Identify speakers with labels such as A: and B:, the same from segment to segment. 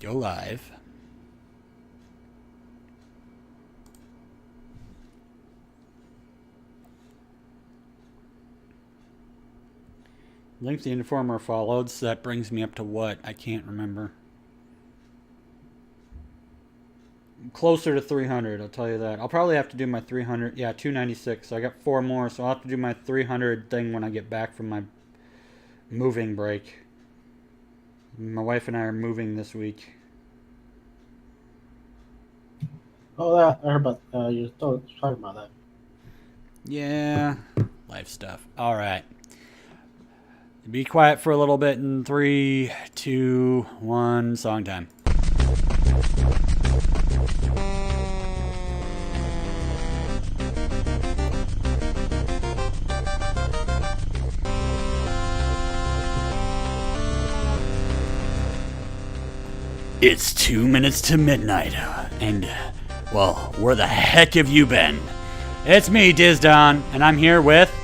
A: Go live. Link the Informer followed, so that brings me up to what? I can't remember. Closer to 300, I'll tell you that. I'll probably have to do my 300. Yeah, 296. So I got 4 more, so I'll have to do my 300 thing when I get back from my moving break. My wife and I are moving this week.
B: Oh, that I heard about. You were talking about that.
A: Yeah, life stuff. All right. Be quiet for a little bit in 3, 2, 1, song time. It's 2 minutes to midnight, and, well, where the heck have you been? It's me, Disdonn, and I'm here with...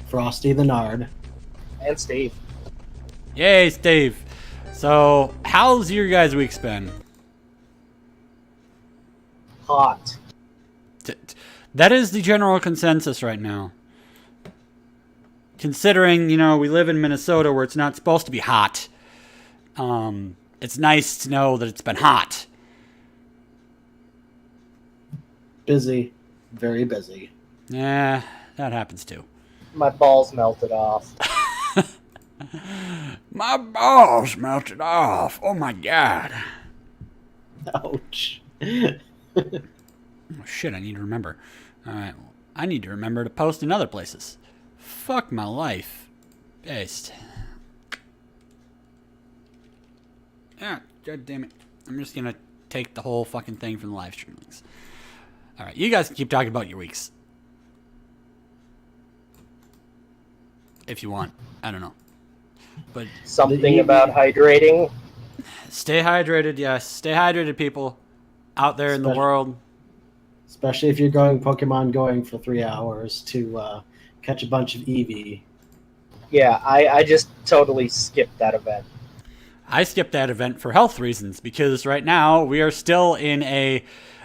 B: Frosty the Nard.
C: And Steve.
A: Yay, Steve. So, how's your guys' week's been?
C: Hot.
A: That is the general consensus right now. Considering, we live in Minnesota where it's not supposed to be hot. It's nice to know that it's been hot.
B: Busy. Very busy.
A: Yeah, that happens too.
C: My balls melted off.
A: My balls melted off. Oh my god.
B: Ouch.
A: Oh shit, I need to remember. Alright, well, I need to remember to post in other places. Fuck my life. Based. Ah, god damn it. I'm just gonna take the whole fucking thing from the live stream links. Alright, you guys can keep talking about your weeks. If you want. I don't know. But
C: Something about hydrating.
A: stay hydrated, yes. Stay hydrated, people. Out there in the world.
B: Especially if you're going Pokemon going for 3 hours to catch a bunch of Eevee.
C: Yeah, I just totally skipped that event.
A: I skipped that event for health reasons because right now we are still in a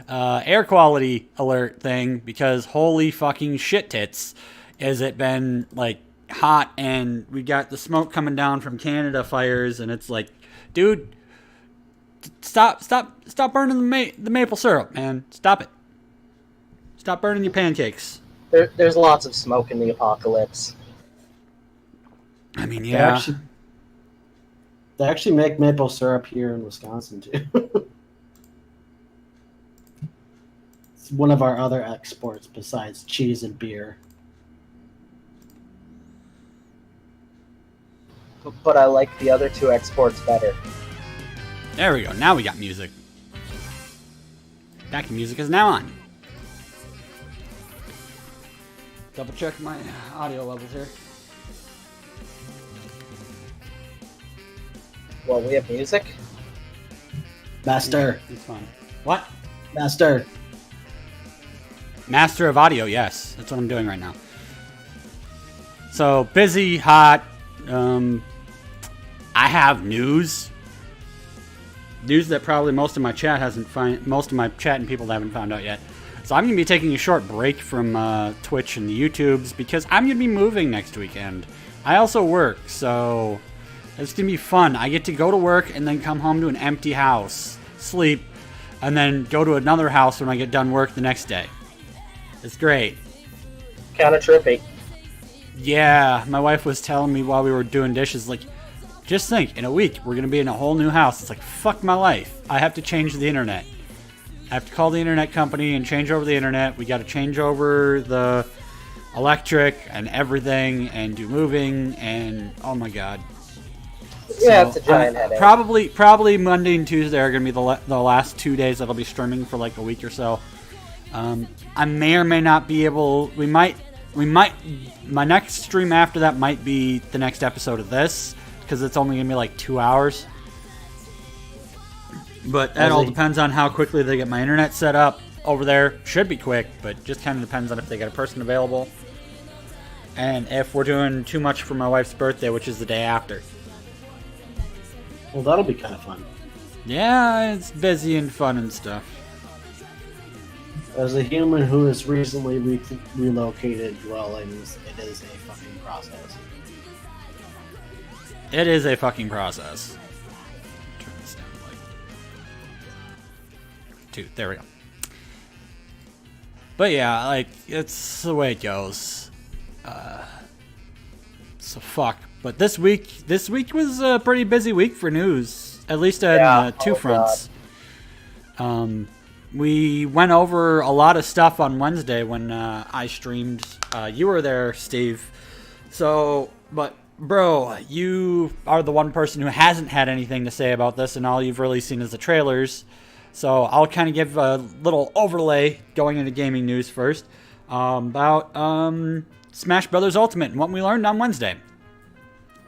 A: air quality alert thing because holy fucking shit tits has it been like hot and we got the smoke coming down from Canada fires and it's like, dude, stop burning the maple syrup, man. Stop it. Stop burning your pancakes.
C: There's lots of smoke in the apocalypse.
A: I mean, yeah.
B: They actually make maple syrup here in Wisconsin, too. It's one of our other exports besides cheese and beer.
C: But I like the other 2 exports better.
A: There we go. Now we got music. Backing music is now on. Double check my audio levels here.
C: Well, we have music?
B: Master.
A: It's fine. What?
B: Master.
A: Master of audio, yes. That's what I'm doing right now. So, busy, hot. I have news. News that probably most of my chat and people haven't found out yet. So I'm going to be taking a short break from Twitch and the YouTubes because I'm going to be moving next weekend. I also work, so it's going to be fun. I get to go to work and then come home to an empty house, sleep, and then go to another house when I get done work the next day. It's great.
C: Kind of trippy.
A: Yeah, my wife was telling me while we were doing dishes, like, just think, in a week, we're going to be in a whole new house. It's like, fuck my life. I have to change the internet. I have to call the internet company and change over the internet. We got to change over the electric and everything and do moving and, oh my god.
C: Yeah, it's a giant headache.
A: Probably Monday and Tuesday are going to be the last 2 days that I'll be streaming for like a week or so. I may or may not be able. We might. My next stream after that might be the next episode of this because it's only going to be like 2 hours. But that all depends on how quickly they get my internet set up over there. Should be quick, but just kind of depends on if they get a person available. And if we're doing too much for my wife's birthday, which is the day after.
B: Well, that'll be kind of fun.
A: Yeah, it's busy and fun and stuff.
B: As a human who has recently relocated dwellings, it is a fucking process.
A: It is a fucking process. Turn this down to like 2. There we go. But yeah, like, it's the way it goes. So fuck. But this week was a pretty busy week for news. At least on two fronts. We went over a lot of stuff on Wednesday when I streamed. You were there, Steve. So, but bro, you are the one person who hasn't had anything to say about this, and all you've really seen is the trailers. So I'll kind of give a little overlay going into gaming news first about Smash Brothers Ultimate and what we learned on Wednesday.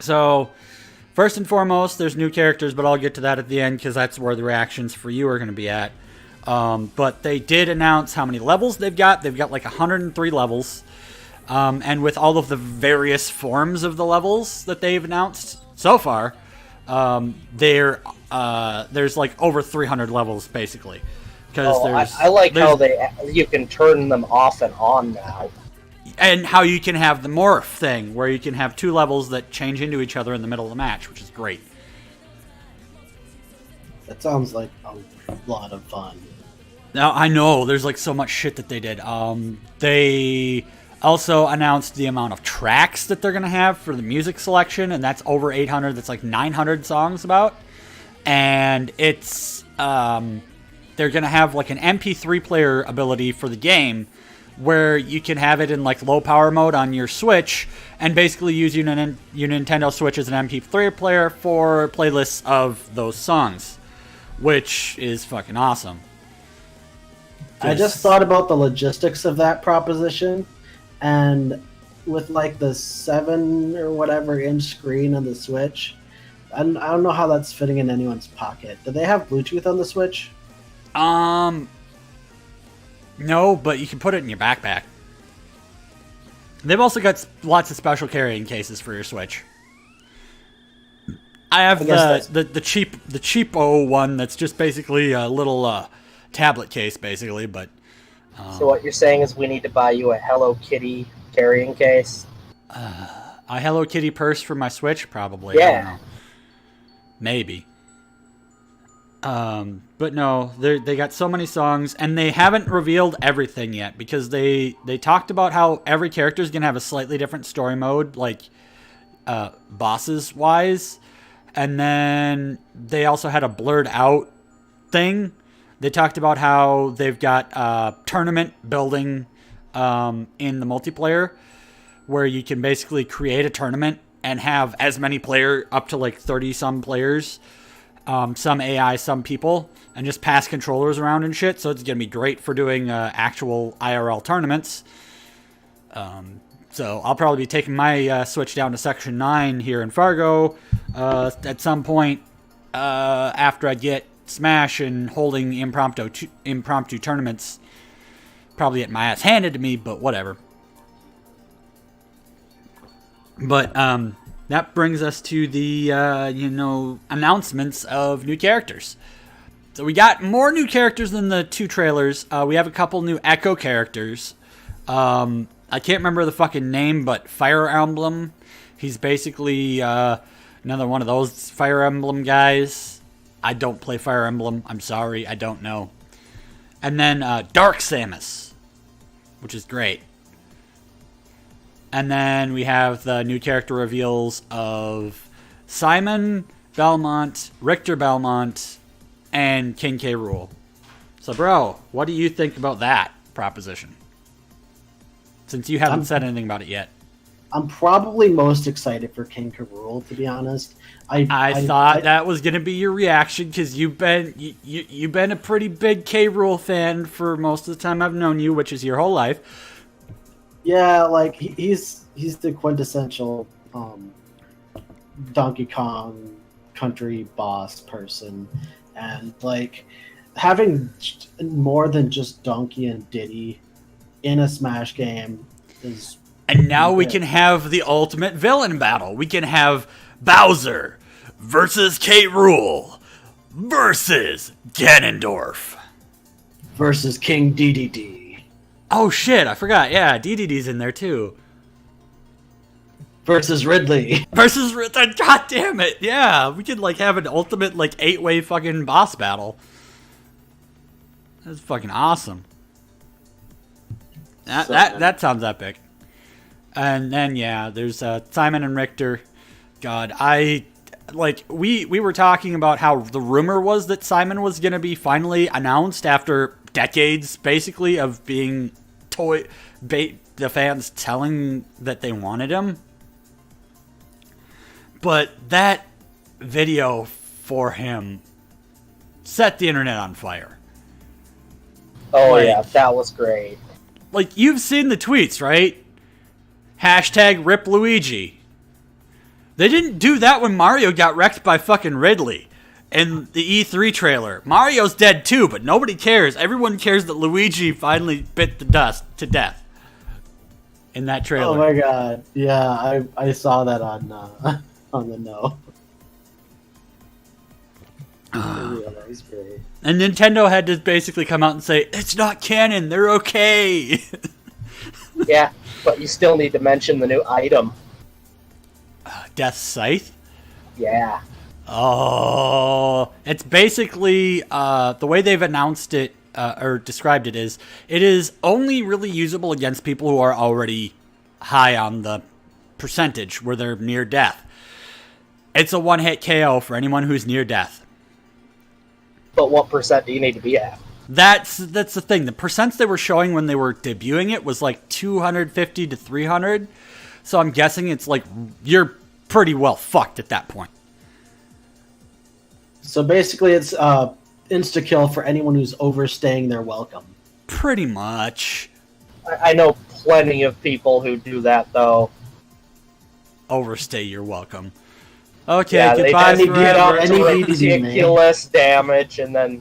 A: So, first and foremost, there's new characters, but I'll get to that at the end because that's where the reactions for you are going to be at. But they did announce how many levels they've got. They've got like 103 levels. And with all of the various forms of the levels that they've announced so far, there's like over 300 levels basically.
C: I like how you can turn them off and on now.
A: And how you can have the morph thing, where you can have 2 levels that change into each other in the middle of the match, which is great.
B: That sounds like a lot of fun.
A: Now, I know, there's like so much shit that they did. They also announced the amount of tracks that they're going to have for the music selection, and that's over 800. That's like 900 songs about. And it's, they're going to have like an MP3 player ability for the game, where you can have it in like low power mode on your Switch and basically use your Nintendo Switch as an MP3 player for playlists of those songs, which is fucking awesome.
B: I just thought about the logistics of that proposition, and with like the 7 or whatever inch screen on the Switch, I don't know how that's fitting in anyone's pocket. Do they have Bluetooth on the Switch?
A: No, but you can put it in your backpack. They've also got lots of special carrying cases for your Switch. I have the cheapo one that's just basically a little tablet case, basically. But
C: so what you're saying is we need to buy you a Hello Kitty carrying case?
A: A Hello Kitty purse for my Switch, probably.
C: Yeah.
A: I don't know. Maybe. But no, they got so many songs, and they haven't revealed everything yet, because they talked about how every character is going to have a slightly different story mode, like bosses wise, and then they also had a blurred out thing. They talked about how they've got tournament building in the multiplayer, where you can basically create a tournament and have as many up to like 30 some players. Some AI, some people, and just pass controllers around and shit. So it's going to be great for doing actual IRL tournaments. So I'll probably be taking my Switch down to Section 9 here in Fargo at some point after I get Smash and holding impromptu tournaments. Probably get my ass handed to me, but whatever. But that brings us to the, announcements of new characters. So we got more new characters than the 2 trailers. We have a couple new Echo characters. I can't remember the fucking name, but Fire Emblem. He's basically another one of those Fire Emblem guys. I don't play Fire Emblem. I'm sorry, I don't know. And then Dark Samus, which is great. And then we have the new character reveals of Simon Belmont, Richter Belmont, and King K. Rool. So, bro, what do you think about that proposition? Since you haven't said anything about it yet.
B: I'm probably most excited for King K. Rool, to be honest.
A: I thought that was going to be your reaction, because you've been a pretty big K. Rool fan for most of the time I've known you, which is your whole life.
B: Yeah, like he's the quintessential Donkey Kong country boss person, and like having more than just Donkey and Diddy in a Smash game is.
A: And now we can have the ultimate villain battle. We can have Bowser, versus K. Rool versus Ganondorf
B: versus King DDD.
A: Oh shit, I forgot. Yeah, DDD's in there too.
B: Versus Ridley.
A: Versus Ridley. God damn it. Yeah, we could like have an ultimate like 8-way fucking boss battle. That's fucking awesome. That sounds epic. And then yeah, there's Simon and Richter. God, we were talking about how the rumor was that Simon was gonna be finally announced after decades, basically, of being the fans telling that they wanted him. But that video for him set the internet on fire.
C: Oh yeah, that was great.
A: Like, you've seen the tweets, right? Hashtag Rip Luigi. They didn't do that when Mario got wrecked by fucking Ridley in the E3 trailer. Mario's dead too, but nobody cares. Everyone cares that Luigi finally bit the dust to death in that trailer.
B: Oh my god. Yeah, I saw that on the No. Yeah, that was great.
A: And Nintendo had to basically come out and say, it's not canon, they're okay.
C: Yeah, but you still need to mention the new item.
A: Death Scythe?
C: Yeah.
A: Oh, it's basically, the way they've announced it, or described it is only really usable against people who are already high on the percentage, where they're near death. It's a one-hit KO for anyone who's near death.
C: But what percent do you need to be at?
A: That's the thing. The percents they were showing when they were debuting it was like 250 to 300. So I'm guessing it's like you're pretty well fucked at that point.
B: So basically it's insta-kill for anyone who's overstaying their welcome.
A: Pretty much.
C: I know plenty of people who do that, though.
A: Overstay your welcome. Okay,
C: yeah,
A: goodbye
C: they get up
A: forever.
C: to ridiculous damage and then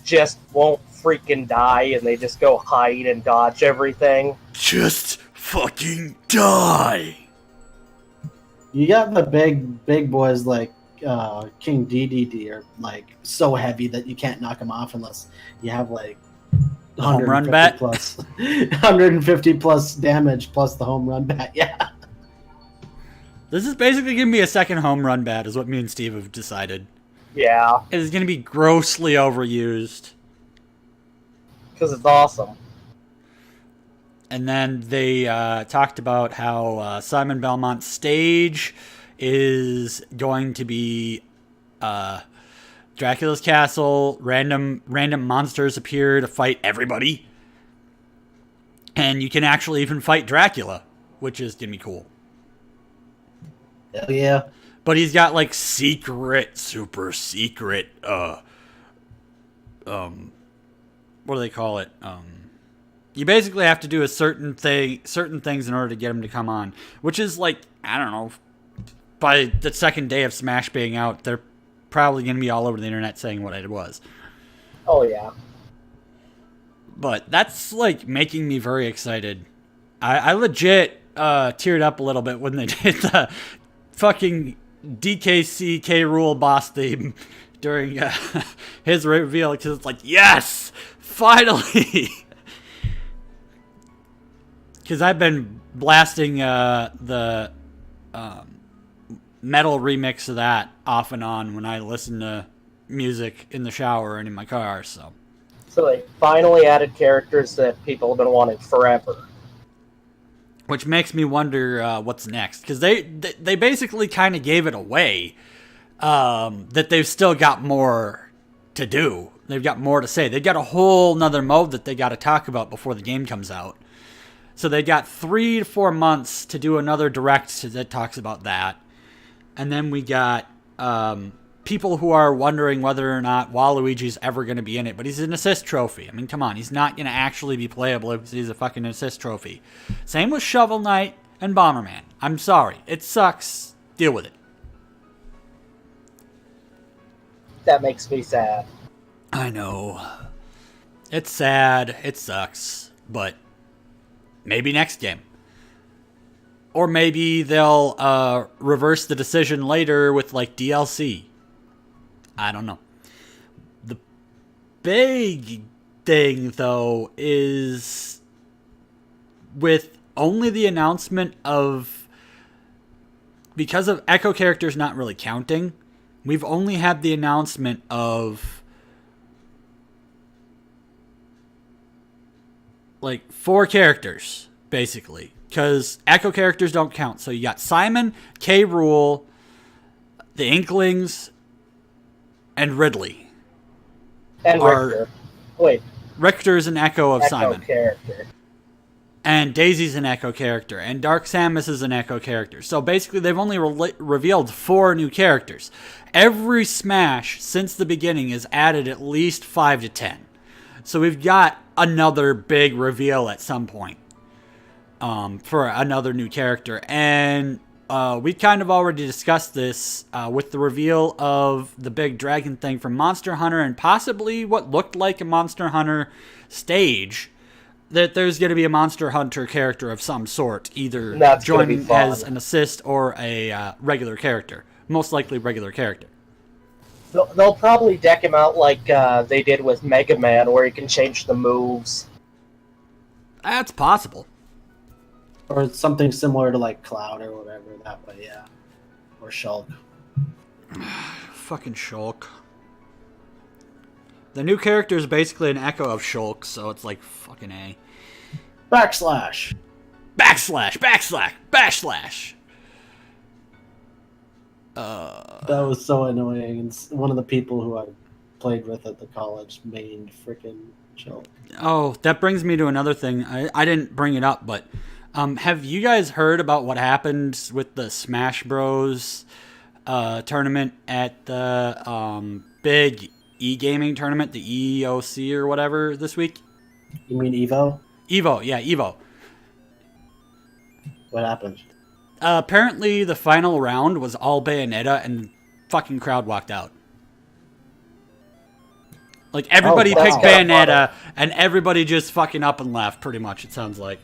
C: just won't freaking die, and they just go hide and dodge everything.
A: Just fucking die.
B: You got the big boys like King DDD are like so heavy that you can't knock them off unless you have like
A: home run bat
B: plus 150 plus damage plus the home run bat. Yeah.
A: This is basically going to be a second home run bat, is what me and Steve have decided.
C: Yeah.
A: It is going to be grossly overused.
C: Because it's awesome.
A: And then they talked about how Simon Belmont's stage is going to be Dracula's castle. Random monsters appear to fight everybody. And you can actually even fight Dracula, which is going to be cool.
B: Hell yeah.
A: But he's got like super secret, what do they call it? You basically have to do a certain things in order to get him to come on, which is like, I don't know, by the second day of Smash being out, they're probably going to be all over the internet saying what it was.
C: Oh yeah.
A: But that's like making me very excited. I legit teared up a little bit when they did the fucking DKC K. Rool boss theme during his reveal, because it's like, yes, finally. Because I've been blasting the metal remix of that off and on when I listen to music in the shower and in my car. So
C: they finally added characters that people have been wanting forever.
A: Which makes me wonder what's next. Because they basically kind of gave it away. That they've still got more to do. They've got more to say. They've got a whole nother mode that they got to talk about before the game comes out. So they got 3 to 4 months to do another direct that talks about that. And then we got people who are wondering whether or not Waluigi's ever going to be in it. But he's an assist trophy. I mean, come on. He's not going to actually be playable if he's a fucking assist trophy. Same with Shovel Knight and Bomberman. I'm sorry. It sucks. Deal with it.
C: That makes me sad.
A: I know. It's sad. It sucks. But maybe next game. Or maybe they'll reverse the decision later with like DLC. I don't know. The big thing, though, is with only the announcement of, because of Echo characters not really counting, we've only had the announcement of like 4 characters, basically. Because Echo characters don't count. So you got Simon, K. Rool, the Inklings, and Ridley.
C: And Richter. Wait.
A: Richter's an Echo of
C: Echo
A: Simon.
C: character.
A: And Daisy's an Echo character. And Dark Samus is an Echo character. So basically they've only revealed 4 new characters. Every Smash since the beginning has added at least 5 to 10. So we've got another big reveal at some point. For another new character. And we kind of already discussed this with the reveal of the big dragon thing from Monster Hunter and possibly what looked like a Monster Hunter stage, that there's going to be a Monster Hunter character of some sort, either joining as an assist or a regular character. Most likely regular character.
C: They'll probably deck him out like they did with Mega Man, where he can change the moves.
A: That's possible.
B: Or something similar to like Cloud or whatever, that way, yeah. Or Shulk.
A: Fucking Shulk. The new character is basically an echo of Shulk, so it's like fucking A.
B: Backslash!
A: Backslash! Backslash! Backslash!
B: That was so annoying. And one of the people who I played with at the college mained freaking Shulk.
A: Oh, that brings me to another thing. I didn't bring it up, but have you guys heard about what happened with the Smash Bros. Tournament at the big e-gaming tournament, the EOC or whatever, this week?
B: You mean Evo?
A: Evo, yeah, Evo.
B: What happened?
A: Apparently the final round was all Bayonetta and the fucking crowd walked out. Like, everybody picked Bayonetta and everybody just fucking up and left, pretty much, it sounds like.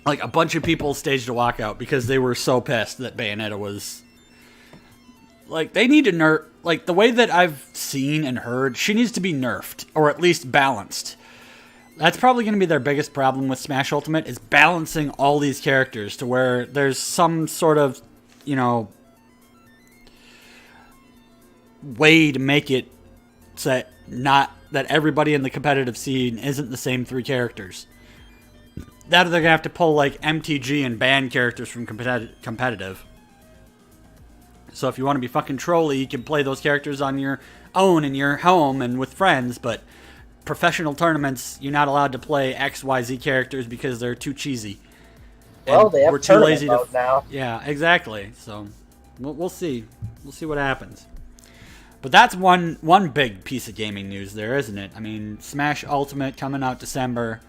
A: Like, a bunch of people staged a walkout because they were so pissed that Bayonetta was... Like, they need to nerf... Like, the way that I've seen and heard, she needs to be nerfed. Or at least balanced. That's probably going to be their biggest problem with Smash Ultimate, is balancing all these characters to where there's some sort of, you know... way to make it so that everybody in the competitive scene isn't the same 3 characters. That or they're going to have to pull, like, MTG and ban characters from competitive. So if you want to be fucking trolly, you can play those characters on your own in your home and with friends, but professional tournaments, you're not allowed to play XYZ characters because they're too cheesy.
C: Well, they have tournament mode now.
A: Yeah, exactly. So, we'll see. We'll see what happens. But that's one big piece of gaming news there, isn't it? I mean, Smash Ultimate coming out December...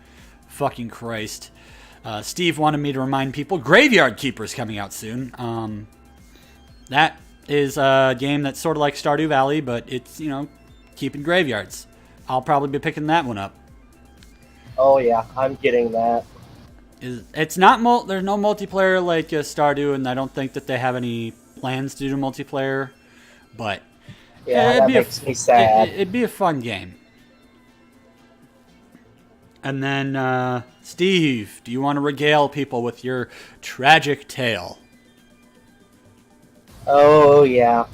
A: Fucking Christ. Steve wanted me to remind people, Graveyard Keeper's coming out soon. That is a game that's sort of like Stardew Valley, but it's, you know, keeping graveyards. I'll probably be picking that one up.
C: Oh yeah, I'm getting that.
A: It's not there's no multiplayer like Stardew, and I don't think that they have any plans to do multiplayer, but
C: yeah, that makes me sad.
A: It'd be a fun game. And then, Steve, do you want to regale people with your tragic tale?
C: Oh, yeah.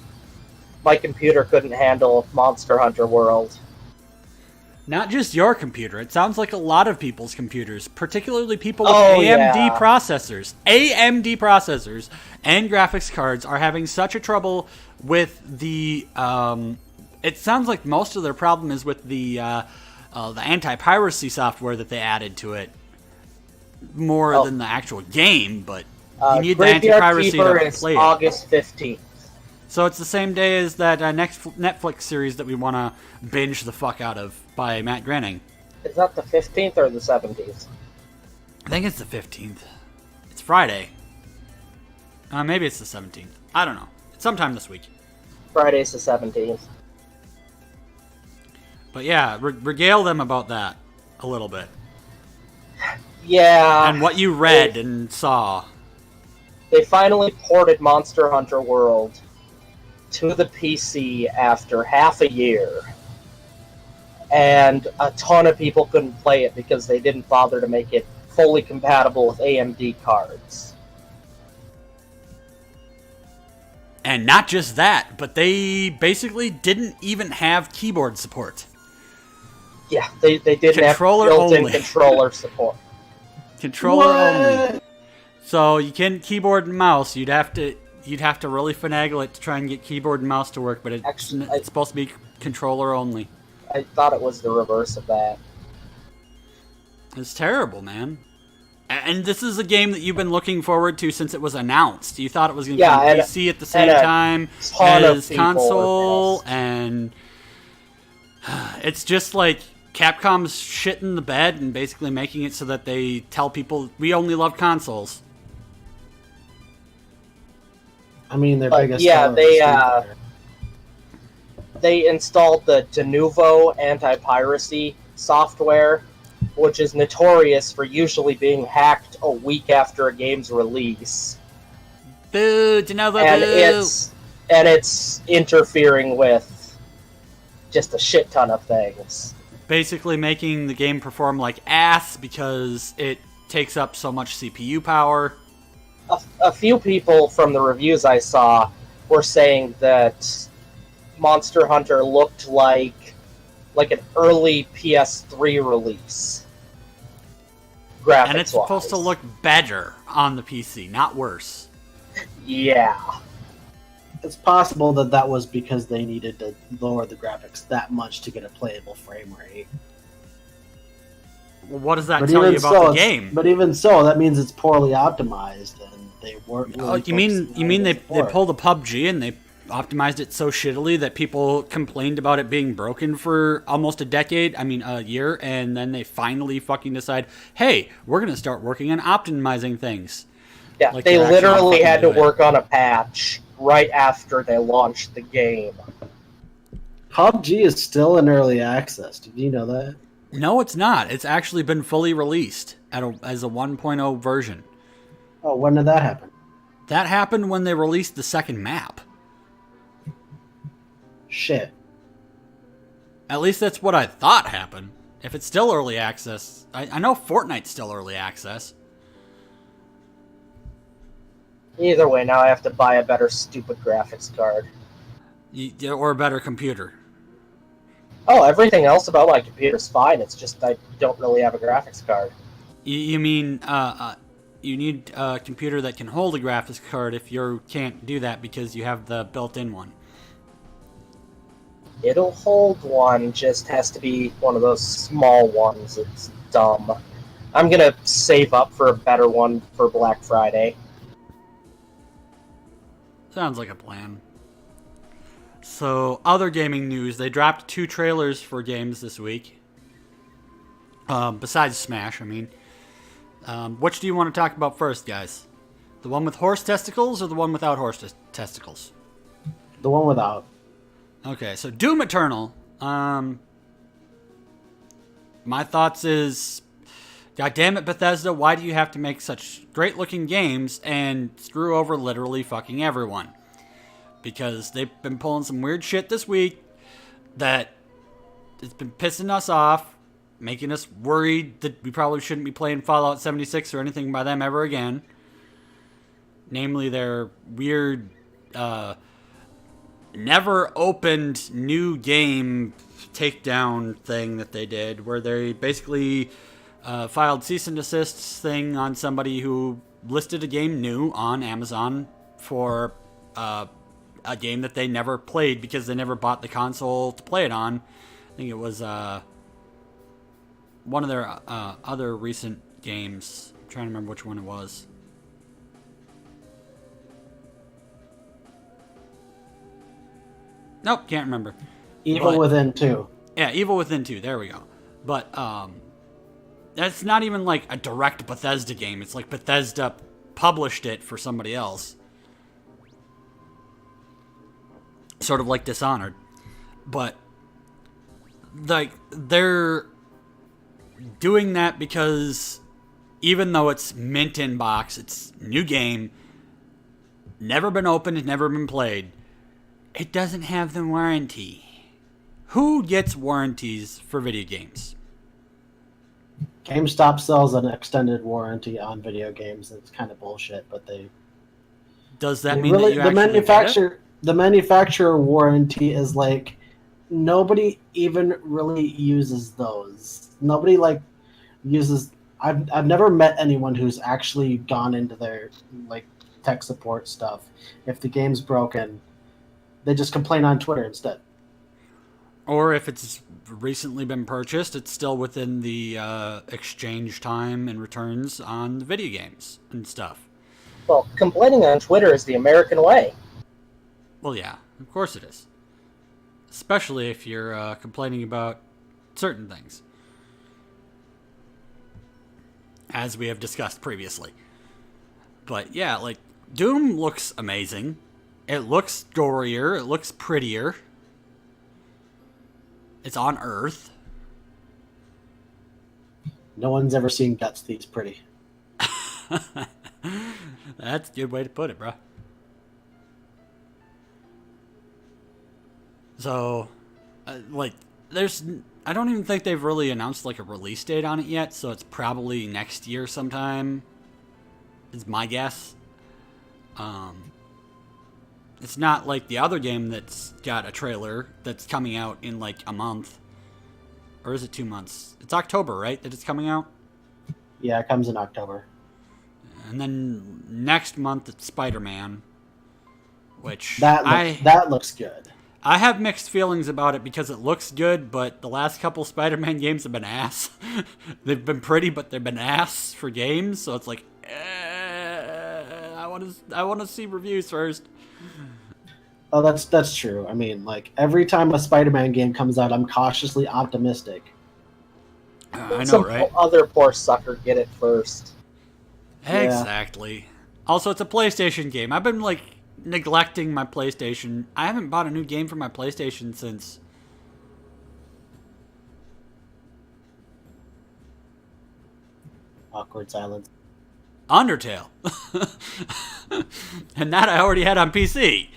C: My computer couldn't handle Monster Hunter World.
A: Not just your computer. It sounds like a lot of people's computers, particularly people with AMD processors. AMD processors and graphics cards are having such a trouble with the... it sounds like most of their problem is with the anti-piracy software that they added to it, more than the actual game, but you need the anti-piracy to play it.
C: August 15th.
A: So it's the same day as that next Netflix series that we want to binge the fuck out of by Matt Groening.
C: Is that the 15th or the 17th?
A: I think it's the 15th. It's Friday. Maybe it's the 17th. I don't know. It's sometime this week.
C: Friday's the 17th.
A: But yeah, regale them about that a little bit.
C: Yeah.
A: And what you read and saw.
C: They finally ported Monster Hunter World to the PC after half a year. And a ton of people couldn't play it because they didn't bother to make it fully compatible with AMD cards.
A: And not just that, but they basically didn't even have keyboard support.
C: Yeah, they didn't
A: Controller
C: have built-in
A: only.
C: controller support.
A: Controller
B: What?
A: only. So you can keyboard and mouse. You'd have to really finagle it to try and get keyboard and mouse to work, but it's supposed to be controller only.
C: I thought it was the reverse of that.
A: It's terrible, man. And this is a game that you've been looking forward to since it was announced. You thought it was going to be on PC at the same time as console, and it's just like Capcom's shitting the bed and basically making it so that they tell people, we only love consoles.
B: I mean, their
C: But
B: biggest.
C: yeah,
B: seller is
C: they installed the Denuvo anti-piracy software, which is notorious for usually being hacked a week after a game's release.
A: Boo, Denuvo,
C: And it's interfering with just a shit ton of things.
A: basically making the game perform like ass because it takes up so much CPU power.
C: A few people from the reviews I saw were saying that Monster Hunter looked like an early PS3 release. Graphics-wise.
A: And it's supposed to look better on the PC, not worse.
C: Yeah.
B: It's possible that was because they needed to lower the graphics that much to get a playable frame rate.
A: Well, what does that tell you about the game?
B: But even so, that means it's poorly optimized, and they weren't.
A: Oh, you mean they pulled a PUBG and they optimized it so shittily that people complained about it being broken for almost a year, and then they finally fucking decide, hey, we're going to start working on optimizing things.
C: Yeah,
A: Like
C: they
A: they're actually
C: literally had to
A: fucking do it.
C: work on a patch right after they launched the game.
B: PUBG is still in early access. Did you know that?
A: No, it's not. It's actually been fully released as a 1.0 version.
B: Oh, when did that happen?
A: That happened when they released the second map.
B: Shit.
A: At least that's what I thought happened. If it's still early access, I know Fortnite's still early access.
C: Either way, now I have to buy a better stupid graphics card.
A: Or a better computer.
C: Oh, everything else about my computer's fine. It's just I don't really have a graphics card.
A: You mean you need a computer that can hold a graphics card if you can't do that because you have the built-in one?
C: It'll hold one, just has to be one of those small ones. It's dumb. I'm gonna save up for a better one for Black Friday.
A: Sounds like a plan. So, other gaming news. They dropped 2 trailers for games this week. Besides Smash, I mean. Which do you want to talk about first, guys? The one with horse testicles or the one without horse testicles?
B: The one without.
A: Okay, so Doom Eternal. My thoughts is, God damn it, Bethesda, why do you have to make such great looking games and screw over literally fucking everyone? Because they've been pulling some weird shit this week that it's been pissing us off, making us worried that we probably shouldn't be playing Fallout 76 or anything by them ever again. Namely, their weird, never opened new game takedown thing that they did, where they basically filed cease and desist thing on somebody who listed a game new on Amazon for a game that they never played because they never bought the console to play it on. I think it was one of their other recent games. I'm trying to remember which one it was. Nope, can't remember.
B: Evil Within 2.
A: Yeah, Evil Within 2. There we go. But that's not even like a direct Bethesda game. It's like Bethesda published it for somebody else. Sort of like Dishonored. But like they're doing that because even though it's mint in box, it's new game, never been opened, never been played, it doesn't have the warranty. Who gets warranties for video games?
B: GameStop sells an extended warranty on video games. It's kind of bullshit, but they...
A: Does that
B: they
A: mean
B: really,
A: that you actually
B: the manufacturer warranty is like, nobody even really uses those. Nobody like uses... I've never met anyone who's actually gone into their like tech support stuff. If the game's broken, they just complain on Twitter instead.
A: Or if it's recently been purchased, it's still within the exchange time and returns on the video games and stuff.
C: Well, complaining on Twitter is the American way.
A: Well, yeah, of course it is. Especially if you're complaining about certain things. As we have discussed previously. But yeah, like, Doom looks amazing. It looks gorier. It looks prettier. It's on Earth.
B: No one's ever seen Guts Thieves pretty.
A: That's a good way to put it, bro. So, like, I don't even think they've really announced, like, a release date on it yet, so it's probably next year sometime, is my guess. It's not like the other game that's got a trailer that's coming out in, like, a month. Or is it 2 months? It's October, right, that it's coming out?
B: Yeah, it comes in October.
A: And then next month it's Spider-Man, which
B: that looks good.
A: I have mixed feelings about it because it looks good, but the last couple Spider-Man games have been ass. They've been pretty, but they've been ass for games, so it's like, I want to see reviews first.
B: Oh, that's true. I mean, like, every time a Spider-Man game comes out, I'm cautiously optimistic.
A: I know, right?
C: Other poor sucker get it first.
A: Exactly. Yeah. Also, it's a PlayStation game. I've been, like, neglecting my PlayStation. I haven't bought a new game for my PlayStation since...
B: Awkward silence.
A: Undertale. And that I already had on PC.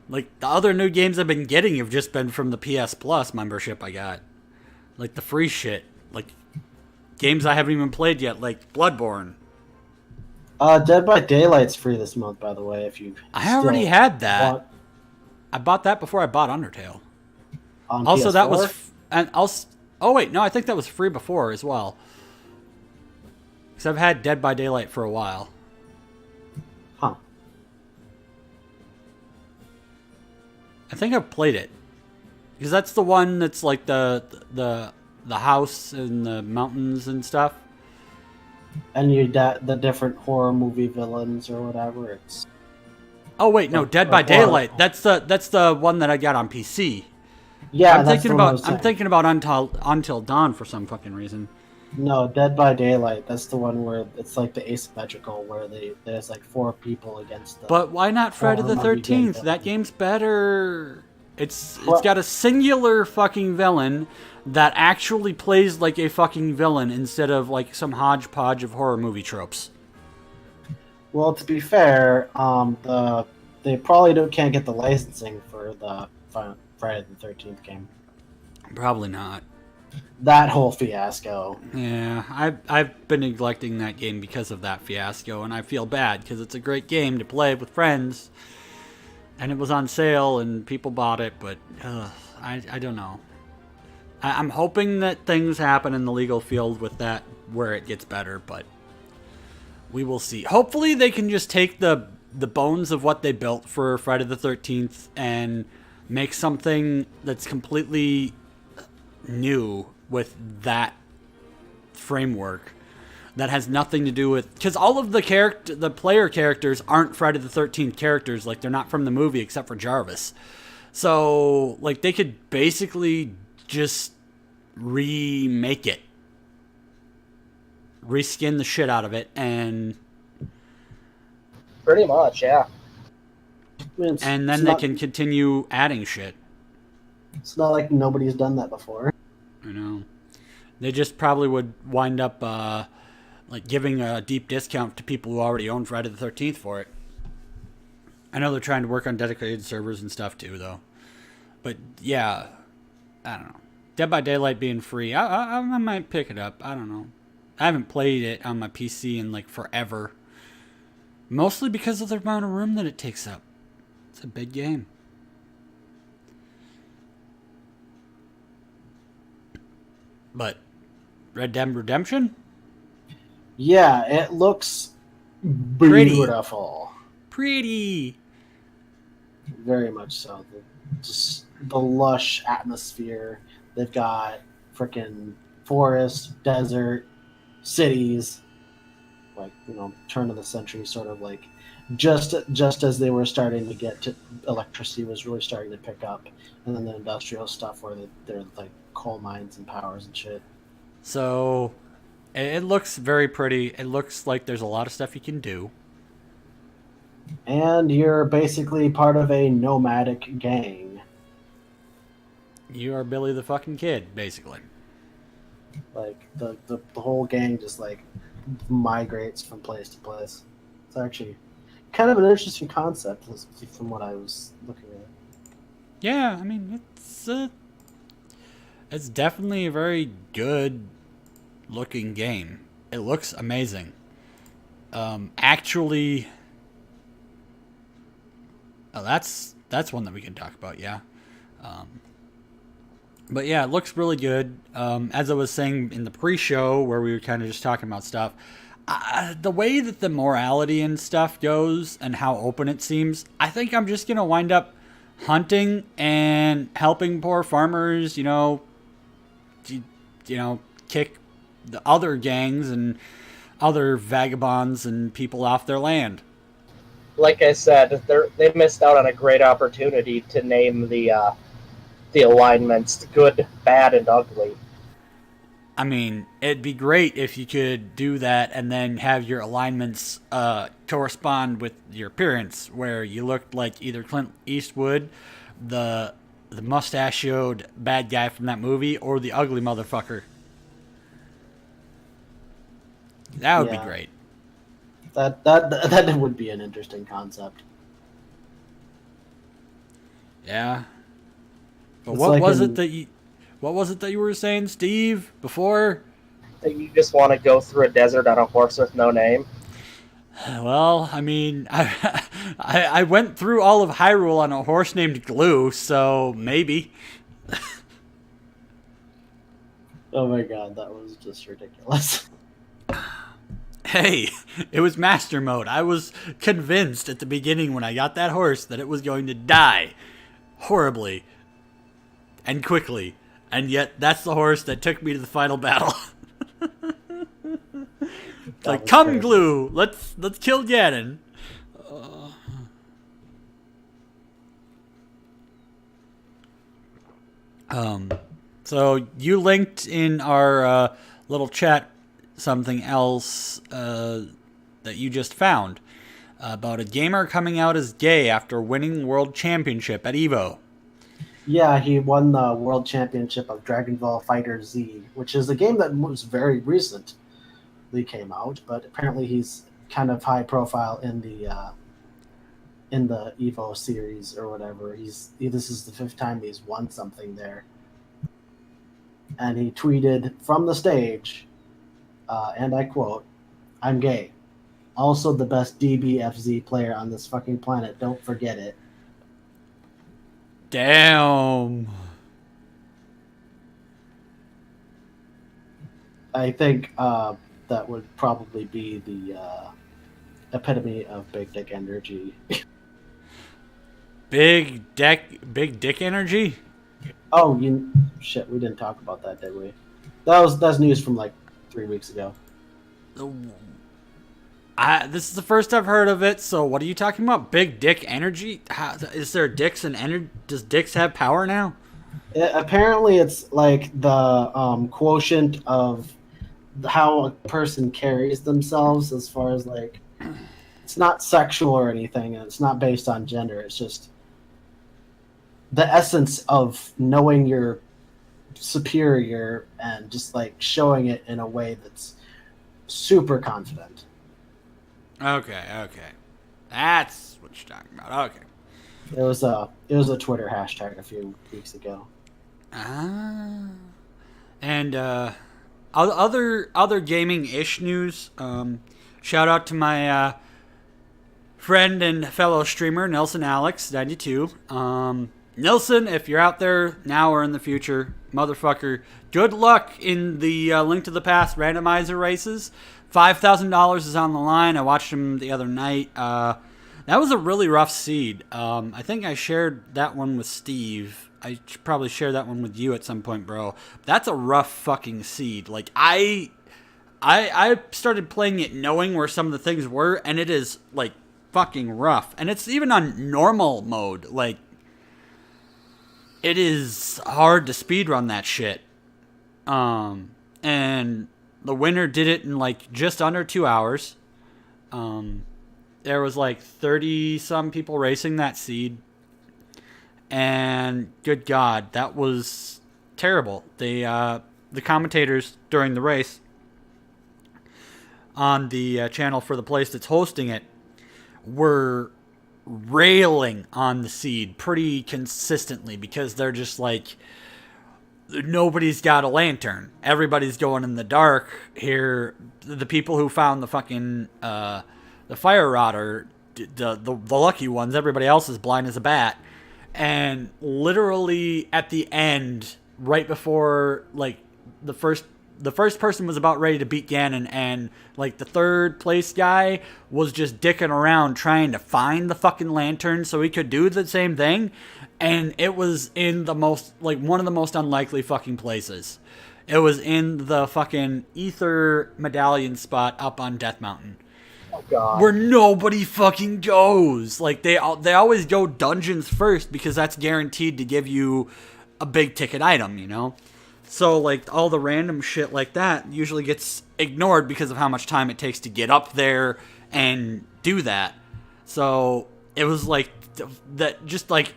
A: Like, the other new games I've been getting have just been from the PS Plus membership I got. Like, the free shit. Like, games I haven't even played yet, like Bloodborne.
B: Dead by Daylight's free this month, by the way, if you...
A: I already had that. I bought that before I bought Undertale.
B: On
A: also,
B: PS4?
A: that was... and also, oh, wait, no, I think that was free before as well. Because I've had Dead by Daylight for a while.
B: Huh.
A: I think I've played it. Because that's the one that's like the house in the mountains and stuff.
B: And the different horror movie villains or whatever. It's...
A: Oh wait, no, Dead by Daylight. That's the one that I got on PC.
B: Yeah,
A: I'm thinking about Until Dawn for some fucking reason.
B: No, Dead by Daylight. That's the one where it's like the asymmetrical, where there's like 4 people against the...
A: But why not Friday the 13th? That game's better. It's got a singular fucking villain that actually plays like a fucking villain instead of like some hodgepodge of horror movie tropes.
B: Well, to be fair, they probably can't get the licensing for the Friday the 13th game.
A: Probably not.
B: That whole fiasco.
A: Yeah, I've been neglecting that game because of that fiasco, and I feel bad because it's a great game to play with friends, and it was on sale and people bought it, but I don't know. I'm hoping that things happen in the legal field with that where it gets better, but we will see. Hopefully they can just take the bones of what they built for Friday the 13th and make something that's completely new with that framework that has nothing to do with... Because all of the player characters aren't Friday the 13th characters. Like, they're not from the movie except for Jarvis. So, like, they could basically just remake it. Reskin the shit out of it and...
C: Pretty much, yeah.
A: And then they can continue adding shit.
B: It's not like nobody's done that before.
A: I know. They just probably would wind up like giving a deep discount to people who already own Friday the 13th for it. I know they're trying to work on dedicated servers and stuff too, though. But yeah, I don't know. Dead by Daylight being free, I might pick it up. I don't know. I haven't played it on my PC in like forever. Mostly because of the amount of room that it takes up. It's a big game. But Red Dead Redemption?
B: Yeah, it looks beautiful.
A: Pretty.
B: Very much so. Just the lush atmosphere. They've got freaking forest, desert, cities. Like, turn of the century, sort of like just as they were starting to get to electricity was really starting to pick up, and then the industrial stuff where they're like coal mines and powers and shit.
A: So it looks very pretty. It looks like there's a lot of stuff you can do.
B: And you're basically part of a nomadic gang.
A: You are Billy the fucking Kid, basically.
B: Like the whole gang just like migrates from place to place. It's actually kind of an interesting concept from what I was looking at.
A: Yeah, I mean it's definitely a very good looking game. It looks amazing. Actually, that's one that we can talk about. Yeah. But yeah, it looks really good. As I was saying in the pre-show where we were kind of just talking about stuff, the way that the morality and stuff goes and how open it seems, I think I'm just going to wind up hunting and helping poor farmers, kick the other gangs and other vagabonds and people off their land.
C: Like I said, they missed out on a great opportunity to name the alignments good, bad, and ugly.
A: I mean, it'd be great if you could do that and then have your alignments correspond with your appearance, where you looked like either Clint Eastwood, the mustachioed bad guy from that movie, or the ugly motherfucker. That would be great.
B: That would be an interesting concept.
A: Yeah. But what was it that you were saying, Steve, before?
C: That you just want to go through a desert on a horse with no name?
A: Well, I mean, I went through all of Hyrule on a horse named Glue, so maybe.
B: Oh my god, that was just ridiculous.
A: Hey, it was master mode. I was convinced at the beginning when I got that horse that it was going to die horribly and quickly, and yet that's the horse that took me to the final battle. It's like, come crazy. Glue, let's kill Ganon. So you linked in our little chat something else that you just found about a gamer coming out as gay after winning world championship at EVO.
B: Yeah, he won the world championship of Dragon Ball Fighter Z, which is a game that was very recently came out, but apparently he's kind of high profile in the EVO series or whatever. This is the 5th time he's won something there. And he tweeted from the stage, and I quote, "I'm gay. Also the best DBFZ player on this fucking planet. Don't forget it."
A: Damn.
B: I think that would probably be the epitome of big dick energy.
A: Big dick energy?
B: Oh, shit, we didn't talk about that, did we? That's news from like 3 weeks ago.
A: This is the first I've heard of it, so what are you talking about? Big dick energy? Is there dicks and energy? Does dicks have power now?
B: Apparently it's like the quotient of how a person carries themselves, as far as like, it's not sexual or anything, and it's not based on gender. It's just the essence of knowing you're superior and just like showing it in a way that's super confident.
A: Okay. That's what you're talking about. Okay.
B: It was a Twitter hashtag a few weeks ago.
A: And other gaming-ish news. Shout out to my friend and fellow streamer Nelson Alex 92. Nelson, if you're out there now or in the future, motherfucker, good luck in the Link to the Past randomizer races. $5,000 is on the line. I watched him the other night. That was a really rough seed. I think I shared that one with Steve. I should probably share that one with you at some point, bro. That's a rough fucking seed. Like, I started playing it knowing where some of the things were, and it is, like, fucking rough. And it's even on normal mode. Like, it is hard to speedrun that shit. And the winner did it in, like, just under 2 hours. There was, like, 30-some people racing that seed. And good God, that was terrible. The commentators during the race on the channel for the place that's hosting it were railing on the seed pretty consistently because they're just like, nobody's got a lantern. Everybody's going in the dark here. The people who found the fucking the fire rod are the lucky ones. Everybody else is blind as a bat. And literally at the end, right before like the first person was about ready to beat Ganon, and like the third place guy was just dicking around trying to find the fucking lantern so he could do the same thing, and it was in the most, like, one of the most unlikely fucking places. It was in the fucking ether medallion spot up on Death Mountain.
C: Oh, God.
A: Where nobody fucking goes. Like, they always go dungeons first because that's guaranteed to give you a big ticket item, you know? So, like, all the random shit like that usually gets ignored because of how much time it takes to get up there and do that. So, it was like, that just like,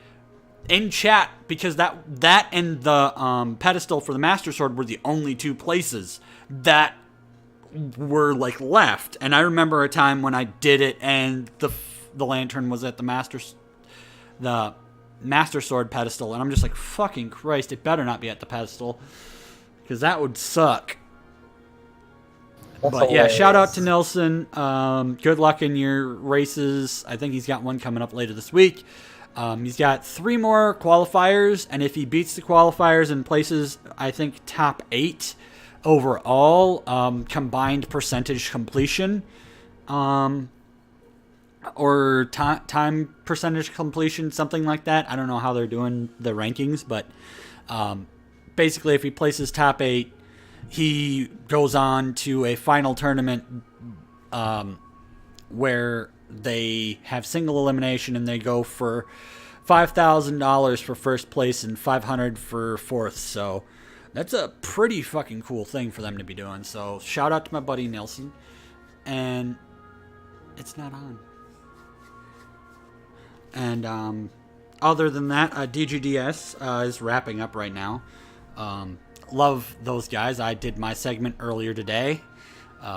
A: in chat, because that and the pedestal for the Master Sword were the only two places that were like left. And I remember a time when I did it and the lantern was at the Master Sword pedestal, and I'm just like, fucking Christ, it better not be at the pedestal, because that would suck.
C: That's
A: but
C: hilarious.
A: Yeah, shout out to Nelson. Good luck in your races. I think he's got one coming up later this week. He's got 3 more qualifiers, and if he beats the qualifiers and places, I think, top 8 overall, combined percentage completion, or time percentage completion, something like that. I don't know how they're doing the rankings, but basically if he places top 8, he goes on to a final tournament where they have single elimination, and they go for $5,000 for first place and $500 for fourth. So that's a pretty fucking cool thing for them to be doing. So shout out to my buddy Nelson. And it's not on. And other than that, DGDS is wrapping up right now. Love those guys. I did my segment earlier today.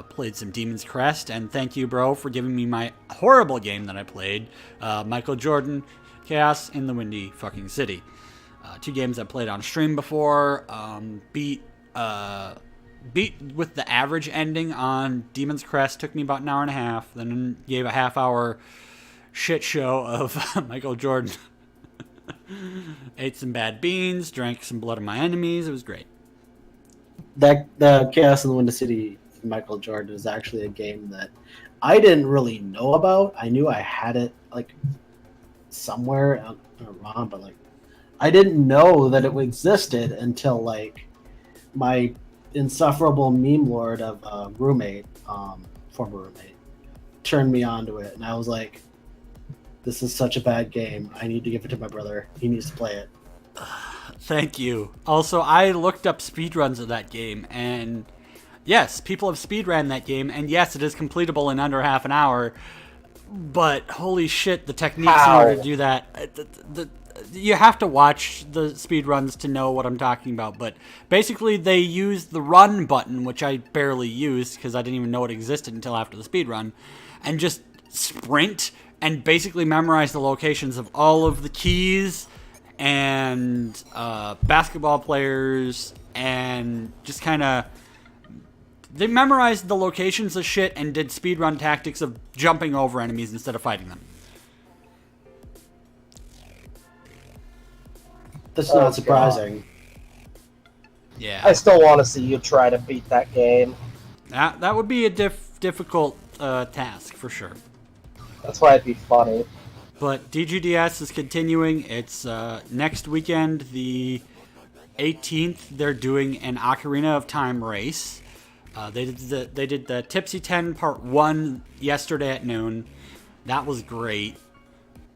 A: Played some Demon's Crest, and thank you, bro, for giving me my horrible game that I played, Michael Jordan, Chaos in the Windy fucking City. 2 games I played on stream before. Beat with the average ending on Demon's Crest. Took me about an hour and a half. Then gave a half-hour shit show of Michael Jordan. Ate some bad beans, drank some blood of my enemies. It was great.
B: The Chaos in the Windy City Michael Jordan is actually a game that I didn't really know about. I knew I had it like somewhere around, but like I didn't know that it existed until like my insufferable meme lord of roommate, former roommate, turned me onto it, and I was like, "This is such a bad game. I need to give it to my brother. He needs to play it."
A: Thank you. Also, I looked up speedruns of that game, and yes, people have speedrun that game, and yes, it is completable in under half an hour. But holy shit, the techniques in order to do that. You have to watch the speedruns to know what I'm talking about. But basically, they use the run button, which I barely used because I didn't even know it existed until after the speedrun, and just sprint and basically memorize the locations of all of the keys and basketball players, and just kind of... They memorized the locations of shit and did speedrun tactics of jumping over enemies instead of fighting them.
B: That's not surprising.
A: Yeah.
C: I still want to see you try to beat that game.
A: That would be a difficult task, for sure.
C: That's why it'd be funny.
A: But DGDS is continuing. It's next weekend, the 18th, they're doing an Ocarina of Time race. They did the Tipsy 10 Part 1 yesterday at noon. That was great.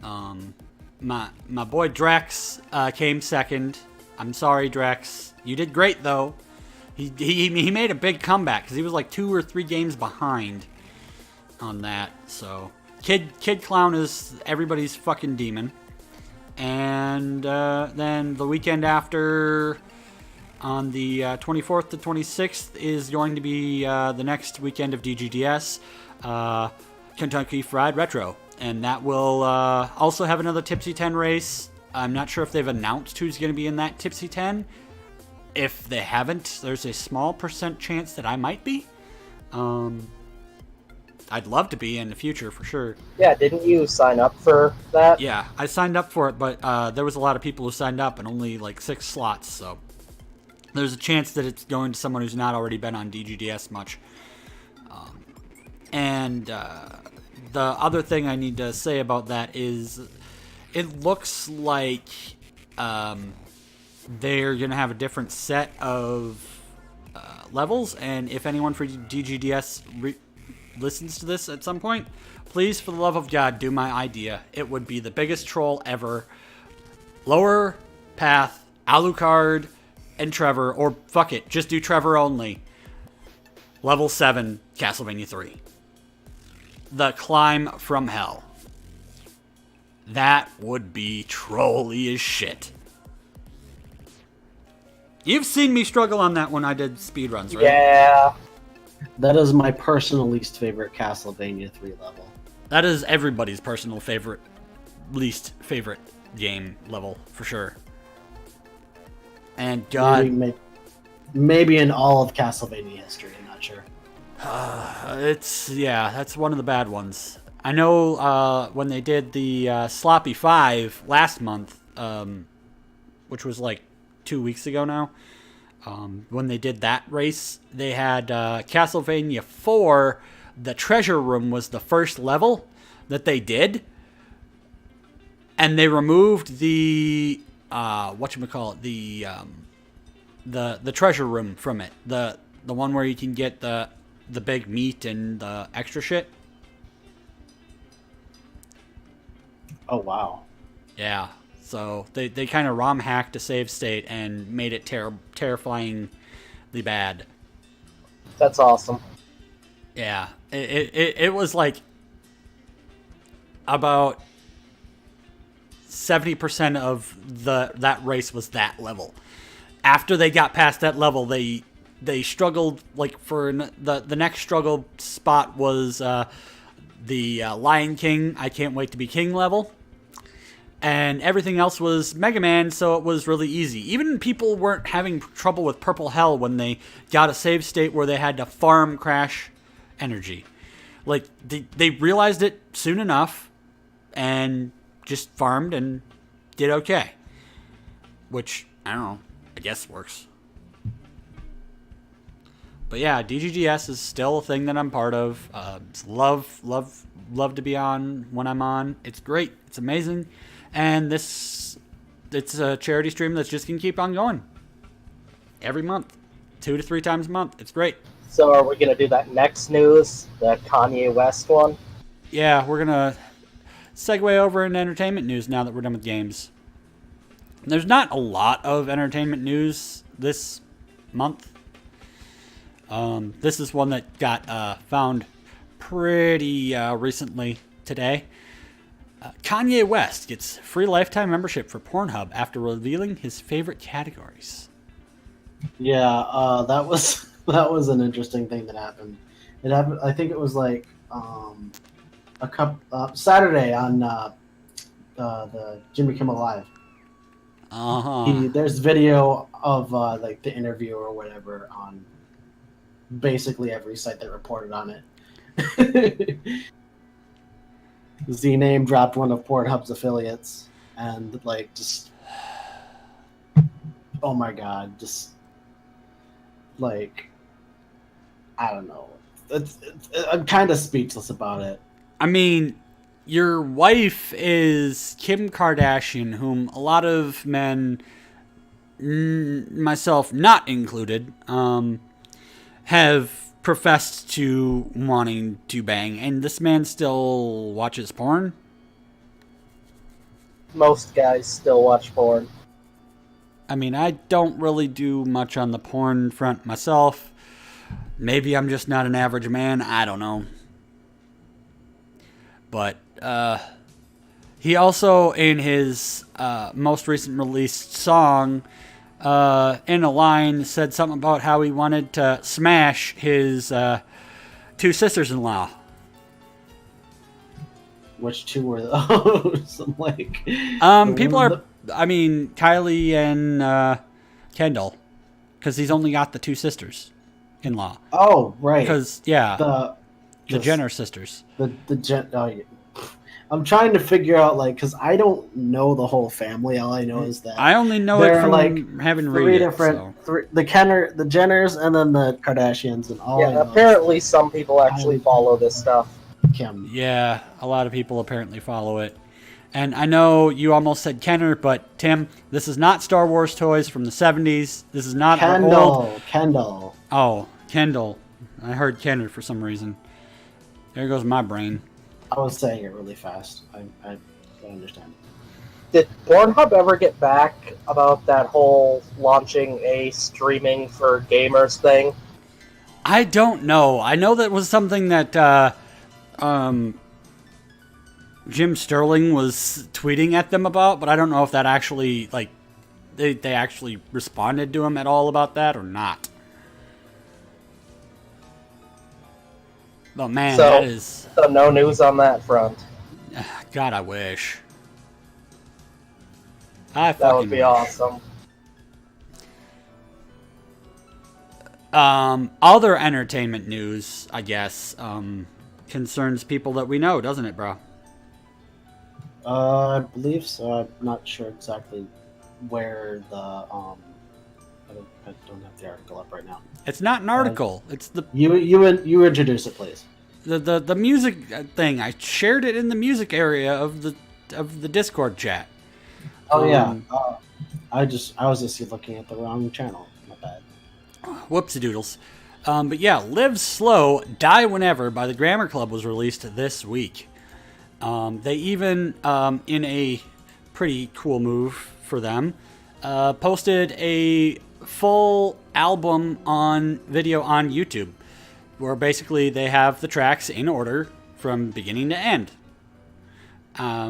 A: My boy Drex came second. I'm sorry, Drex. You did great, though. He made a big comeback because he was like 2 or 3 games behind on that. So Kid Clown is everybody's fucking demon. And then the weekend after, on the 24th to 26th, is going to be the next weekend of DGDS, Kentucky Fried Retro. And that will also have another Tipsy 10 race. I'm not sure if they've announced who's going to be in that Tipsy 10. If they haven't, there's a small % chance that I might be. I'd love to be in the future, for sure.
C: Yeah, didn't you sign up for that?
A: Yeah, I signed up for it, but there was a lot of people who signed up and only like 6 slots, so there's a chance that it's going to someone who's not already been on DGDS much. And the other thing I need to say about that is it looks like they're going to have a different set of levels, and if anyone for DGDS listens to this at some point, please, for the love of God, do my idea. It would be the biggest troll ever. Lower Path, Alucard, and Trevor, or fuck it, just do Trevor only. Level 7, Castlevania 3. The Climb from Hell. That would be trolly as shit. You've seen me struggle on that when I did speedruns, right?
C: Yeah.
B: That is my personal least favorite Castlevania 3 level.
A: That is everybody's personal favorite, least favorite game level, for sure. And God...
B: Maybe in all of Castlevania history, I'm not sure.
A: That's one of the bad ones. I know when they did the Sloppy 5 last month, which was like 2 weeks ago now, when they did that race, they had Castlevania 4, the treasure room was the first level that they did, and they removed the the treasure room from it, the one where you can get the big meat and the extra shit.
B: Oh wow.
A: Yeah. So they kind of ROM hacked a save state and made it terrifyingly bad.
C: That's awesome.
A: Yeah, it was like about 70% of that race was that level. After they got past that level, they struggled, like for the next struggle spot was the Lion King, I Can't Wait to Be King level. And everything else was Mega Man, so it was really easy. Even people weren't having trouble with Purple Hell when they got a save state where they had to farm Crash energy. Like, they realized it soon enough and just farmed and did okay. Which, I don't know, I guess works. But yeah, DGGS is still a thing that I'm part of. Love to be on when I'm on. It's great. It's amazing. And it's a charity stream that's just going to keep on going. Every month. 2 to 3 times a month. It's great.
C: So are we going to do that next news? The Kanye West one?
A: Yeah, we're going to segue over into entertainment news now that we're done with games. There's not a lot of entertainment news this month. This is one that got found pretty recently. today. Kanye West gets free lifetime membership for Pornhub after revealing his favorite categories.
B: Yeah, that was that was an interesting thing that happened. It happened. I think it was like Saturday on the Jimmy Kimmel Live. There's video of like the interview or whatever on basically every site that reported on it. Z name dropped one of Pornhub's affiliates, and like just, oh my god, just like, I don't know. I'm kind of speechless about it.
A: I mean, your wife is Kim Kardashian, whom a lot of men, myself not included, have professed to wanting to bang, and this man still watches porn?
C: Most guys still watch porn.
A: I mean, I don't really do much on the porn front myself. Maybe I'm just not an average man. I don't know. But he also, in his most recent released song, in a line, said something about how he wanted to smash his two sisters-in-law.
B: Which two were those? I'm like,
A: people are. I mean, Kylie and Kendall, because he's only got the two sisters-in-law.
B: Oh, right.
A: Because the Jenner sisters.
B: I'm trying to figure out, like, because I don't know the whole family. All I know is that
A: I only know it from like having read it.
B: The Jenners, and then the Kardashians, and all.
C: Yeah, apparently some people actually follow this stuff.
B: Kim.
A: Yeah, a lot of people apparently follow it. And I know you almost said Kenner, but Tim, this is not Star Wars toys from the 70s. This is not
B: Kendall.
A: Oh, Kendall. I heard Kenner for some reason. There goes my brain.
B: I was saying it really fast. I understand.
C: Did Pornhub ever get back about that whole launching a streaming for gamers thing?
A: I don't know. I know that was something that Jim Sterling was tweeting at them about, but I don't know if that actually, like, they actually responded to him at all about that or not. But man, that is...
C: So no news on that front.
A: God, I wish. That
C: would be awesome.
A: Other entertainment news, I guess, concerns people that we know, doesn't it, bro?
B: I believe so. I'm not sure exactly where the I don't have the article up right now.
A: It's not an article. It's the
B: you introduce it, please.
A: The music thing. I shared it in the music area of the Discord chat.
B: Oh yeah. I was just looking at the wrong channel. My bad.
A: Whoopsie doodles. But yeah, Live Slow, Die Whenever by the Grammar Club was released this week. They even, in a pretty cool move for them, posted a full album on video on YouTube, where basically they have the tracks in order from beginning to end,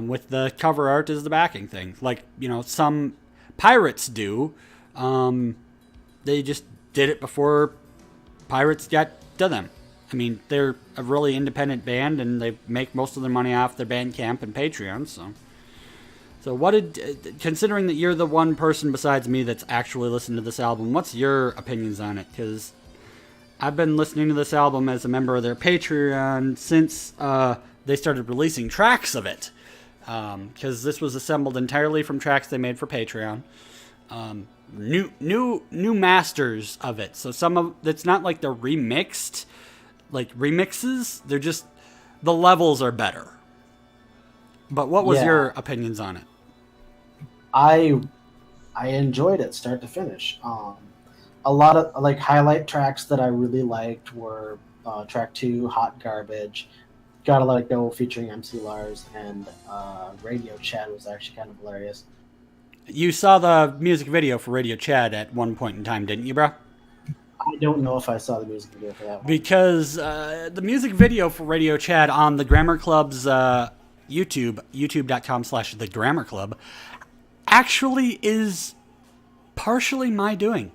A: with the cover art as the backing thing, like, you know, some pirates do. They just did it before pirates got to them. I mean, they're a really independent band, and they make most of their money off their Bandcamp and Patreon. So considering that you're the one person besides me that's actually listened to this album, what's your opinions on it? Because I've been listening to this album as a member of their Patreon since they started releasing tracks of it. Because this was assembled entirely from tracks they made for Patreon. New masters of it. So some of it's not like they're remixed. Like remixes, they're just, the levels are better. But what was your opinions on it?
B: I enjoyed it start to finish. A lot of like highlight tracks that I really liked were track 2, Hot Garbage, Gotta Let It Go featuring MC Lars, and Radio Chad was actually kind of hilarious.
A: You saw the music video for Radio Chad at one point in time, didn't you, bro?
B: I don't know if I saw the music video for that one.
A: Because the music video for Radio Chad on the Grammar Club's YouTube, youtube.com/The Grammar Club, actually is partially my doing.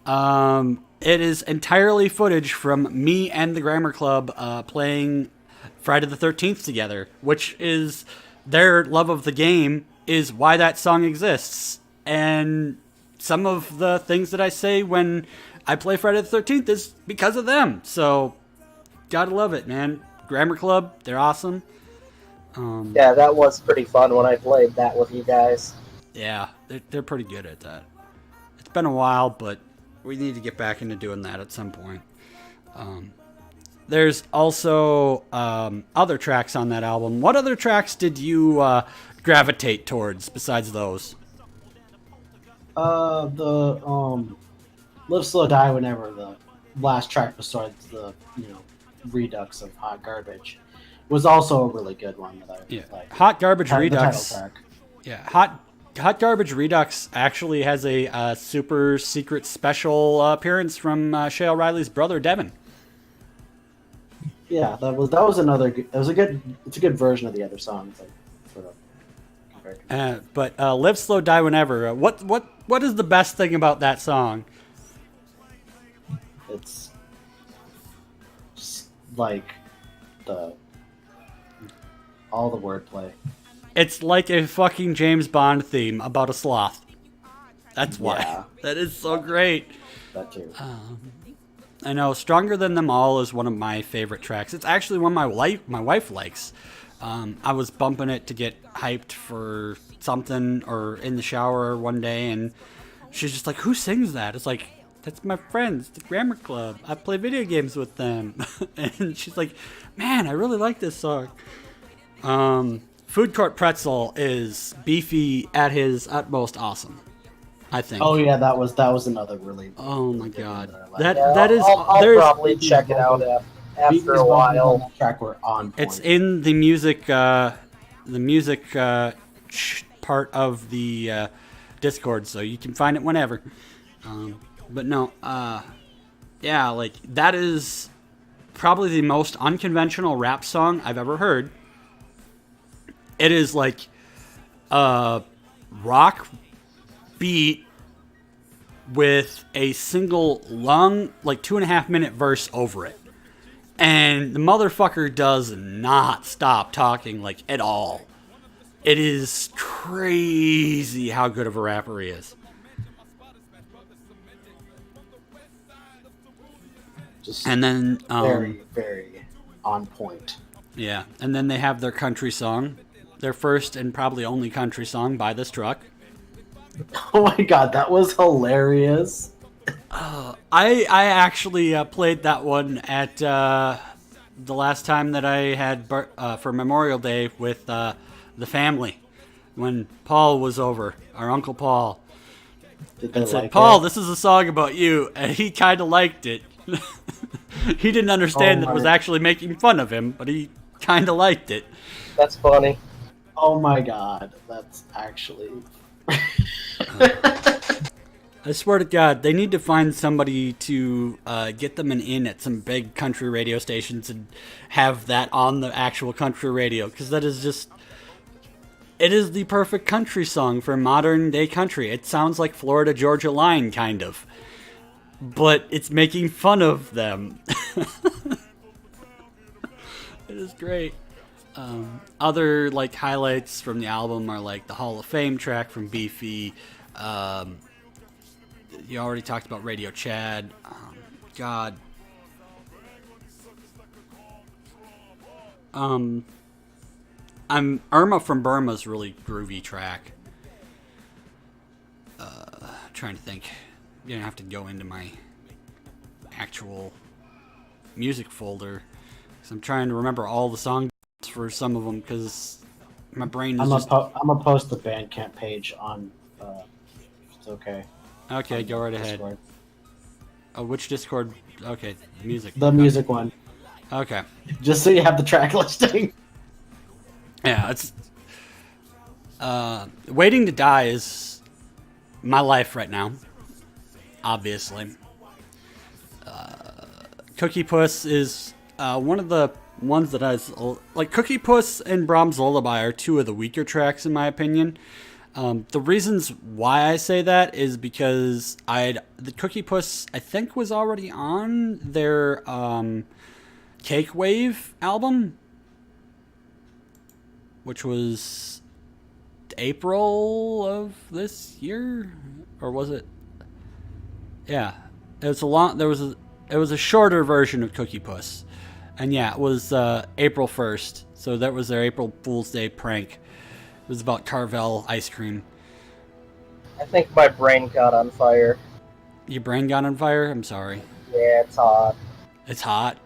A: It is entirely footage from me and the Grammar Club playing Friday the 13th together, which is their love of the game is why that song exists. And some of the things that I say when I play Friday the 13th is because of them. So, gotta love it, man. Grammar Club, they're awesome.
C: Yeah, that was pretty fun when I played that with you guys.
A: Yeah, they're pretty good at that. It's been a while, but we need to get back into doing that at some point. There's also other tracks on that album. What other tracks did you gravitate towards besides those?
B: The Live Slow Die Whenever, the last track besides the redux of Hot Garbage, was also a really good one that I liked.
A: Hot Garbage
B: The
A: Redux.
B: title track.
A: Yeah, Hot Garbage Redux actually has a super secret special appearance from Shay O'Reilly's brother Devin.
B: Yeah, that was another. It's a good version of the other songs.
A: But Live Slow Die Whenever. What is the best thing about that song?
B: It's just like all the wordplay.
A: It's like a fucking James Bond theme about a sloth. That's why.
B: Yeah.
A: That is so great.
B: That too.
A: I know. Stronger Than Them All is one of my favorite tracks. It's actually one my wife likes. I was bumping it to get hyped for something or in the shower one day, and she's just like, "Who sings that?" It's like, "That's my friends, the Grammar Club. I play video games with them." And she's like, "Man, I really like this song." Food Court Pretzel is beefy at his utmost awesome, I think.
B: Oh yeah, that was another really.
A: Oh my
B: really good
A: god,
B: one that I liked.
A: that is.
C: I'll
A: there's
C: probably check it out after a while.
B: On that track were on point.
A: It's in the music part of the Discord, so you can find it whenever. But no, yeah, like that is probably the most unconventional rap song I've ever heard. It is like a rock beat with a single long, like 2.5 minute verse over it. And the motherfucker does not stop talking, like, at all. It is crazy how good of a rapper he is.
B: Just
A: And then,
B: very, very on point.
A: yeah, and then they have their country song, their first and probably only country song, Buy This Truck.
B: Oh my god, that was hilarious.
A: I actually played that one at the last time that I had for Memorial Day with the family when Paul was over, our Uncle Paul.
B: Did they
A: And said,
B: like
A: "Paul,
B: it?
A: this is a song about you," and he kind of liked it. He didn't understand that it was actually making fun of him, but he kind of liked it.
C: That's funny.
B: Oh my god, that's actually.
A: I swear to God, they need to find somebody to get them an in at some big country radio stations and have that on the actual country radio, because that is just... It is the perfect country song for modern day country. It sounds like Florida Georgia Line, kind of. But it's making fun of them. It is great. Other like highlights from the album are like the Hall of Fame track from Beefy. You already talked about Radio Chad. God. Irma from Burma's really groovy track. Trying to think. You're gonna have to go into my actual music folder. 'Cause I'm trying to remember all the songs for some of them because my brain is
B: I'm gonna post the Bandcamp page on. It's okay.
A: Okay, go right ahead.
B: Discord.
A: Oh, which Discord? Okay, music.
B: The music one,
A: Okay.
B: just so you have the track listing.
A: Yeah, it's... Waiting to Die is my life right now, obviously. Cookie Puss is one of the ones that has, like, Cookie Puss and Brahms Lullaby are two of the weaker tracks in my opinion. The reasons why I say that is because the Cookie Puss, I think, was already on their Cake Wave album, which was April of this year, or was it? Yeah, it was it was a shorter version of Cookie Puss, and yeah, it was April 1st. So that was their April Fool's Day prank. It was about Carvel ice cream.
C: I think my brain got on fire.
A: Your brain got on fire? I'm sorry.
C: Yeah, it's hot.
A: It's hot.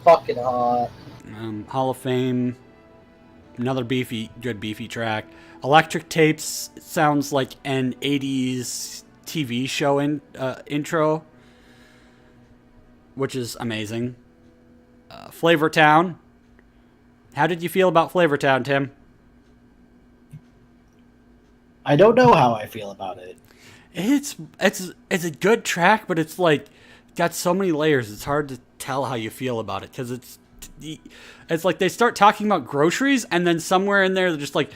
C: Fucking hot.
A: Hall of Fame. Another good beefy track. Electric Tapes sounds like an 80s TV show intro, which is amazing. Flavor Town. How did you feel about Flavor Town, Tim?
B: I don't know how I feel about it.
A: It's a good track, but it's like got so many layers. It's hard to tell how you feel about it because it's like they start talking about groceries, and then somewhere in there they're just like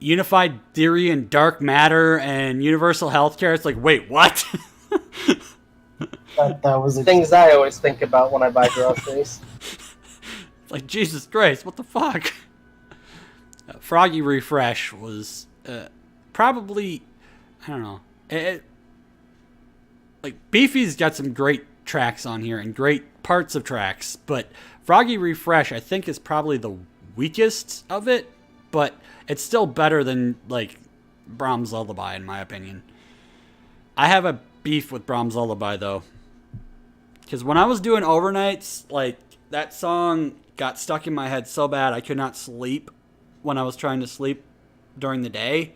A: unified theory and dark matter and universal healthcare. It's like, wait, what?
B: That was
C: things I always think about when I buy groceries.
A: It's like, Jesus Christ, what the fuck? Froggy Refresh was probably, I don't know. Like, Beefy's got some great tracks on here and great parts of tracks, but Froggy Refresh, I think, is probably the weakest of it, but it's still better than, like, Brahms Lullaby, in my opinion. I have a beef with Brahms Lullaby, though, because when I was doing overnights, like, that song got stuck in my head so bad I could not sleep when I was trying to sleep during the day.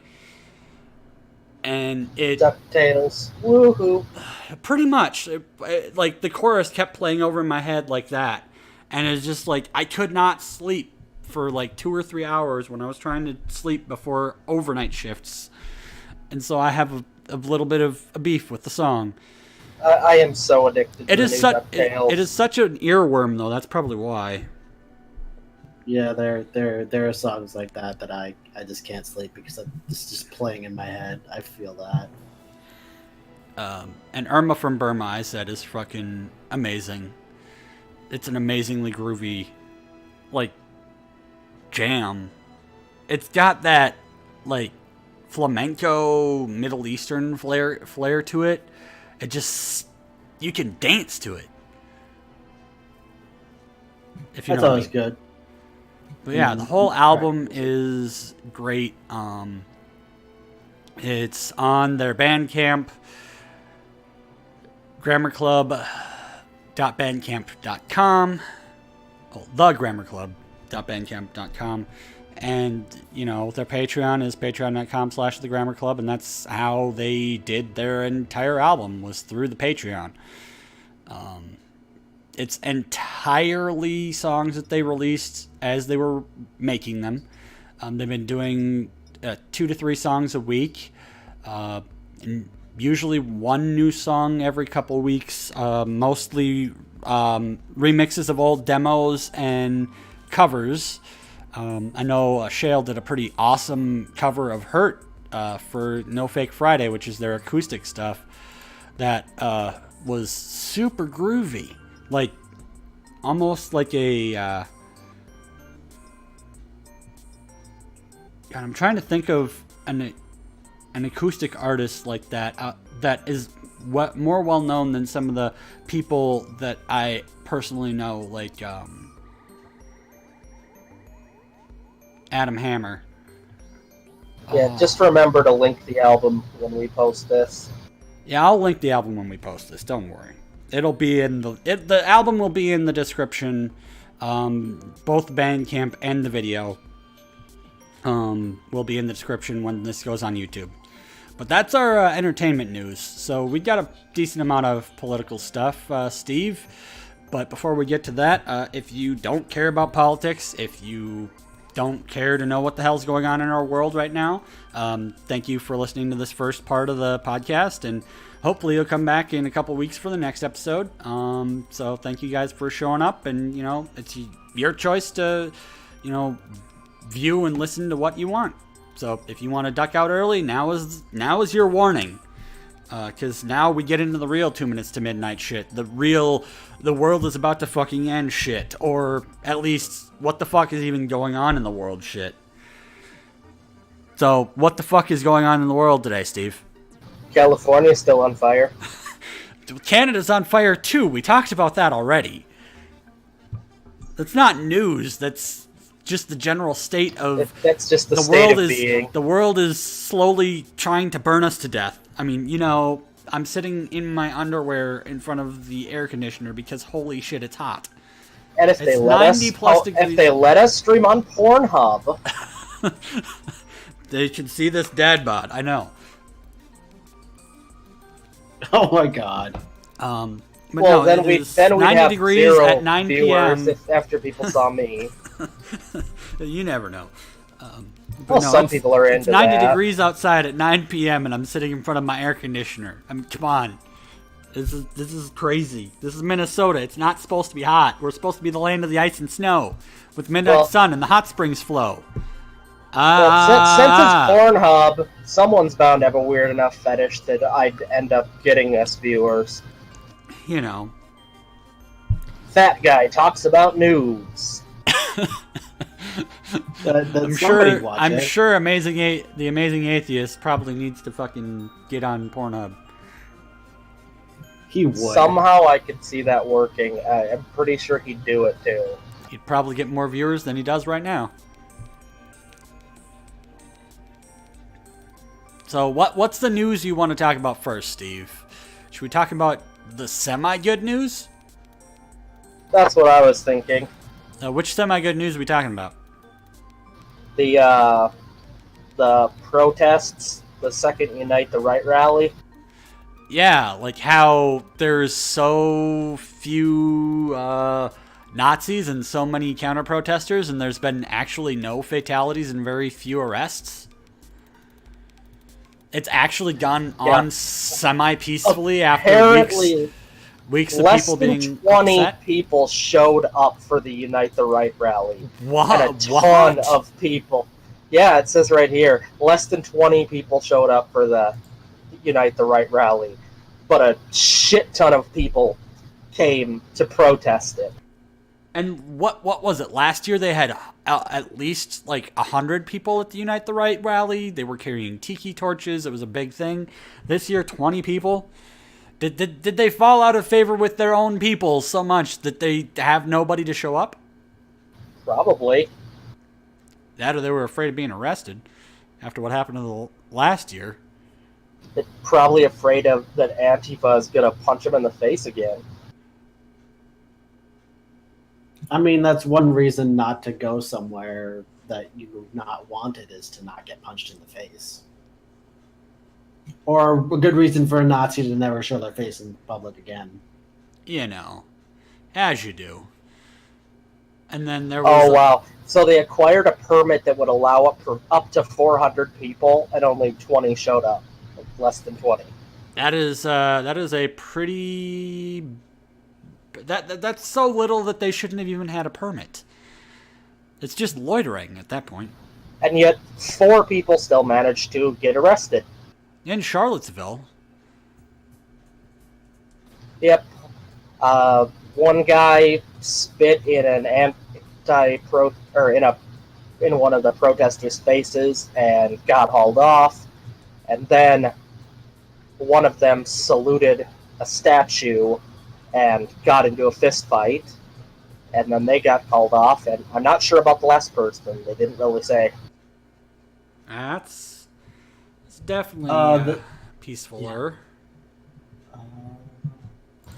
A: And it...
C: DuckTales. Woohoo.
A: Pretty much. Like, the chorus kept playing over in my head like that. And it's just like, I could not sleep for like 2 or 3 hours when I was trying to sleep before overnight shifts. And so I have a little bit of a beef with the song.
C: I am so addicted to
A: DuckTales. It is such an earworm, though. That's probably why.
B: Yeah, there are songs like that I just can't sleep because it's just playing in my head. I feel that.
A: And Irma from Burma, I said, is fucking amazing. It's an amazingly groovy, like, jam. It's got that, like, flamenco Middle Eastern flair to it. It just, you can dance to it. If you
B: That's
A: know
B: always good.
A: But yeah, the whole album is great. It's on their Bandcamp, grammarclub.bandcamp.com. Oh, thegrammarclub.bandcamp.com. And, you know, their Patreon is patreon.com/thegrammarclub, and that's how they did their entire album, was through the Patreon. It's entirely songs that they released as they were making them. They've been doing 2 to 3 songs a week, and usually one new song every couple of weeks, mostly remixes of old demos and covers. I know Shale did a pretty awesome cover of Hurt for No Fake Friday, which is their acoustic stuff, that was super groovy. Like, almost like a... God, I'm trying to think of an acoustic artist like that that is more well known than some of the people that I personally know, like Adam Hammer.
C: Yeah, just remember to link the album when we post this.
A: Yeah, I'll link the album when we post this. Don't worry. It'll be in the album will be in the description. Both Bandcamp and the video will be in the description when this goes on YouTube. But that's our entertainment news. So we got a decent amount of political stuff, Steve. But before we get to that, if you don't care about politics, if you don't care to know what the hell's going on in our world right now, thank you for listening to this first part of the podcast, and hopefully you'll come back in a couple weeks for the next episode. So thank you guys for showing up, and it's your choice to view and listen to what you want. So if you want to duck out early, now is your warning. Because now we get into the real 2 minutes to midnight shit. The world is about to fucking end shit. Or at least, what the fuck is even going on in the world shit. So, what the fuck is going on in the world today, Steve?
C: California's still on fire.
A: Canada's on fire too. We talked about that already. That's not news. That's just the general state of...
C: That's just the state of being.
A: The world is slowly trying to burn us to death. I mean, I'm sitting in my underwear in front of the air conditioner because holy shit, it's hot.
C: And if they let us stream on Pornhub,
A: they can see this dad bod. I know.
B: Oh my god.
A: Then
C: we'd have
A: degrees
C: zero
A: at 9
C: viewers
A: p.m.
C: after people saw me.
A: You never know.
C: Some people are into
A: it's 90
C: that.
A: degrees outside at 9 p.m. and I'm sitting in front of my air conditioner. I mean, come on. This is crazy. This is Minnesota. It's not supposed to be hot. We're supposed to be the land of the ice and snow with midnight sun and the hot springs flow.
C: Since it's Pornhub, someone's bound to have a weird enough fetish that I'd end up getting us viewers. Fat guy talks about news.
A: I'm sure the Amazing Atheist probably needs to fucking get on Pornhub.
B: He would.
C: Somehow I could see that working. I'm pretty sure he'd do it too.
A: He'd probably get more viewers than he does right now. So what's the news you want to talk about first, Steve? Should we talk about the semi-good news?
C: That's what I was thinking.
A: Which semi-good news are we talking about?
C: The protests, the second Unite the Right rally.
A: Yeah, like how there's so few Nazis and so many counter-protesters, and there's been actually no fatalities and very few arrests. It's actually gone on semi-peacefully after weeks of people being
C: less than 20
A: upset.
C: people showed up for the Unite the Right rally.
A: What?
C: And a ton of people. Yeah, it says right here, less than 20 people showed up for the Unite the Right rally. But a shit ton of people came to protest it.
A: And what was it? Last year they had at least like 100 people at the Unite the Right rally. They were carrying tiki torches. It was a big thing. This year, 20 people. Did they fall out of favor with their own people so much that they have nobody to show up?
C: Probably.
A: That or they were afraid of being arrested after what happened to the last year.
C: They're probably afraid of that Antifa is going to punch them in the face again.
B: I mean, that's one reason not to go somewhere that you not wanted is to not get punched in the face. Or a good reason for a Nazi to never show their face in public again.
A: As you do. And then there was...
C: Oh, wow. So they acquired a permit that would allow up to 400 people, and only 20 showed up. Less than 20.
A: That is a pretty... That's so little that they shouldn't have even had a permit. It's just loitering at that point.
C: And yet, 4 people still managed to get arrested.
A: In Charlottesville.
C: Yep. One guy spit in an in one of the protesters' faces and got hauled off. And then one of them saluted a statue and got into a fist fight, and then they got called off, and I'm not sure about the last person. They didn't really say.
A: It's definitely peacefuler.
B: Yeah.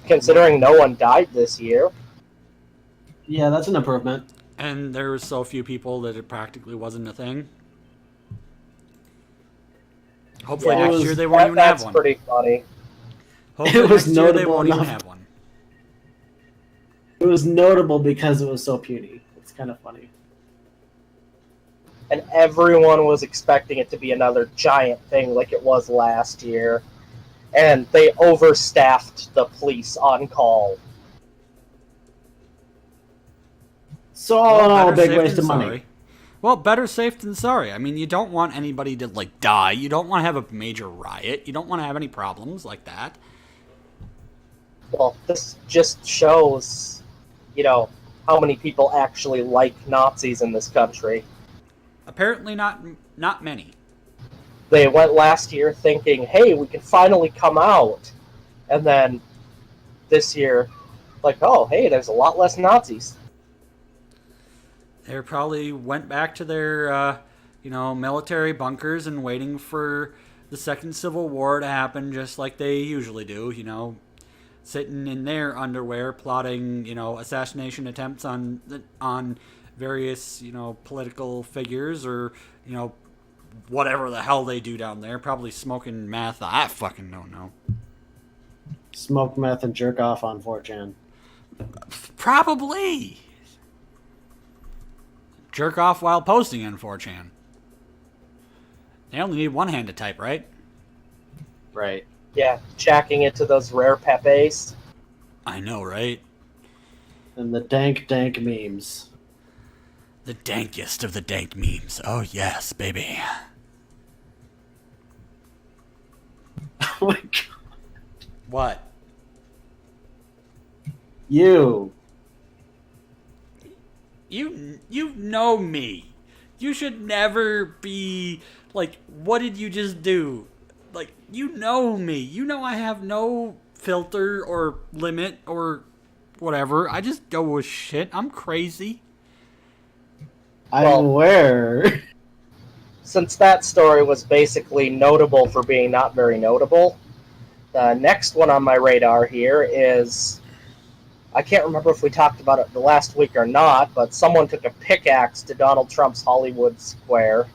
C: Considering no one died this year.
B: Yeah, that's an improvement.
A: And there were so few people that it practically wasn't a thing. Hopefully next year they won't even have one.
C: That's pretty funny.
A: Hopefully next year they won't even have one.
B: It was notable because it was so puny. It's kind of funny.
C: and everyone was expecting it to be another giant thing like it was last year, and they overstaffed the police on call.
B: So all in all, a
A: better
B: big
A: safe
B: waste
A: than
B: of money.
A: sorry. Well, better safe than sorry. I mean, you don't want anybody to, like, die. You don't want to have a major riot. You don't want to have any problems like that.
C: Well, this just shows, how many people actually like Nazis in this country.
A: Apparently not many.
C: They went last year thinking, hey, we can finally come out. And then this year, like, oh, hey, there's a lot less Nazis.
A: They probably went back to their, military bunkers and waiting for the second Civil War to happen, just like they usually do. Sitting in their underwear, plotting, assassination attempts on various, political figures or, whatever the hell they do down there. Probably smoking meth. I fucking don't know.
B: Smoke meth and jerk off on 4chan.
A: Probably. Jerk off while posting on 4chan. They only need one hand to type, right?
B: Right.
C: Yeah, jacking it to those rare Pepes.
A: I know, right?
B: And the dank memes.
A: The dankest of the dank memes. Oh, yes, baby.
B: Oh my god.
A: What?
B: You
A: know me. You should never be like, what did you just do? Like, you know me. You know I have no filter or limit or whatever. I just go with shit. I'm crazy.
B: I'm
C: Well,
B: aware.
C: Since that story was basically notable for being not very notable, the next one on my radar here is, I can't remember if we talked about it the last week or not, but someone took a pickaxe to Donald Trump's Hollywood Square.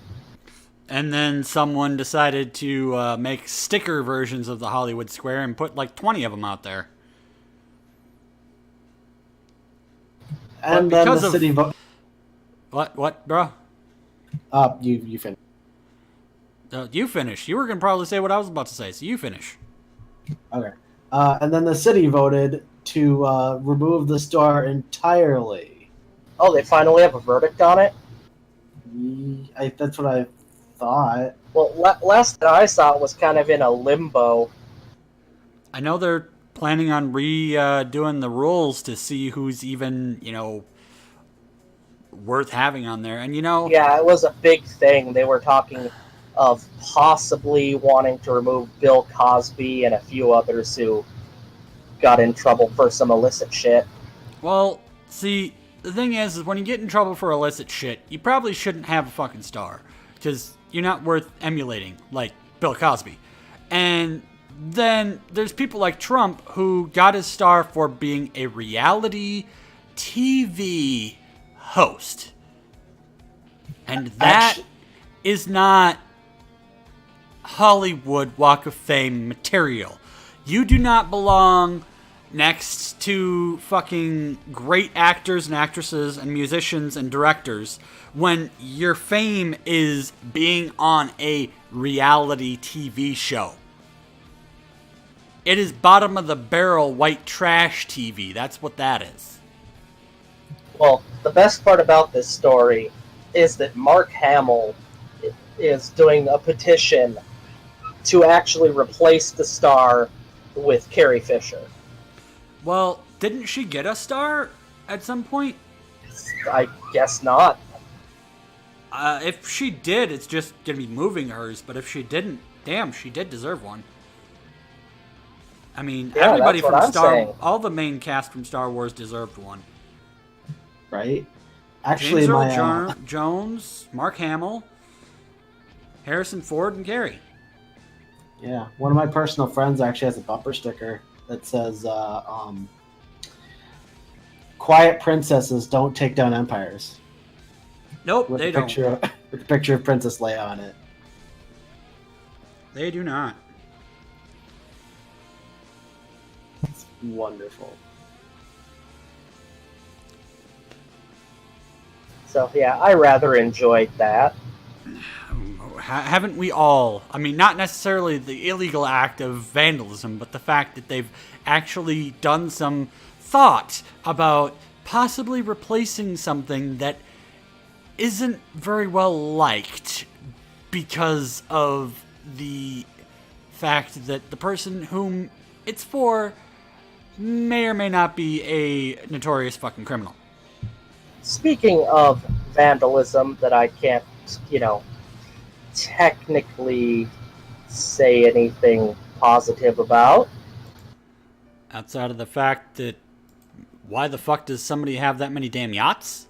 A: And then someone decided to make sticker versions of the Hollywood Square and put like 20 of them out there.
B: And
A: But
B: then
A: because
B: the
A: of-
B: city vote.
A: What, bro?
B: You finish.
A: You finish. You were going to probably say what I was about to say, so you finish.
B: Okay. And then the city voted to remove the store entirely.
C: Oh, they finally have a verdict on it?
B: That's what I thought.
C: Well, last that I saw it was kind of in a limbo.
A: I know they're planning on redoing the rules to see who's even, worth having on there. And,
C: Yeah, it was a big thing. They were talking of possibly wanting to remove Bill Cosby and a few others who got in trouble for some illicit shit.
A: Well, see, the thing is when you get in trouble for illicit shit, you probably shouldn't have a fucking star. Because you're not worth emulating, like Bill Cosby. And then there's people like Trump who got his star for being a reality TV host. And that is not Hollywood Walk of Fame material. You do not belong next to fucking great actors and actresses and musicians and directors when your fame is being on a reality TV show. It is bottom of the barrel white trash TV. That's what that is.
C: Well, the best part about this story is that Mark Hamill is doing a petition to actually replace the star with Carrie Fisher.
A: Well, didn't she get a star at some point?
C: I guess not.
A: If she did, it's just going to be moving hers. But if she didn't, damn, she did deserve one. I mean,
C: Yeah,
A: everybody
C: that's what
A: from
C: I'm
A: Star
C: saying.
A: all the main cast from Star Wars deserved one.
B: Right? Actually,
A: James Earl
B: my
A: Jones, Mark Hamill, Harrison Ford, and Carrie.
B: yeah, one of my personal friends actually has a bumper sticker that says, "Quiet princesses don't take down empires."
A: Nope,
B: With
A: they
B: a
A: don't.
B: with a picture of Princess Leia on it.
A: They do not.
B: It's wonderful.
C: So yeah, I rather enjoyed that.
A: Haven't we all? I mean, not necessarily the illegal act of vandalism, but the fact that they've actually done some thought about possibly replacing something that isn't very well liked because of the fact that the person whom it's for may or may not be a notorious fucking criminal.
C: Speaking of vandalism that I can't, technically say anything positive about.
A: Outside of the fact that why the fuck does somebody have that many damn yachts?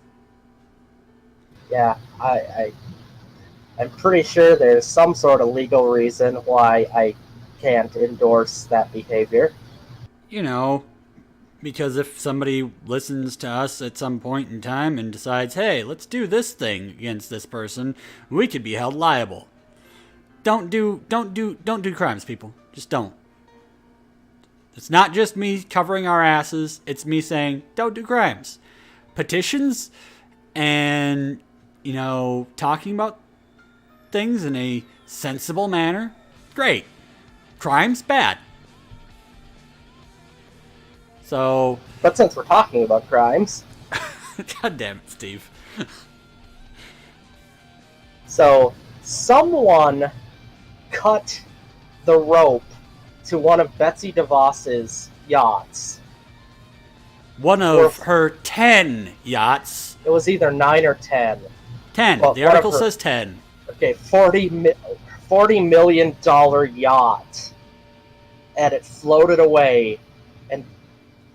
C: Yeah, I'm pretty sure there's some sort of legal reason why I can't endorse that behavior.
A: Because if somebody listens to us at some point in time and decides, hey, let's do this thing against this person, we could be held liable. Don't do crimes, people. Just don't. It's not just me covering our asses. It's me saying, don't do crimes. Petitions and, talking about things in a sensible manner, great. Crimes, bad. So...
C: But since we're talking about crimes...
A: God damn it, Steve.
C: So, someone cut the rope to one of Betsy DeVos's yachts.
A: One of her 10 yachts.
C: It was either 9 or 10.
A: 10. The article says 10.
C: Okay, $40 million yacht. And it floated away, and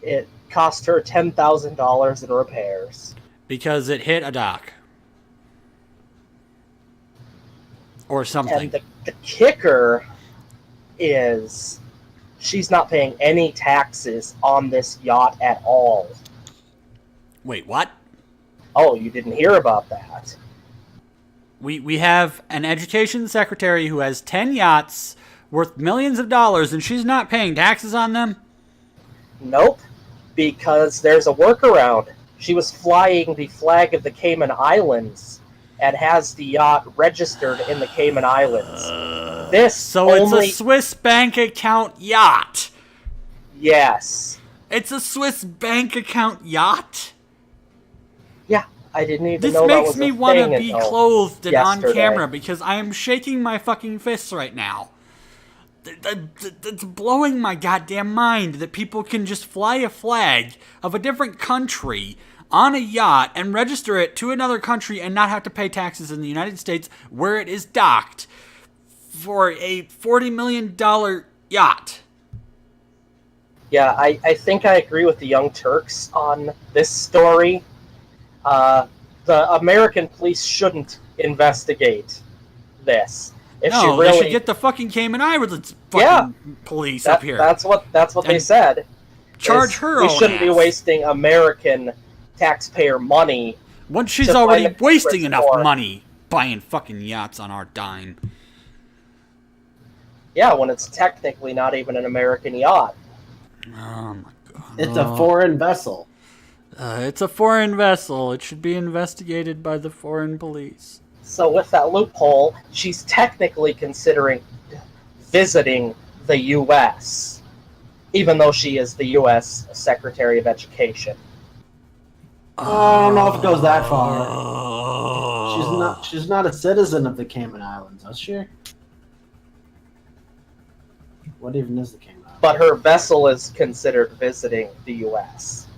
C: it cost her $10,000 in repairs.
A: Because it hit a dock. Or something.
C: And the kicker is she's not paying any taxes on this yacht at all.
A: Wait, what?
C: Oh, you didn't hear about that.
A: We have an education secretary who has 10 yachts worth millions of dollars and she's not paying taxes on them?
C: Nope, because there's a workaround. She was flying the flag of the Cayman Islands and has the yacht registered in the Cayman Islands. It's a
A: Swiss bank account yacht.
C: Yes.
A: It's a Swiss bank account yacht?
C: Yeah, I didn't even
A: this
C: know that was
A: makes me
C: want to
A: be clothed and on
C: yesterday.
A: camera because I am shaking my fucking fists right now. It's blowing my goddamn mind that people can just fly a flag of a different country on a yacht and register it to another country and not have to pay taxes in the United States where it is docked for a $40 million yacht.
C: Yeah, I think I agree with the Young Turks on this story. The American police shouldn't investigate this. They should
A: get the fucking Cayman Islands police up here.
C: That's what they said.
A: Charge her.
C: We shouldn't be wasting American taxpayer money.
A: Once she's already wasting enough money buying fucking yachts on our dime.
C: Yeah, when it's technically not even an American yacht.
A: Oh my god.
B: It's a foreign vessel.
A: It's a foreign vessel. It should be investigated by the foreign police.
C: So with that loophole, she's technically considering visiting the U.S., even though she is the U.S. Secretary of Education.
B: I don't know if it goes that far. She's not a citizen of the Cayman Islands, is she? What even is the Cayman Islands?
C: But her vessel is considered visiting the U.S.,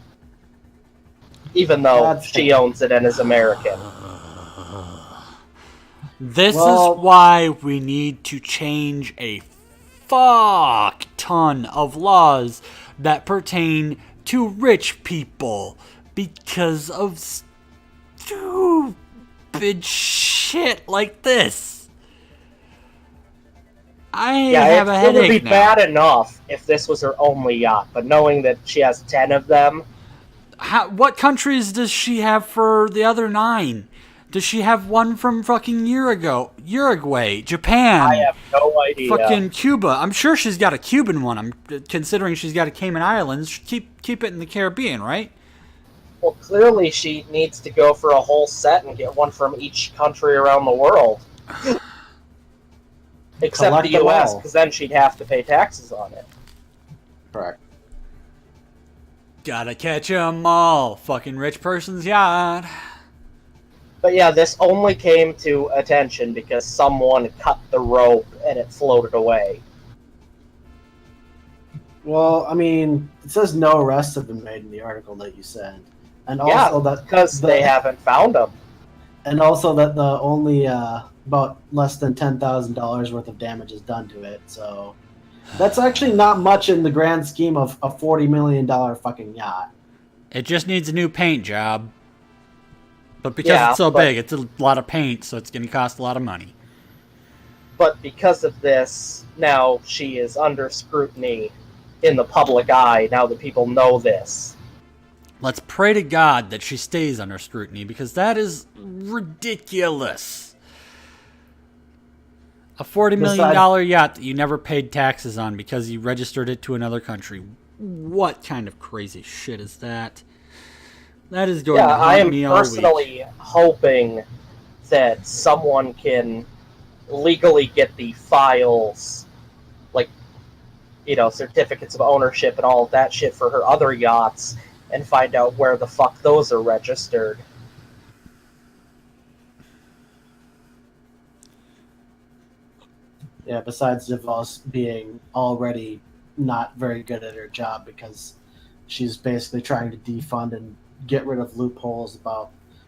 C: even though she owns it and is American.
A: This is why we need to change a fuck ton of laws that pertain to rich people because of stupid shit like this. I have a headache now. It would be
C: bad enough if this was her only yacht, but knowing that she has 10 of them...
A: What countries does she have for the other 9? Does she have one from fucking Uruguay, Japan?
C: I have no idea.
A: Fucking Cuba. I'm sure she's got a Cuban one. I'm considering she's got a Cayman Islands. Keep it in the Caribbean, right?
C: Well, clearly she needs to go for a whole set and get one from each country around the world. Except
B: Collect
C: the
B: them
C: U.S.,
B: all.
C: because then she'd have to pay taxes on it.
B: Correct.
A: Gotta catch 'em all. Fucking rich person's yacht.
C: But yeah, this only came to attention because someone cut the rope and it floated away.
B: Well, I mean, it says no arrests have been made in the article that you sent, and
C: Yeah,
B: also that
C: because they haven't found them.
B: and also that the only about less than $10,000 worth of damage is done to it. So that's actually not much in the grand scheme of a $40 million fucking yacht.
A: It just needs a new paint job. But because
C: Yeah,
A: it's so
C: but-
A: big, it's a lot of paint, so it's going to cost a lot of money.
C: But because of this, now she is under scrutiny in the public eye, now that people know this.
A: Let's pray to God that she stays under scrutiny, because that is ridiculous. A $40 million yacht that you never paid taxes on because you registered it to another country. What kind of crazy shit is that? That is going to
C: I
A: haunt
C: am
A: me all week.
C: personally hoping that someone can legally get the files, like, certificates of ownership and all of that shit for her other yachts, and find out where the fuck those are registered.
B: Yeah, besides DeVos being already not very good at her job because she's basically trying to defund and get rid of loopholes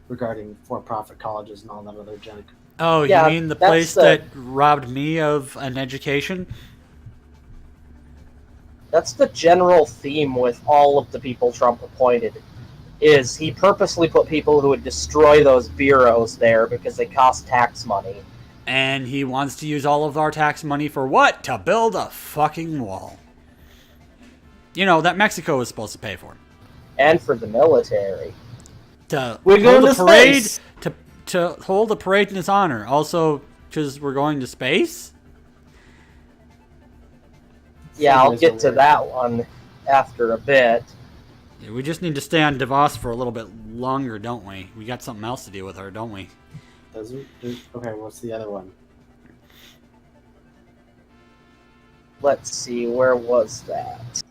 B: regarding for-profit colleges and all that other junk.
A: Oh,
C: Yeah,
A: you mean the
C: that's
A: place
C: the-
A: that robbed me of an education?
C: That's the general theme with all of the people Trump appointed, is he purposely put people who would destroy those bureaus there because they cost tax money.
A: And he wants to use all of our tax money for what? To build a fucking wall. That Mexico was supposed to pay for.
C: And for the military.
A: To
B: We're going
A: hold a
B: to
A: parade,
B: space.
A: to hold a parade in his honor. Also, because we're going to space?
C: Yeah, I'll
B: Anyways,
C: get to that one after a bit.
A: Yeah, we just need to stay on DeVos for a little bit longer, don't we? We got something else to deal with her, don't we?
B: Okay, what's the other one?
C: Let's see, where was that?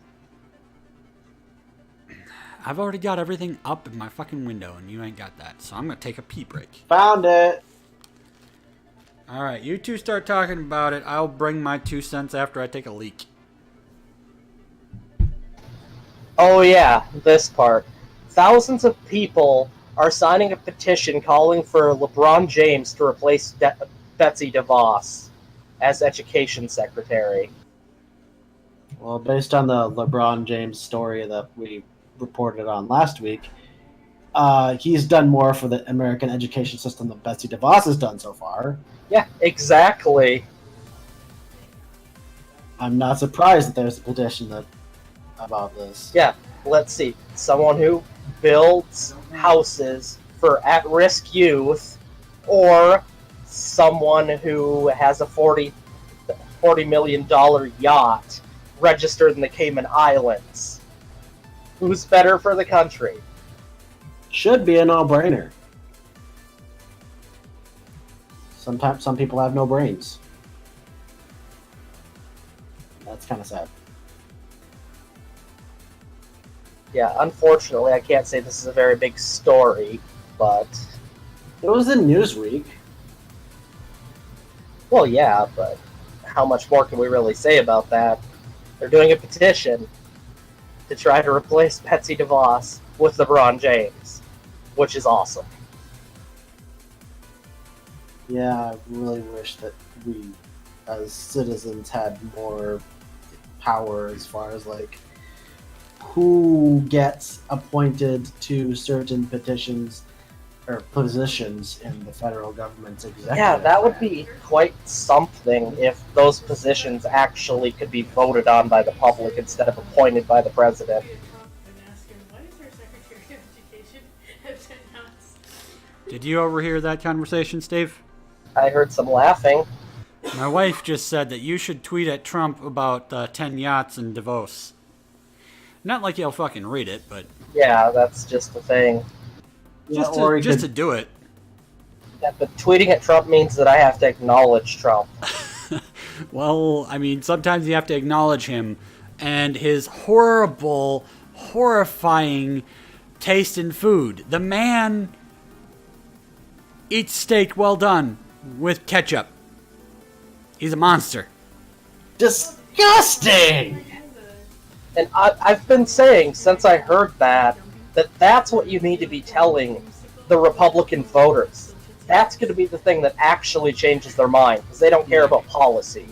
A: I've already got everything up in my fucking window, and you ain't got that. So I'm going to take a pee break.
B: Found it!
A: Alright, you two start talking about it. I'll bring my 2 cents after I take a leak.
C: Oh yeah, this part. Thousands of people are signing a petition calling for LeBron James to replace Betsy DeVos as education secretary.
B: Well, based on the LeBron James story that we reported on last week, he's done more for the American education system than Betsy DeVos has done so far.
C: Yeah, exactly.
B: I'm not surprised that there's a petition about this.
C: Yeah, let's see. Someone who builds houses for at-risk youth, or someone who has a $40 million yacht registered in the Cayman Islands. Who's better for the country?
B: Should be a no-brainer. Sometimes some people have no brains. That's kind of sad.
C: Yeah, unfortunately, I can't say this is a very big story, but...
B: It was in Newsweek.
C: Well, yeah, but how much more can we really say about that? They're doing a petition to try to replace Betsy DeVos with LeBron James, which is awesome.
B: Yeah, I really wish that we, as citizens, had more power as far as, like, who gets appointed to certain petitions or positions in the federal government's executive.
C: Yeah, that would be quite something if those positions actually could be voted on by the public instead of appointed by the president.
A: Did you overhear that conversation, Steve?
C: I heard some laughing.
A: My wife just said that you should tweet at Trump about 10 yachts in Davos. Not like he'll fucking read it, but
C: Yeah, that's just the thing.
A: just
B: or he
A: to
B: could-
A: do it.
C: Yeah, but tweeting at Trump means that I have to acknowledge Trump.
A: Well, I mean, sometimes you have to acknowledge him and his horrible, horrifying taste in food. The man eats steak well done with ketchup. He's a monster.
B: Disgusting!
C: And I've been saying since I heard that that's what you need to be telling the Republican voters. That's going to be the thing that actually changes their mind, because they don't care about policy.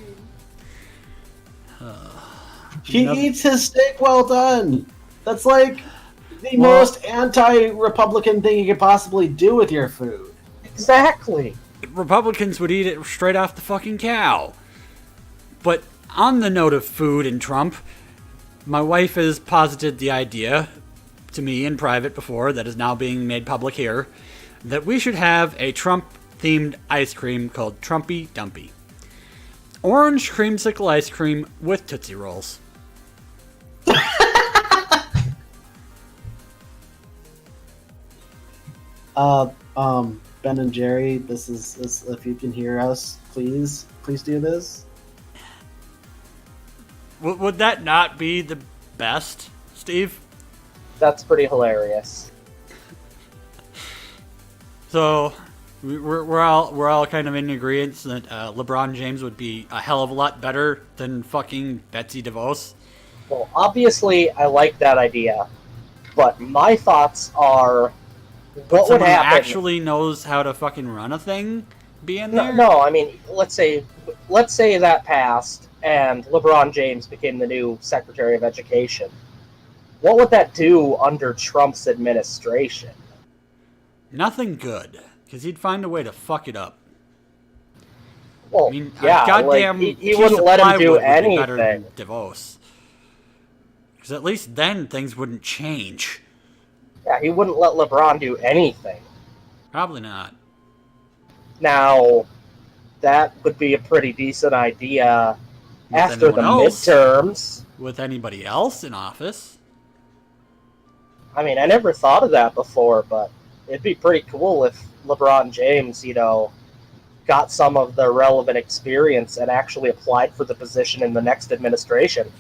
B: He
A: Nope.
B: eats his steak well done. That's like the most anti-Republican thing you could possibly do with your food.
C: Exactly.
A: Republicans would eat it straight off the fucking cow. But on the note of food and Trump, my wife has posited the idea to me in private before, that is now being made public here, that we should have a Trump-themed ice cream called Trumpy Dumpy. Orange creamsicle ice cream with Tootsie Rolls.
B: Ben and Jerry, this is if you can hear us, please do this.
A: Would that not be the best, Steve?
C: That's pretty hilarious.
A: So we're all kind of in agreement that LeBron James would be a hell of a lot better than fucking Betsy DeVos.
C: Well, obviously, I like that idea, but my thoughts are, what would
A: Someone who
C: happen?
A: actually knows how to fucking run a thing be in there?
C: No, I mean, let's say that passed and LeBron James became the new Secretary of Education. What would that do under Trump's administration?
A: Nothing good, because he'd find a way to fuck it up.
C: Well,
A: I mean,
C: yeah,
A: goddamn,
C: like, he
A: piece
C: wouldn't
A: of
C: let him do
A: plywood would be better than
C: anything.
A: DeVos. Because at least then things wouldn't change.
C: Yeah, he wouldn't let LeBron do anything.
A: Probably not.
C: Now, that would be a pretty decent idea
A: With
C: after the
A: anyone else?
C: midterms.
A: With anybody else in office.
C: I mean, I never thought of that before, but it'd be pretty cool if LeBron James, got some of the relevant experience and actually applied for the position in the next administration.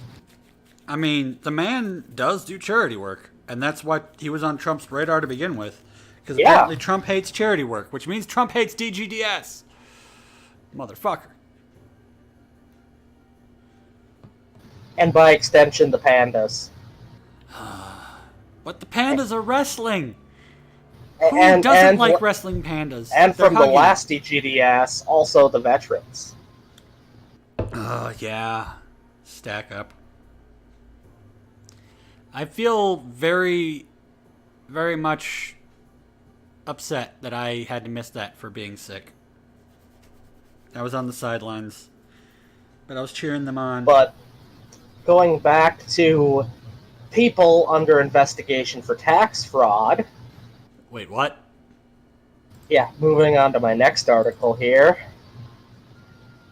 A: I mean, the man does do charity work, and that's why he was on Trump's radar to begin with. Because
C: Yeah.
A: apparently Trump hates charity work, which means Trump hates DGDS. Motherfucker.
C: And by extension, the pandas.
A: But the pandas are wrestling. Who
C: And
A: doesn't like wrestling pandas?
C: And
A: They're
C: from the
A: hugging.
C: last DGDS, also the veterans.
A: Yeah. Stack up. I feel very, very much upset that I had to miss that for being sick. I was on the sidelines, but I was cheering them on.
C: But going back to people under investigation for tax fraud.
A: Wait, what?
C: Yeah, moving on to my next article here.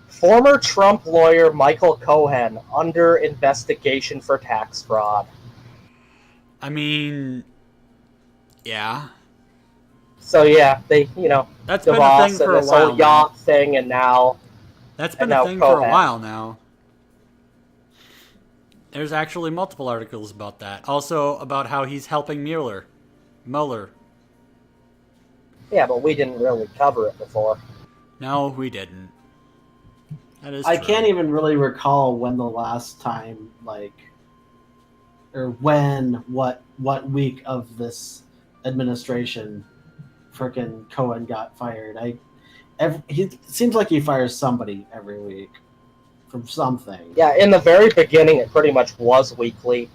C: Former Trump lawyer Michael Cohen under investigation for tax fraud.
A: I mean, yeah.
C: So yeah, they,
A: That's been a
C: DeVos
A: thing for
C: and
A: a
C: this
A: while
C: whole yacht thing, and now
A: That's been
C: and
A: a
C: now
A: thing for a
C: Cohen.
A: while now. There's actually multiple articles about that. Also about how he's helping Mueller.
C: yeah, but we didn't really cover it before.
A: No, we didn't. That is
B: I
A: true.
B: can't even really recall when the last time, what week of this administration frickin' Cohen got fired. He seems like he fires somebody every week from something.
C: Yeah, in the very beginning, it pretty much was weekly.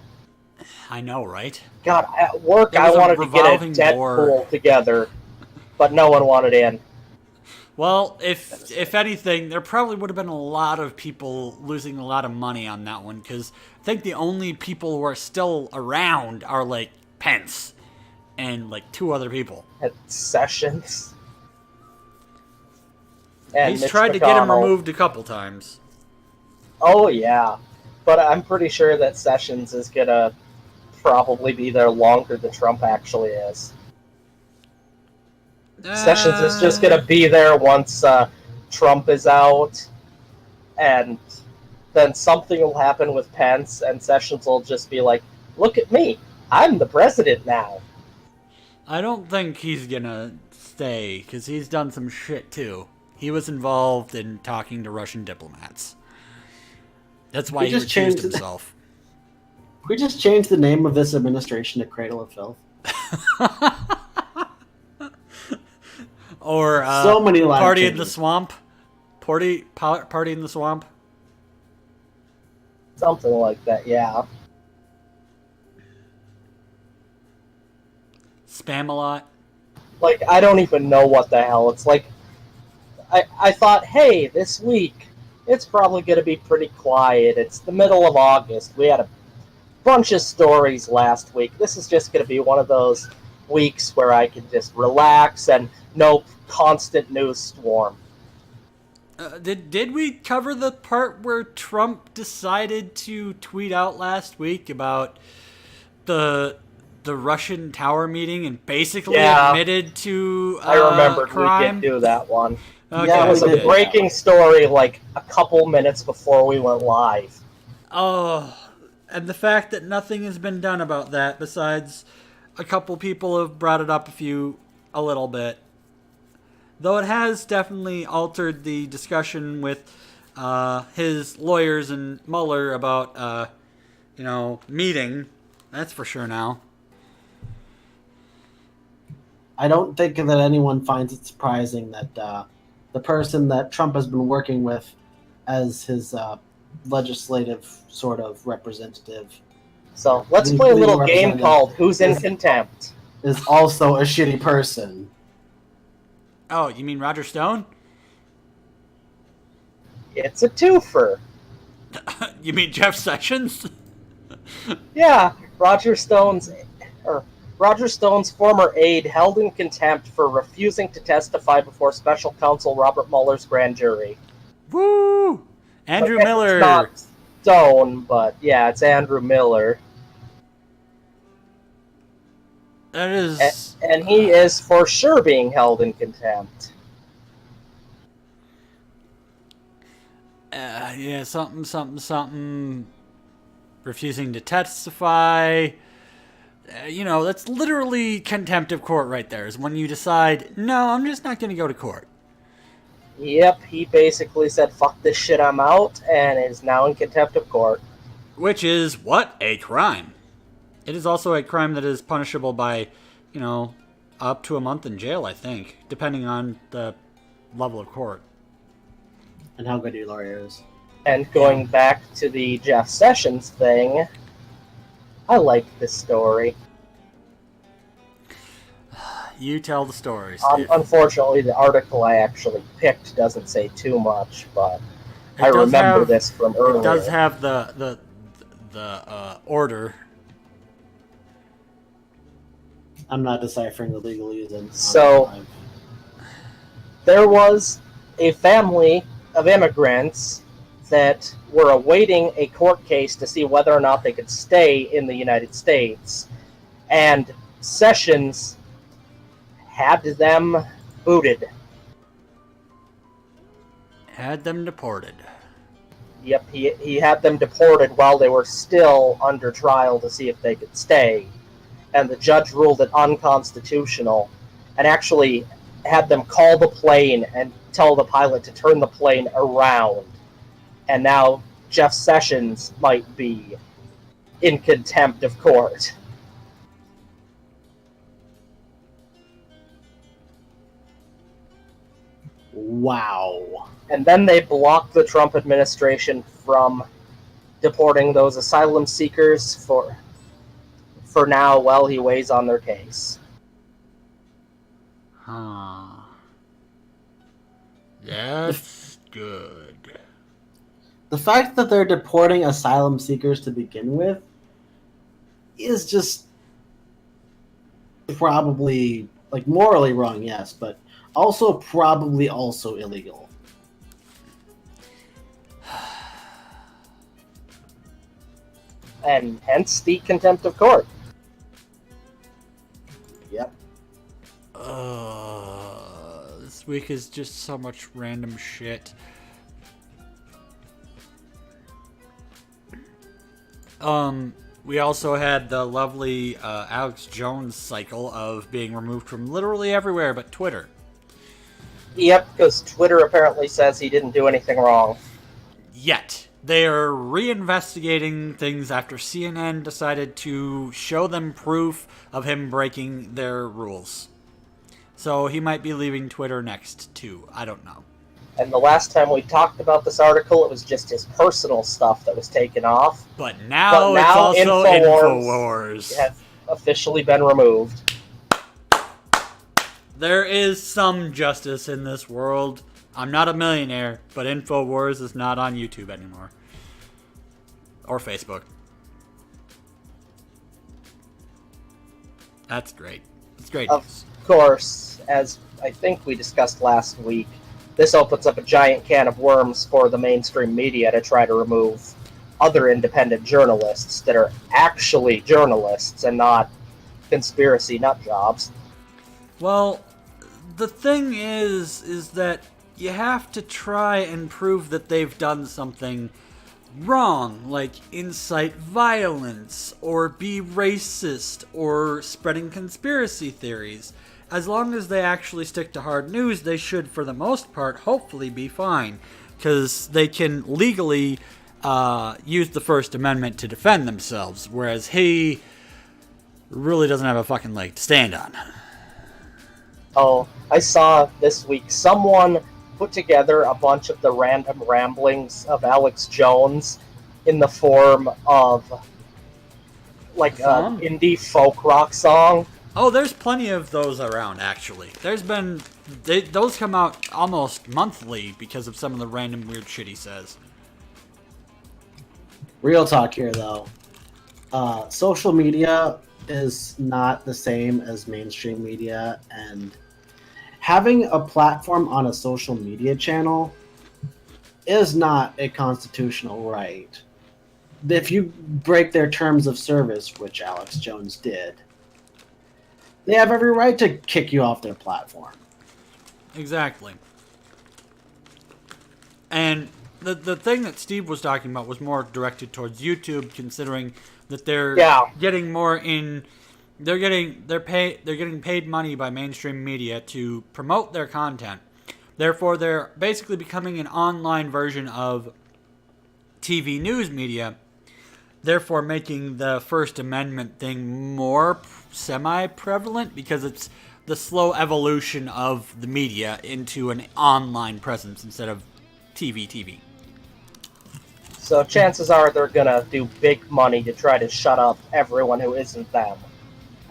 A: I know, right?
C: God, at work,
A: There
C: I
A: was a
C: wanted to get a
A: revolving
C: Deadpool
A: door.
C: together, but no one wanted in.
A: Well, if anything, there probably would have been a lot of people losing a lot of money on that one, because I think the only people who are still around are, Pence and, two other people.
C: At Sessions. And
A: He's
C: Mitch
A: tried to get him
C: McConnell.
A: removed a couple times.
C: Oh, yeah. But I'm pretty sure that Sessions is going to probably be there longer than Trump actually is. Sessions is just going to be there once Trump is out, and then something will happen with Pence, and Sessions will just be like, look at me, I'm the president now.
A: I don't think he's going to stay, because he's done some shit too. He was involved in talking to Russian diplomats. That's why he recused himself.
B: We just changed the name of this administration to Cradle of Filth.
A: Or
B: so many
A: Party
B: changes.
A: in the Swamp. Party in the Swamp.
C: Something like that, yeah.
A: Spam-a-lot.
C: Like, I don't even know what the hell. It's like, I thought, hey, this week, it's probably going to be pretty quiet. It's the middle of August. We had a bunch of stories last week. This is just going to be one of those weeks where I can just relax and no constant news storm.
A: Did we cover the part where Trump decided to tweet out last week about the Russian tower meeting and basically admitted to
C: I remembered
A: crime?
C: we did do that one.
A: Okay,
B: Yeah,
C: it was a breaking story like a couple minutes before we went live.
A: Oh, and the fact that nothing has been done about that besides a couple people have brought it up a little bit. Though it has definitely altered the discussion with his lawyers and Mueller about, meeting. That's for sure now.
B: I don't think that anyone finds it surprising that the person that Trump has been working with as his legislative sort of representative.
C: So let's play a little game called Who's in Contempt.
B: Is also a shitty person.
A: Oh, you mean Roger Stone?
C: It's a twofer.
A: You mean Jeff Sessions?
C: Yeah, Roger Stone's former aide held in contempt for refusing to testify before special counsel Robert Mueller's grand jury.
A: Woo! Andrew Miller.
C: It's not Stone, but yeah, it's Andrew Miller.
A: That is...
C: And he is for sure being held in contempt.
A: Yeah, something. Refusing to testify. That's literally contempt of court right there. Is when you decide, no, I'm just not going to go to court.
C: Yep, he basically said, fuck this shit, I'm out, and is now in contempt of court.
A: Which is, what? A crime. It is also a crime that is punishable by, up to a month in jail, I think, depending on the level of court.
B: And how good your lawyer is.
C: And going back to the Jeff Sessions thing, I like this story.
A: You tell the story.
C: Unfortunately, the article I actually picked doesn't say too much, but I remember this from earlier.
A: It does have the order.
B: I'm not deciphering the legalese.
C: So, there was a family of immigrants that were awaiting a court case to see whether or not they could stay in the United States. And Sessions had them booted.
A: Had them deported.
C: Yep, he had them deported while they were still under trial to see if they could stay. And the judge ruled it unconstitutional and actually had them call the plane and tell the pilot to turn the plane around. And now Jeff Sessions might be in contempt of court.
B: Wow.
C: And then they blocked the Trump administration from deporting those asylum seekers for now while he weighs on their case.
A: Huh. That's good.
B: The fact that they're deporting asylum seekers to begin with is just probably, morally wrong, yes, but also probably also illegal.
C: and hence the contempt of court.
B: Yep.
A: This week is just so much random shit. We also had the lovely Alex Jones cycle of being removed from literally everywhere but Twitter.
C: Yep, because Twitter apparently says he didn't do anything wrong.
A: Yet. They are reinvestigating things after CNN decided to show them proof of him breaking their rules. So he might be leaving Twitter next, too. I don't know.
C: And the last time we talked about this article, it was just his personal stuff that was taken off.
A: But now it's also InfoWars.
C: Has officially been removed.
A: There is some justice in this world. I'm not a millionaire, but InfoWars is not on YouTube anymore. Or Facebook. That's great. It's great news.
C: Of course, as I think we discussed last week, this opens up a giant can of worms for the mainstream media to try to remove other independent journalists that are actually journalists and not conspiracy nut jobs.
A: Well, the thing is that you have to try and prove that they've done something wrong, like incite violence, or be racist, or spreading conspiracy theories. As long as they actually stick to hard news, they should, for the most part, hopefully be fine. Because they can legally use the First Amendment to defend themselves, whereas he really doesn't have a fucking leg to stand on.
C: Oh, I saw this week someone put together a bunch of the random ramblings of Alex Jones in the form of like an indie folk rock song.
A: Oh, there's plenty of those around, actually. Those come out almost monthly because of some of the random weird shit he says.
B: Real talk here, though. Social media is not the same as mainstream media, and having a platform on a social media channel is not a constitutional right. If you break their terms of service, which Alex Jones did, they have every right to kick you off their platform.
A: Exactly. And the thing that Steve was talking about was more directed towards YouTube, considering that they're getting more in. They're getting paid money by mainstream media to promote their content. Therefore, they're basically becoming an online version of TV news media. Therefore, making the First Amendment thing more semi-prevalent because it's the slow evolution of the media into an online presence instead of TV.
C: So chances are they're gonna do big money to try to shut up everyone who isn't them.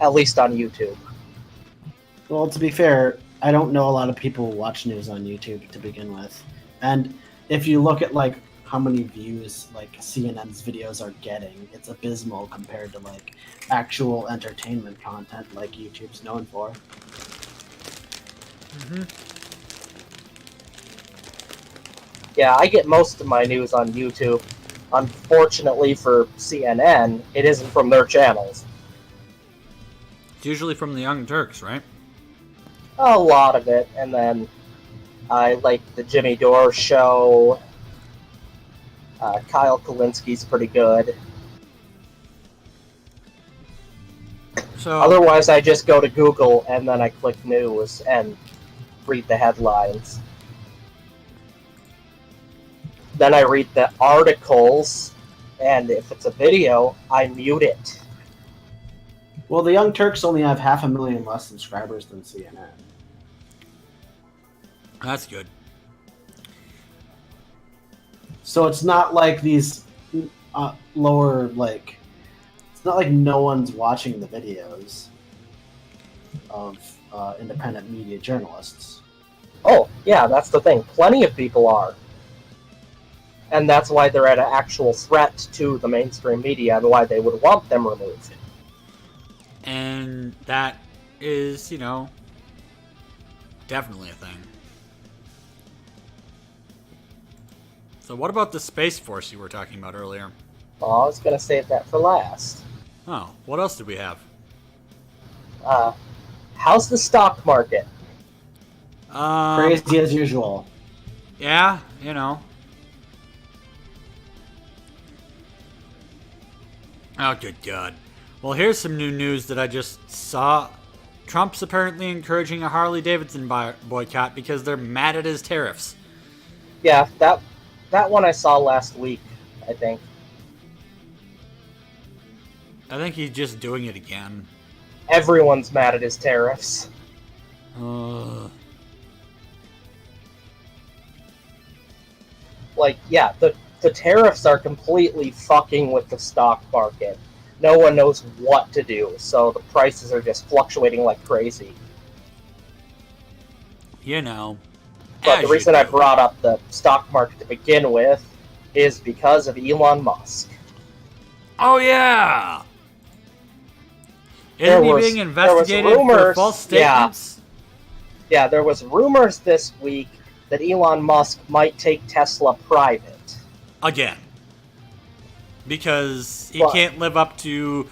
C: At least on YouTube.
B: Well, to be fair, I don't know a lot of people who watch news on YouTube to begin with. And if you look at like how many views like CNN's videos are getting, it's abysmal compared to like actual entertainment content like YouTube's known for.
A: Mm-hmm.
C: Yeah, I get most of my news on YouTube. Unfortunately for CNN, it isn't from their channels.
A: It's usually from the Young Turks, right?
C: A lot of it, and then I like the Jimmy Dore show. Kyle Kalinski's pretty good.
A: So
C: otherwise, I just go to Google and then I click news and read the headlines. Then I read the articles, and if it's a video, I mute it.
B: Well, the Young Turks only have 500,000 less subscribers than CNN.
A: That's good.
B: So it's not like these lower, like, it's not like no one's watching the videos of independent media journalists.
C: Oh, yeah, that's the thing. Plenty of people are. And that's why they're at an actual threat to the mainstream media and why they would want them removed.
A: And that is, definitely a thing. So what about the Space Force you were talking about earlier?
C: Well, I was gonna save that for last.
A: Oh, what else do we have?
C: How's the stock market?
B: Crazy as usual.
A: Yeah, you know. Oh, good God. Well, here's some new news that I just saw. Trump's apparently encouraging a Harley-Davidson boycott because they're mad at his tariffs.
C: Yeah, that one I saw last week, I think.
A: I think he's just doing it again.
C: Everyone's mad at his tariffs. Like, yeah, the tariffs are completely fucking with the stock market. No one knows what to do, so the prices are just fluctuating like crazy.
A: You know.
C: But the reason I brought up the stock market to begin with is because of Elon Musk.
A: Oh, yeah! Isn't he being investigated for false statements?
C: Yeah, there was rumors this week that Elon Musk might take Tesla private.
A: Again. Because he can't live up to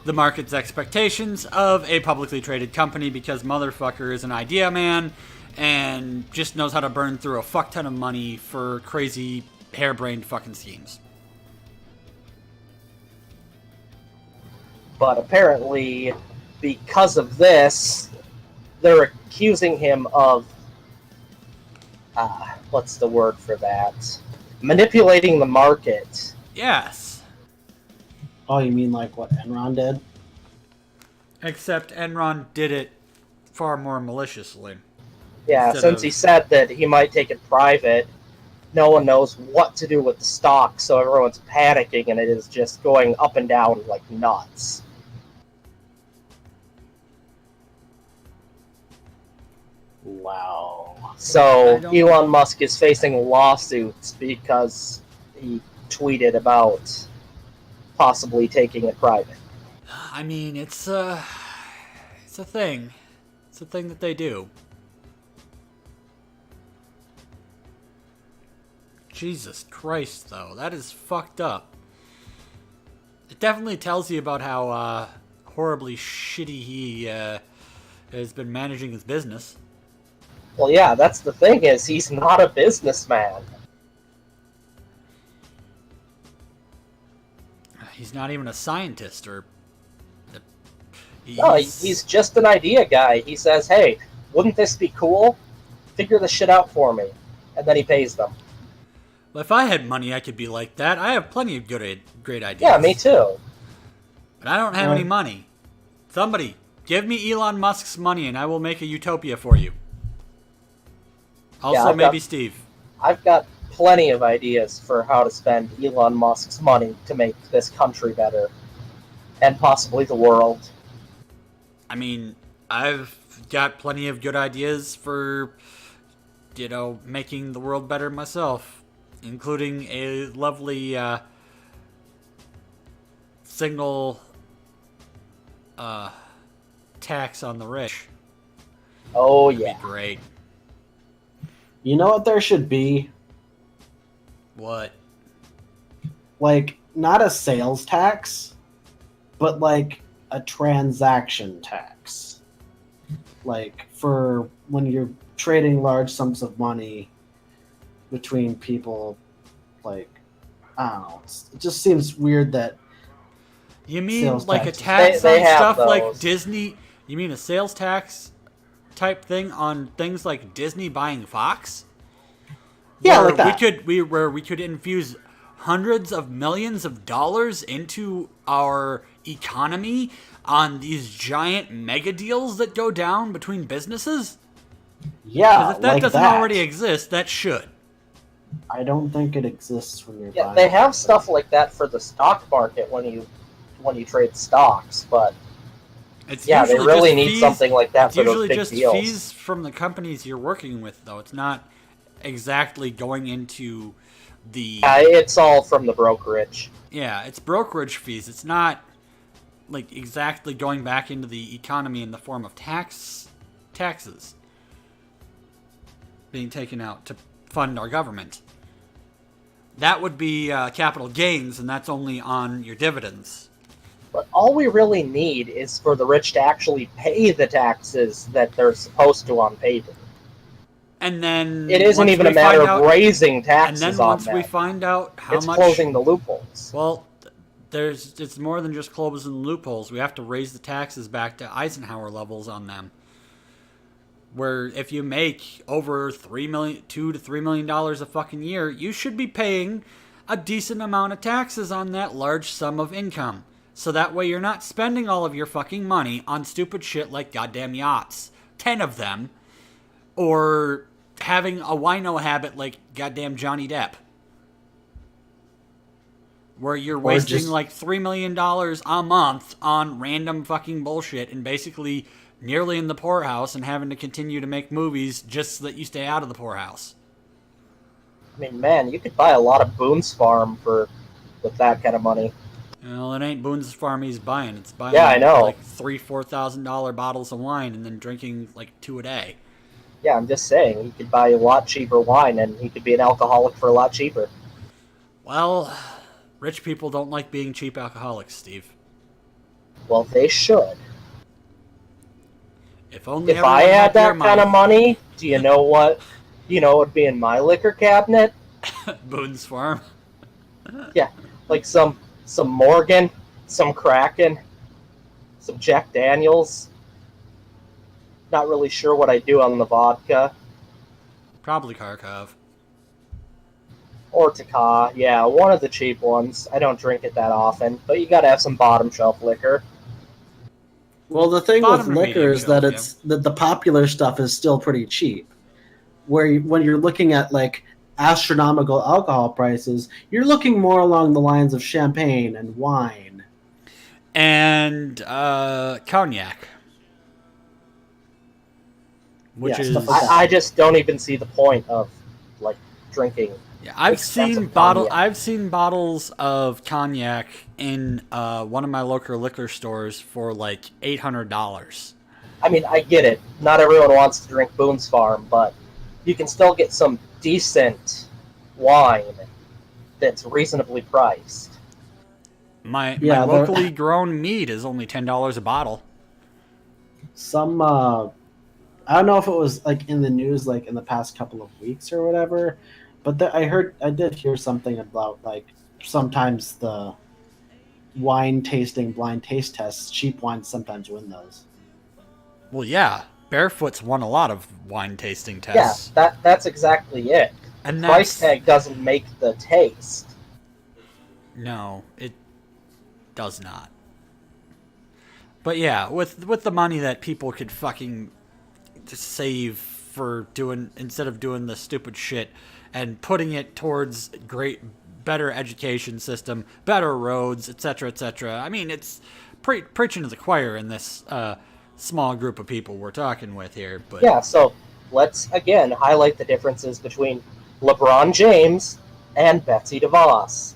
A: the market's expectations of a publicly traded company because motherfucker is an idea man and just knows how to burn through a fuck ton of money for crazy harebrained fucking schemes.
C: But apparently, because of this, they're accusing him of, what's the word for that? Manipulating the market.
A: Yes.
B: Oh, you mean like what Enron did?
A: Except Enron did it far more maliciously.
C: Yeah, since he said that he might take it private, no one knows what to do with the stock, so everyone's panicking and it is just going up and down like nuts.
B: Wow.
C: So Elon Musk is facing lawsuits because he tweeted about possibly taking it private.
A: I mean, it's a thing. It's a thing that they do. Jesus Christ, though. That is fucked up. It definitely tells you about how horribly shitty he has been managing his business.
C: Well, yeah, that's the thing is he's not a businessman.
A: He's not even a scientist or...
C: No, he's just an idea guy. He says, hey, wouldn't this be cool? Figure this shit out for me. And then he pays them.
A: Well, if I had money, I could be like that. I have plenty of great ideas.
C: Yeah, me too.
A: But I don't have any money. Somebody, give me Elon Musk's money and I will make a utopia for you. Also, maybe Steve.
C: I've got plenty of ideas for how to spend Elon Musk's money to make this country better. And possibly the world.
A: I mean, I've got plenty of good ideas for, making the world better myself. Including a lovely single tax on the rich.
C: Oh,
A: That'd
C: yeah.
A: be great.
B: You know what there should be?
A: What?
B: Like, not a sales tax, but like a transaction tax. Like, for when you're trading large sums of money between people, like, I don't know. It just seems weird that...
A: You mean like a tax on stuff like Disney? You mean a sales tax type thing on things like Disney buying Fox?
B: Yeah, like that.
A: Where we could infuse hundreds of millions of dollars into our economy on these giant mega deals that go down between businesses?
B: Yeah,
A: because if that doesn't already exist, that should.
B: I don't think it exists when you're buying.
C: They have stuff like that for the stock market when you trade stocks, but they really need something like that for those big deals.
A: It's usually just fees from the companies you're working with, though. It's not exactly going into the...
C: Yeah, it's all from the brokerage.
A: Yeah, it's brokerage fees. It's not like exactly going back into the economy in the form of taxes being taken out to fund our government. that would be capital gains, and that's only on your dividends.
C: But all we really need is for the rich to actually pay the taxes that they're supposed to on paper.
A: And then
C: it isn't even a matter of raising taxes on them.
A: And then once we find out how much...
C: It's closing the loopholes.
A: Well, it's more than just closing the loopholes. We have to raise the taxes back to Eisenhower levels on them. Where if you make over $2 to $3 million a fucking year, you should be paying a decent amount of taxes on that large sum of income. So that way you're not spending all of your fucking money on stupid shit like goddamn yachts. 10 of them. Or having a wino habit like goddamn Johnny Depp. Where you're wasting like $3 million a month on random fucking bullshit and basically nearly in the poorhouse and having to continue to make movies just so that you stay out of the poorhouse.
C: I mean, man, you could buy a lot of Boone's Farm with that kind of money.
A: Well, it ain't Boone's Farm he's buying. It's buying
C: I know.
A: like $3,000-$4,000 bottles of wine and then drinking like 2 a day.
C: Yeah, I'm just saying, he could buy a lot cheaper wine and he could be an alcoholic for a lot cheaper.
A: Well, rich people don't like being cheap alcoholics, Steve.
C: Well, they should.
A: If
C: I had that kind of money, do you know what would be in my liquor cabinet?
A: Boone's Farm.
C: Yeah, like some Morgan, some Kraken, some Jack Daniels. Not really sure what I do on the vodka.
A: Probably Kharkov.
C: Or Taka, yeah, one of the cheap ones. I don't drink it that often, but you gotta have some bottom shelf liquor.
B: Well, the thing with liquor is that that the popular stuff is still pretty cheap. When you're looking at like astronomical alcohol prices, you're looking more along the lines of champagne and wine.
A: And cognac. Which is...
C: I just don't even see the point of like drinking.
A: Yeah, I've seen bottles of cognac in one of my local liquor stores for like $800.
C: I mean, I get it. Not everyone wants to drink Boone's Farm, but you can still get some decent wine that's reasonably priced.
A: My locally grown mead is only $10 a bottle.
B: I don't know if it was like in the news like in the past couple of weeks or whatever, but I did hear something about like sometimes the wine tasting blind taste tests, cheap wines sometimes win those.
A: Well, yeah, Barefoot's won a lot of wine tasting tests.
C: Yeah, that's exactly it. And the price tag doesn't make the taste.
A: No, it does not. But yeah, with the money that people could fucking just save for instead of doing the stupid shit and putting it towards better education system, better roads, etc., etc. I mean, it's preaching to the choir in this small group of people we're talking with here. But
C: yeah, so let's again highlight the differences between LeBron James and Betsy DeVos.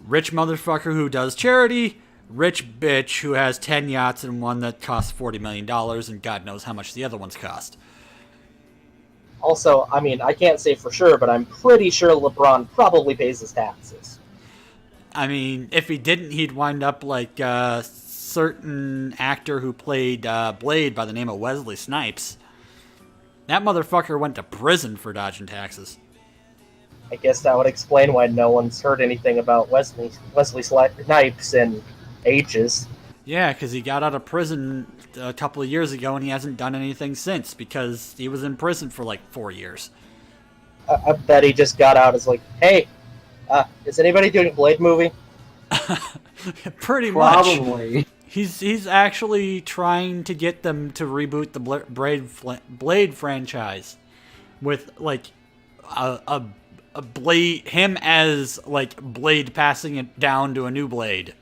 A: Rich motherfucker who does charity, rich bitch who has 10 yachts and one that costs $40 million and God knows how much the other ones cost.
C: Also, I mean, I can't say for sure, but I'm pretty sure LeBron probably pays his taxes.
A: I mean, if he didn't, he'd wind up like a certain actor who played Blade by the name of Wesley Snipes. That motherfucker went to prison for dodging taxes.
C: I guess that would explain why no one's heard anything about Wesley Snipes in ages.
A: Yeah, because he got out of prison a couple of years ago and he hasn't done anything since because he was in prison for like 4 years.
C: I bet he just got out as like, hey, is anybody doing a Blade movie?
A: Pretty
B: Probably.
A: much. He's actually trying to get them to reboot the Blade franchise with like a Blade, him as like Blade passing it down to a new Blade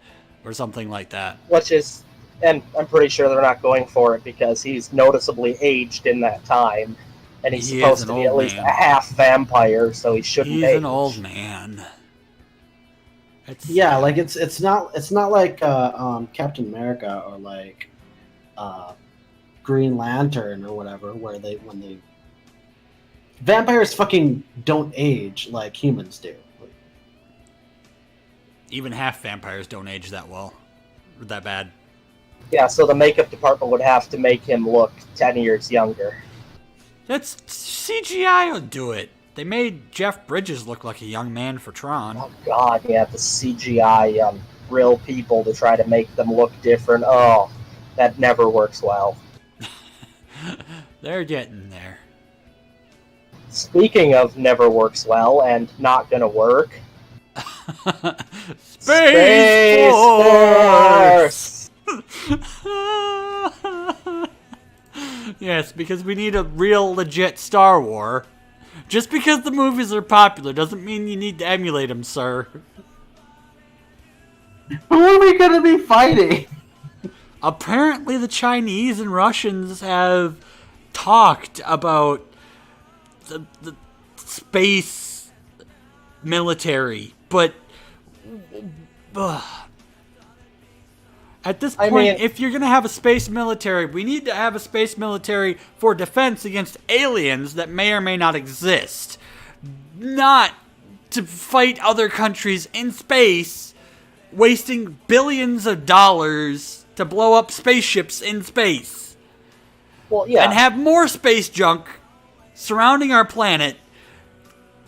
A: or something like that.
C: Which is, and I'm pretty sure they're not going for it because he's noticeably aged in that time, and he's supposed to be at least a half vampire, so he shouldn't age.
A: He's an old man.
B: Like it's not like Captain America or like Green Lantern or whatever, where vampires fucking don't age like humans do.
A: Even half vampires don't age that well. Or that bad.
C: Yeah, so the makeup department would have to make him look 10 years younger.
A: That's CGI will do it. They made Jeff Bridges look like a young man for Tron.
C: Oh god, yeah, the CGI real people to try to make them look different. Oh, that never works well.
A: They're getting there.
C: Speaking of never works well and not gonna work...
A: Space Force! Yes, because we need a real legit Star War. Just because the movies are popular doesn't mean you need to emulate them, sir.
B: Who are we gonna be fighting?
A: Apparently the Chinese and Russians have talked about the space military, but at this point, if you're going to have a space military, we need to have a space military for defense against aliens that may or may not exist. Not to fight other countries in space, wasting billions of dollars to blow up spaceships in space.
C: Well, yeah.
A: And have more space junk surrounding our planet,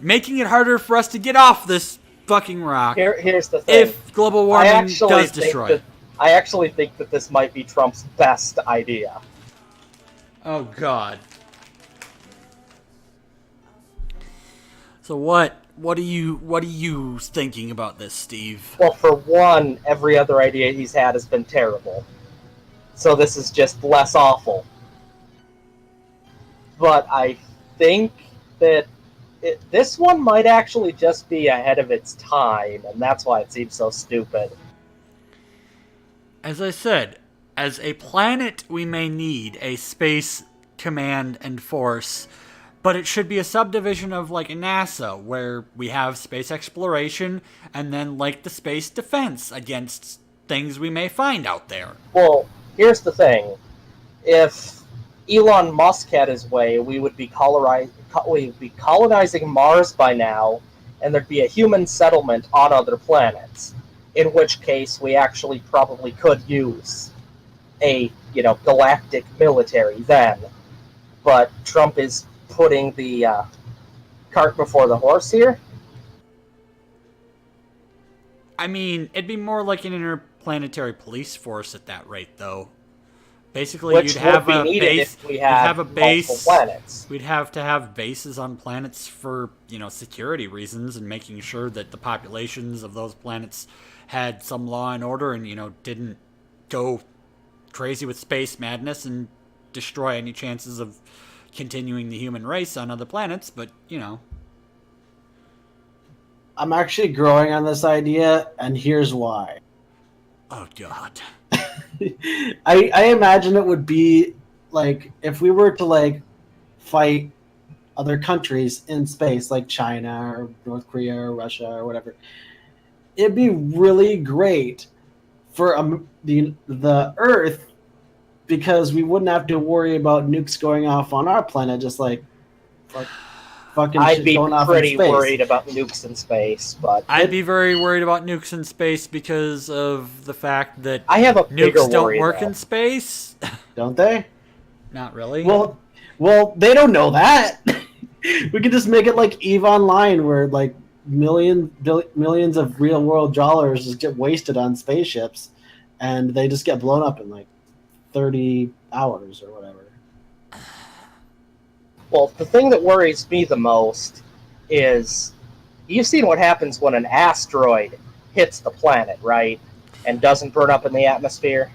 A: making it harder for us to get off this fucking rock.
C: Here's the thing.
A: If global warming does destroy it.
C: I actually think that this might be Trump's best idea.
A: Oh, God. So what are you thinking about this, Steve?
C: Well, for one, every other idea he's had has been terrible. So this is just less awful. But I think that this one might actually just be ahead of its time, and that's why it seems so stupid.
A: As I said, as a planet, we may need a space command and force, but it should be a subdivision of like NASA, where we have space exploration and then like the space defense against things we may find out there.
C: Well, here's the thing. If Elon Musk had his way, we would be colonizing Mars by now, and there'd be a human settlement on other planets. In which case, we actually probably could use a, galactic military then. But Trump is putting the cart before the horse here.
A: I mean, it'd be more like an interplanetary police force at that rate, though. Basically,
C: Which
A: you'd have
C: would be
A: a
C: needed
A: base.
C: if we had
A: have a base.
C: multiple planets.
A: We'd have to have bases on planets for, security reasons and making sure that the populations of those planets had some law and order and, didn't go crazy with space madness and destroy any chances of continuing the human race on other planets, but,
B: I'm actually growing on this idea, and here's why.
A: Oh, God.
B: I imagine it would be, like, if we were to, like, fight other countries in space, like China or North Korea or Russia or whatever, it'd be really great for the Earth, because we wouldn't have to worry about nukes going off on our planet, just like fucking
C: I'd
B: shit
C: be
B: going off in
C: pretty
B: space.
C: worried about nukes in space, but
A: I'd be very worried about nukes in space because of the fact that
C: I have a bigger
A: nukes don't
C: worry,
A: work
C: though.
A: in space.
B: Don't they?
A: Not really.
B: Well, they don't know that. We could just make it like EVE Online, where like millions of real world dollars just get wasted on spaceships, and they just get blown up in like 30 hours or whatever.
C: Well, the thing that worries me the most is, you've seen what happens when an asteroid hits the planet, right? And doesn't burn up in the atmosphere?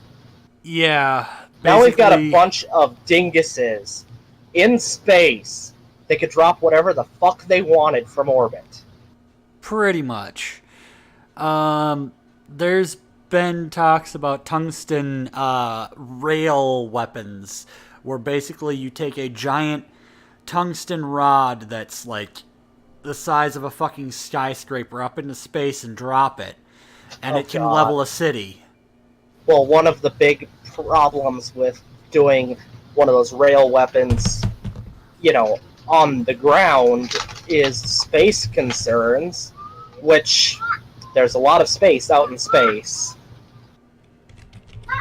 A: Yeah.
C: Now we've got a bunch of dinguses in space that could drop whatever the fuck they wanted from orbit.
A: Pretty much. There's been talks about tungsten rail weapons, where basically you take a giant tungsten rod that's like the size of a fucking skyscraper up into space and drop it, and it can level a city.
C: Well, one of the big problems with doing one of those rail weapons, on the ground is space concerns, which There's a lot of space out in space.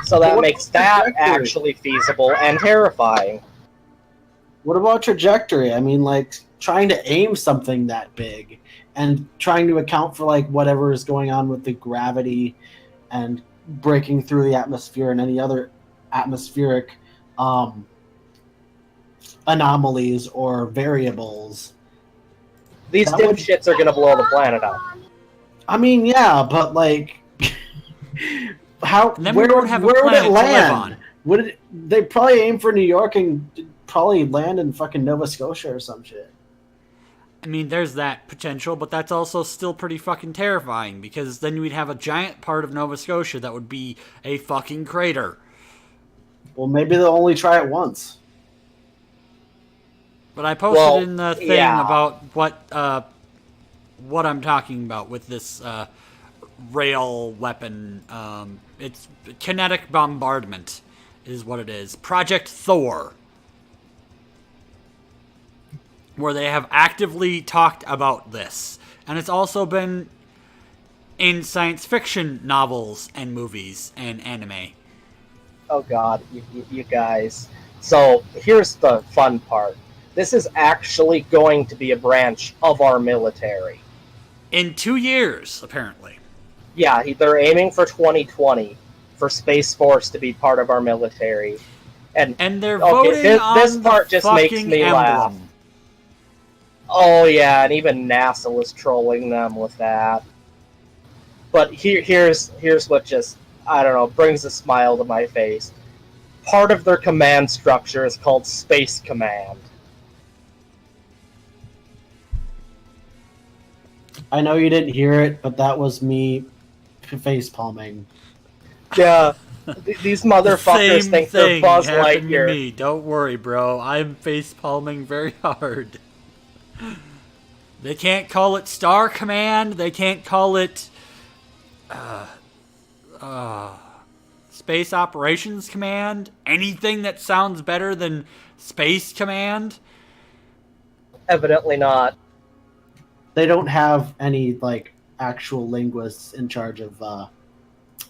C: So that makes that actually feasible and terrifying.
B: What about trajectory? I mean, like, trying to aim something that big and trying to account for, like, whatever is going on with the gravity and breaking through the atmosphere and any other atmospheric anomalies or variables.
C: These dipshits are going to blow the planet up.
B: I mean, yeah, but, like, where would it land? They probably aim for New York and probably land in fucking Nova Scotia or some shit.
A: I mean, there's that potential, but that's also still pretty fucking terrifying, because then we'd have a giant part of Nova Scotia that would be a fucking crater.
B: Well, maybe they'll only try it once.
A: But I posted in the thing about what I'm talking about with this rail weapon. It's kinetic bombardment is what it is. Project Thor. Where they have actively talked about this. And it's also been in science fiction novels and movies and anime.
C: Oh god, you guys. So, here's the fun part. This is actually going to be a branch of our military.
A: In 2 years, apparently.
C: Yeah, they're aiming for 2020 for Space Force to be part of our military. And
A: they're voting on
C: this part just makes me
A: emblem.
C: laugh. Oh yeah, and even NASA was trolling them with that. But here's what just, I don't know, brings a smile to my face. Part of their command structure is called Space Command.
B: I know you didn't hear it, but that was me face palming.
C: Yeah, these motherfuckers think they're Buzz Lightyear.
A: To me. Don't worry, bro. I'm face palming very hard. They can't call it Star Command. They can't call it Space Operations Command. Anything that sounds better than Space Command.
C: Evidently not.
B: They don't have any, like, actual linguists in charge of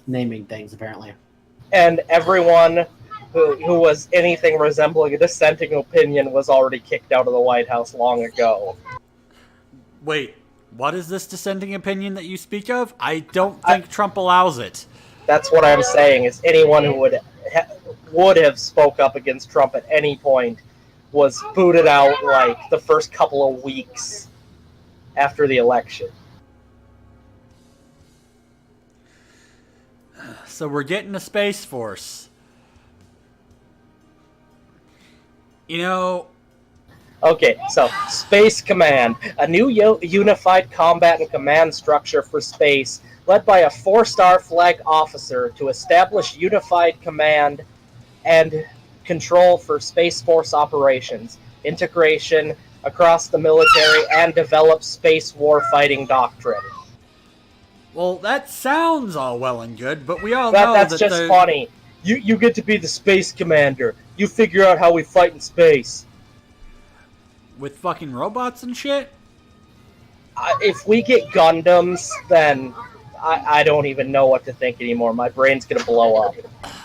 B: naming things, apparently.
C: And everyone who was anything resembling a dissenting opinion was already kicked out of the White House long ago.
A: Wait, what is this dissenting opinion that you speak of? I don't think Trump allows it.
C: That's what I'm saying, is anyone who would have spoke up against Trump at any point was booted out, like, the first couple of weeks after the election.
A: So we're getting a Space Force. You know...
C: Okay, so Space Command, a new unified combat and command structure for space, led by a 4-star flag officer to establish unified command and control for Space Force operations, integration across the military, and develop space warfighting doctrine.
A: Well, that sounds all well and good, but we all know
C: that's just funny. You get to be the space commander. You figure out how we fight in space.
A: With fucking robots and shit?
C: If we get Gundams, then I don't even know what to think anymore. My brain's gonna blow up.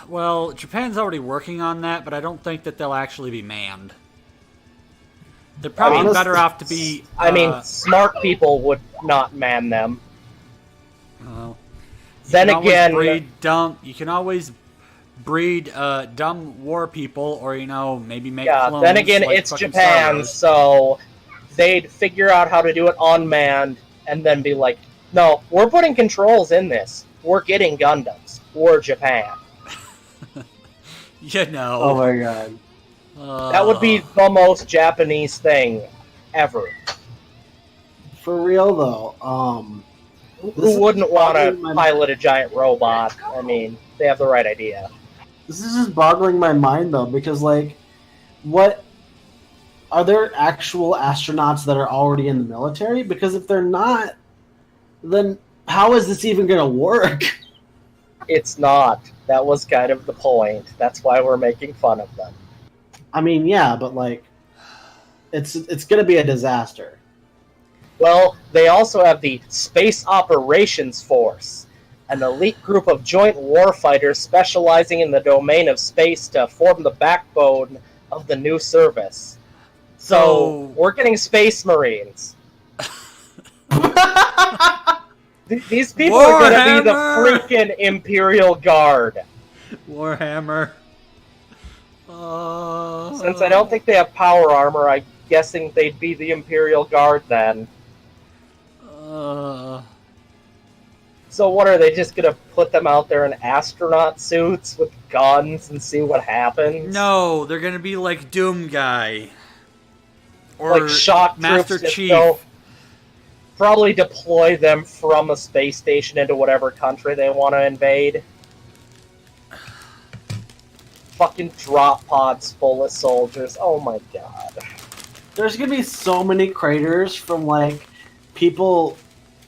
A: Well, Japan's already working on that, but I don't think that they'll actually be manned. They're probably better off to be...
C: I mean, smart people would not man them.
A: Well,
C: then again...
A: You can always breed dumb war people, or, maybe make clones.
C: Then again,
A: like
C: it's Japan, so they'd figure out how to do it unmanned, and then be like, no, we're putting controls in this. We're getting Gundams. We're Japan.
B: Oh my god.
C: That would be the most Japanese thing ever.
B: For real, though,
C: who wouldn't want to pilot a giant robot? I mean, they have the right idea.
B: This is just boggling my mind, though, because, like, what... Are there actual astronauts that are already in the military? Because if they're not, then how is this even going to work?
C: It's not. That was kind of the point. That's why we're making fun of them.
B: I mean, yeah, but, like, it's going to be a disaster.
C: Well, they also have the Space Operations Force, an elite group of joint warfighters specializing in the domain of space to form the backbone of the new service. So we're getting Space Marines. These people are going to be the freaking Imperial Guard.
A: Warhammer.
C: Since I don't think they have power armor, I'm guessing they'd be the Imperial Guard then. So what, are they just going to put them out there in astronaut suits with guns and see what happens?
A: No, they're going to be like Doom Guy. Or
C: like shock
A: Master
C: troops,
A: Chief.
C: They'll probably deploy them from a space station into whatever country they want to invade. Fucking drop pods full of soldiers. Oh my god.
B: There's gonna be so many craters from like people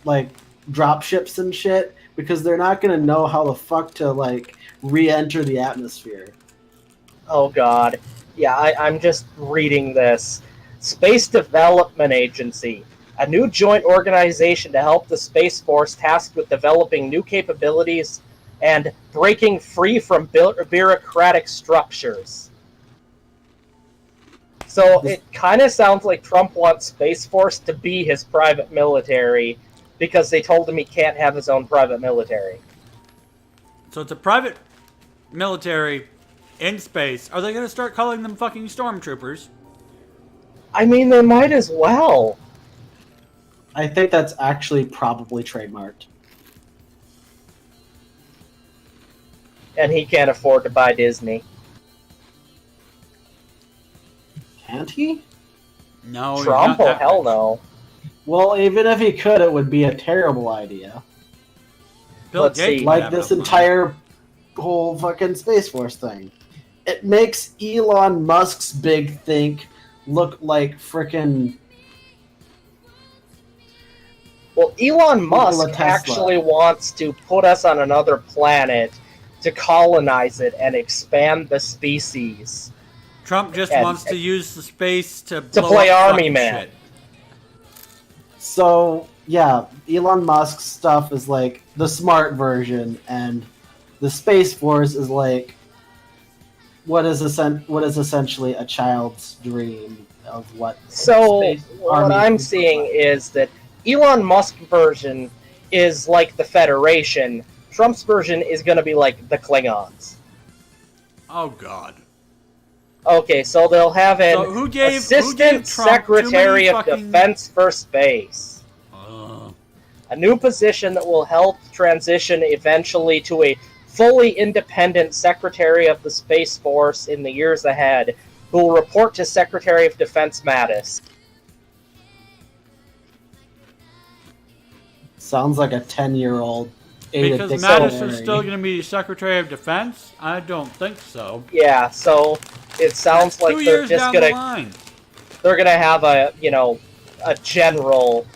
B: like drop ships and shit because they're not gonna know how the fuck to like re-enter the atmosphere.
C: Oh god. Yeah, I'm just reading this. Space Development Agency, a new joint organization to help the Space Force tasked with developing new capabilities and breaking free from bureaucratic structures. So it kind of sounds like Trump wants Space Force to be his private military because they told him he can't have his own private military.
A: So it's a private military in space. Are they going to start calling them fucking stormtroopers?
C: I mean, they might as well.
B: I think that's actually probably trademarked.
C: And he can't afford to buy Disney.
B: Can't he?
A: No.
C: Trump? Oh, hell no.
B: Well, even if he could, it would be a terrible idea.
A: Bill Gates
B: like this entire whole fucking Space Force thing. It makes Elon Musk's big think look like frickin'...
C: Well, Elon Musk actually wants to put us on another planet to colonize it and expand the species.
A: Trump just wants to use the space to
C: play Army Man.
A: Shit.
B: So, yeah, Elon Musk's stuff is like the smart version, and the Space Force is like what is essentially a child's dream of what.
C: So, what I'm seeing is that Elon Musk version is like the Federation. Trump's version is going to be like the Klingons.
A: Oh, God.
C: Okay, so they'll have an Assistant Secretary of Defense for Space. A new position that will help transition eventually to a fully independent Secretary of the Space Force in the years ahead, who will report to Secretary of Defense Mattis.
B: Sounds like a 10-year-old.
A: Because Mattis is still going to be Secretary of Defense? I don't think so.
C: Yeah, so it sounds like they're just going to... They're going to have a general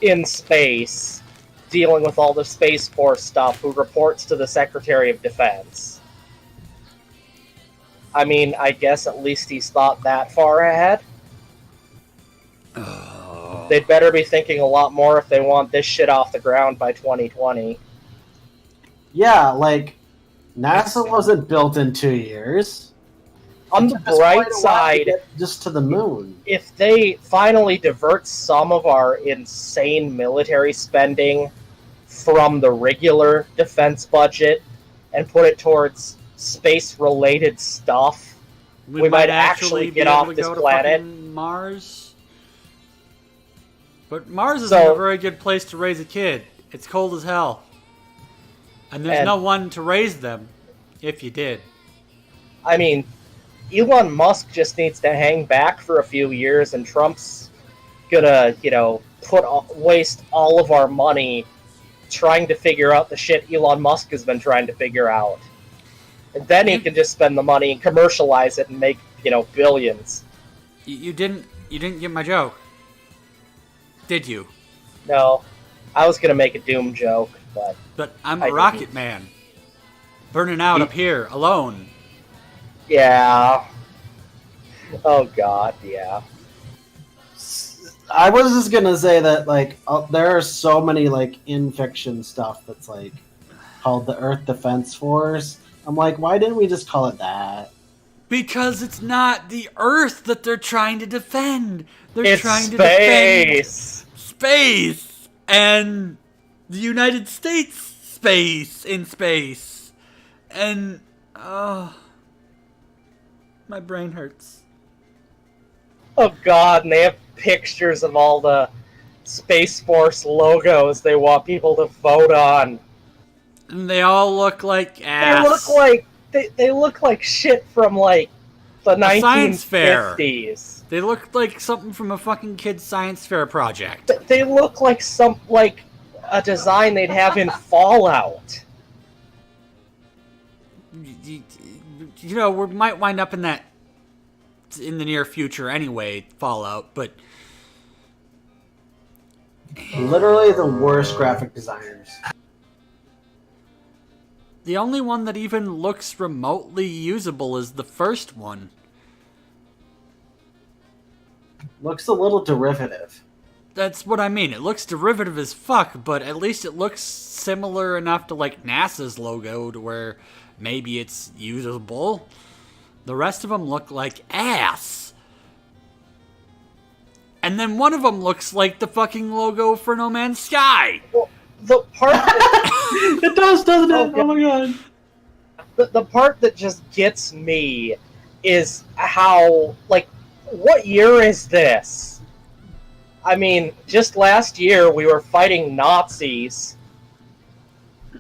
C: in space dealing with all the Space Force stuff who reports to the Secretary of Defense. I mean, I guess at least he's thought that far ahead. They'd better be thinking a lot more if they want this shit off the ground by 2020.
B: Yeah, like, NASA wasn't built in 2 years.
C: On the bright side,
B: just to the moon.
C: If they finally divert some of our insane military spending from the regular defense budget and put it towards space-related stuff, we might actually get off this planet.
A: Mars. But Mars isn't a very good place to raise a kid. It's cold as hell. And there's no one to raise them, if you did.
C: I mean, Elon Musk just needs to hang back for a few years, and Trump's gonna, waste all of our money trying to figure out the shit Elon Musk has been trying to figure out. And then he can just spend the money and commercialize it and make, billions.
A: You didn't get my joke, did you?
C: No. I was gonna make a Doom joke,
A: But I'm a rocket man. Burning out up here, alone.
C: Yeah. Oh, God, yeah.
B: I was just gonna say that like there are so many like in fiction stuff that's like called the Earth Defense Force. I'm like, why didn't we just call it that?
A: Because it's not the Earth that they're trying to defend.
C: It's
A: trying to
C: space.
A: defend space and the United States space in space. And my brain hurts.
C: Oh God, and they have pictures of all the Space Force logos they want people to vote on.
A: And they all look like ass.
C: They look like shit from like the 1950s.
A: Science fair. They look like something from a fucking kid's science fair project.
C: They look like a design they'd have in Fallout.
A: You know, we might wind up in that in the near future anyway, Fallout, but
B: Literally the worst graphic designers.
A: the only one that even looks remotely usable is the first one.
B: Looks a little derivative.
A: That's what I mean. It looks derivative as fuck, but at least it looks similar enough to like NASA's logo to where maybe it's usable. The rest of them look like ass. And then one of them looks like the fucking logo for No Man's Sky.
C: Well, the part that,
B: It does, doesn't it?
C: Oh,
B: Oh my god.
C: the part that just gets me is how, like, what year is this? I mean, just last year we were fighting Nazis,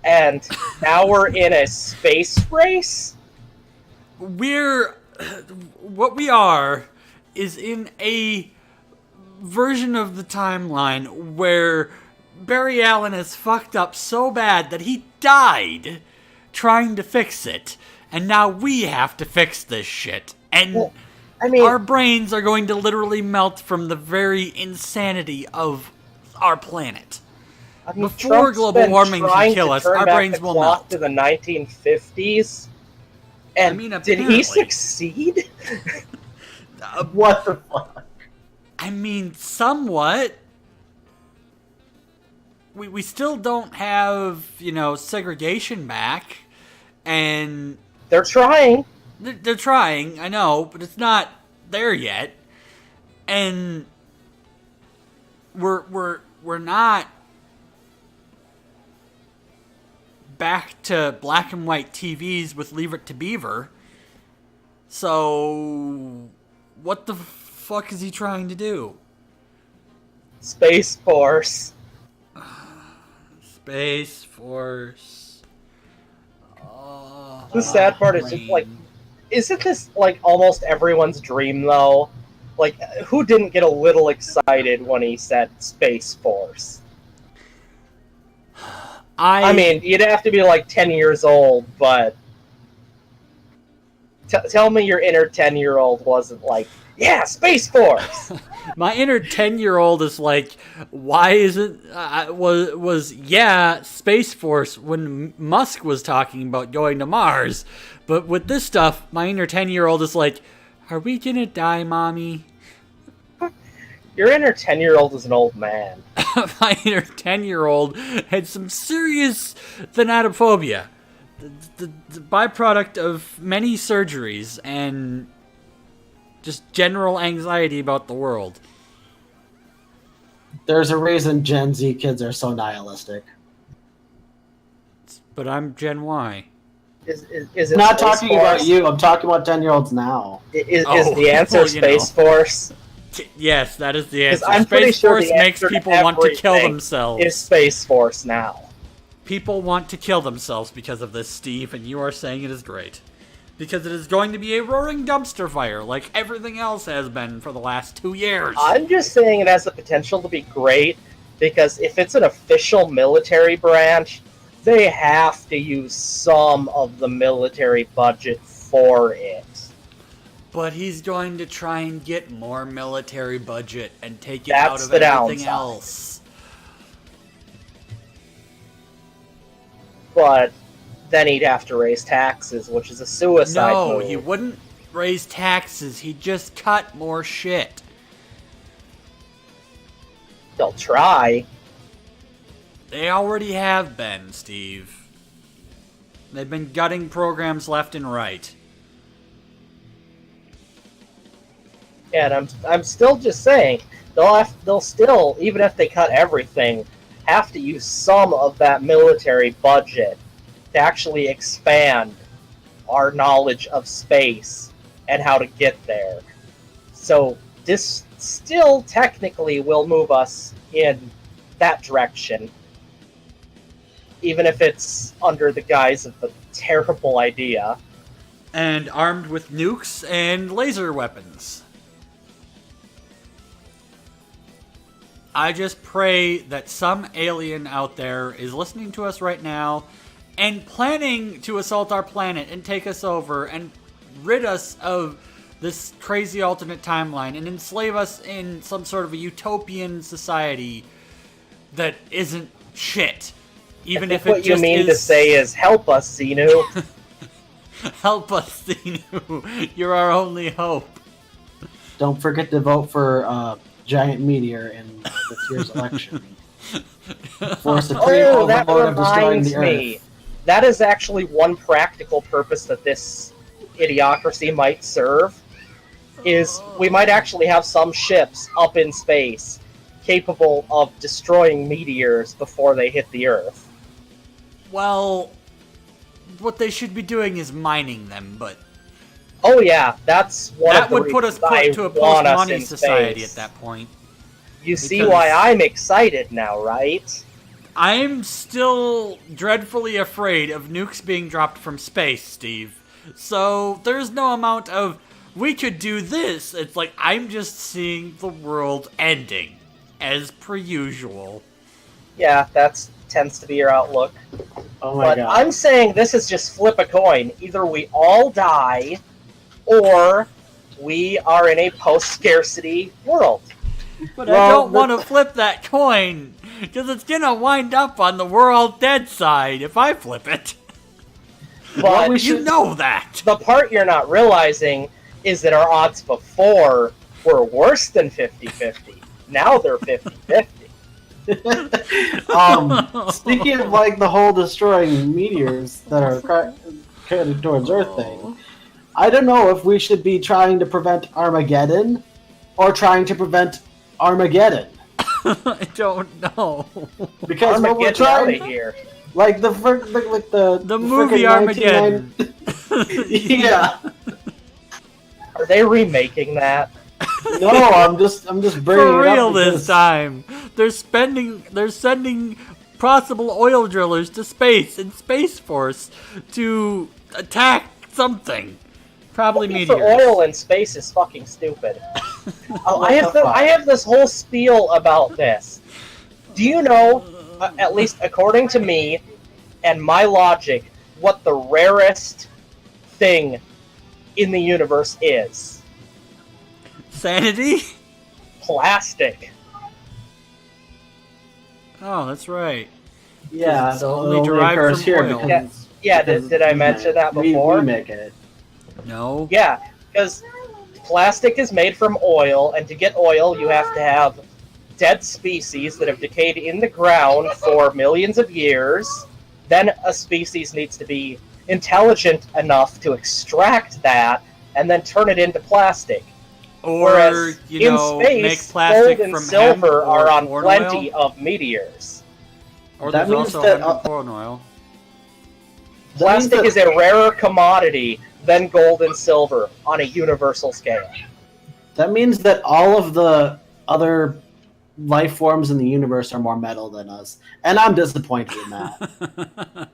C: and now we're in a space race?
A: What we are is in a version of the timeline where Barry Allen has fucked up so bad that he died trying to fix it, and now we have to fix this shit. And
C: Well, I mean,
A: our brains are going to literally melt from the very insanity of our planet.
C: I mean,
A: before
C: Trump's
A: global
C: been
A: warming can
C: trying
A: kill
C: to
A: us,
C: turn
A: our
C: back
A: brains
C: the
A: will
C: clock
A: melt.
C: to the 1950s. And
A: I mean,
C: did
A: apparently.
C: he succeed?
B: What the fuck?
A: I mean, somewhat. We still don't have, segregation back. And
C: They're trying.
A: they're trying, I know, but it's not there yet. And we're not back to black and white TVs with Leave It to Beaver. So what the fuck is he trying to do?
C: Space Force.
A: Space Force.
C: The sad part is just like, isn't this like almost everyone's dream though? Like, who didn't get a little excited when he said Space Force? I mean, you'd have to be like 10 years old, but tell me your inner 10-year-old wasn't like, yeah, Space Force!
A: My inner 10-year-old is like, why isn't was Space Force when Musk was talking about going to Mars, but with this stuff, my inner 10-year-old is like, are we gonna die, mommy?
C: Your inner 10-year-old is an old man.
A: My inner 10-year-old had some serious thanatophobia, the byproduct of many surgeries and just general anxiety about the world.
B: There's a reason Gen Z kids are so nihilistic.
A: But I'm Gen Y.
C: Is it
B: I'm not
C: Space
B: talking
C: Force?
B: about you. I'm talking about 10-year-olds now.
C: Is
A: Oh,
C: the answer
A: well,
C: Space Force?
A: Yes, that is the answer.
C: I'm pretty
A: Space
C: sure
A: Force
C: the
A: makes
C: answer to
A: people want to kill
C: everything
A: themselves.
C: Is Space Force now?
A: People want to kill themselves because of this, Steve, and you are saying it is great. Because it is going to be a roaring dumpster fire, like everything else has been for the last 2 years.
C: I'm just saying it has the potential to be great, because if it's an official military branch, they have to use some of the military budget for it.
A: But he's going to try and get more military budget and take it
C: That's
A: out of
C: the
A: everything
C: downside.
A: else.
C: But then he'd have to raise taxes, which is a suicide
A: No,
C: move.
A: he wouldn't raise taxes. He'd just cut more shit.
C: They'll try.
A: They already have been, Steve. They've been gutting programs left and right.
C: And I'm still just saying, they'll still, even if they cut everything, have to use some of that military budget to actually expand our knowledge of space and how to get there. So this still technically will move us in that direction, even if it's under the guise of a terrible idea.
A: And armed with nukes and laser weapons. I just pray that some alien out there is listening to us right now and planning to assault our planet and take us over and rid us of this crazy alternate timeline and enslave us in some sort of a utopian society that isn't shit. Even if it
C: what
A: just
C: you mean
A: is...
C: to say is, help us, Xenu.
A: Help us, Xenu. You're our only hope.
B: Don't forget to vote for giant meteor in this year's election. For supreme
C: That
B: overlord of destroying
C: reminds
B: the
C: me.
B: Earth.
C: That is actually one practical purpose that this idiocracy might serve, is we might actually have some ships up in space capable of destroying meteors before they hit the Earth.
A: Well, what they should be doing is mining them, but...
C: Oh yeah, that's one
A: that
C: of the
A: would put us
C: reasons
A: to a
C: I want us
A: post-money
C: in
A: society
C: space.
A: at that point.
C: You see
A: Because-
C: why I'm excited now, right?
A: I'm still dreadfully afraid of nukes being dropped from space, Steve. So there's no amount of, we could do this. It's like, I'm just seeing the world ending, as per usual.
C: Yeah, that tends to be your outlook.
B: Oh my
C: But
B: god.
C: I'm saying this is just flip a coin. Either we all die, or we are in a post-scarcity world.
A: But I
B: Well,
A: don't want to flip that coin, because it's going to wind up on the we're all dead side if I flip it.
C: But
A: You know that.
C: the part you're not realizing is that our odds before were worse than 50-50. Now they're 50-50.
B: Speaking of like the whole destroying meteors that are headed towards Earth thing, I don't know if we should be trying to prevent Armageddon or trying to prevent Armageddon.
A: I don't know.
B: Because what we're
C: Armageddon out
B: trying,
C: of here.
B: like the
A: movie
B: frickin'
A: Armageddon.
B: 1990 yeah.
C: Are they remaking that?
B: No, I'm just bringing
A: For
B: it
A: real
B: up
A: this
B: because
A: time. They're sending possible oil drillers to space in Space Force to attack something. Probably
C: Looking for
A: meteors.
C: oil in space is fucking stupid. I have this whole spiel about this. Do you know, at least according to me and my logic, what the rarest thing in the universe is?
A: Sanity?
C: Plastic.
A: Oh, that's right.
B: yeah,
A: it's
B: it
A: only
B: only
A: derived
B: occurs
A: from
B: here
A: oil.
B: because
C: Yeah,
B: because
C: did I mention that before?
B: We make it.
A: No.
C: Yeah, because plastic is made from oil, and to get oil, you have to have dead species that have decayed in the ground for millions of years. Then a species needs to be intelligent enough to extract that and then turn it into plastic.
A: Or,
C: Whereas
A: you
C: in
A: know,
C: space,
A: make plastic
C: gold and
A: from
C: silver
A: hemp or
C: are on
A: corn
C: plenty
A: oil.
C: of meteors.
A: Or
B: That
A: there's
B: means
A: also
B: that,
A: hemp and corn oil.
C: Plastic is a rarer commodity than gold and silver on a universal scale.
B: That means that all of the other life forms in the universe are more metal than us, and I'm disappointed in that.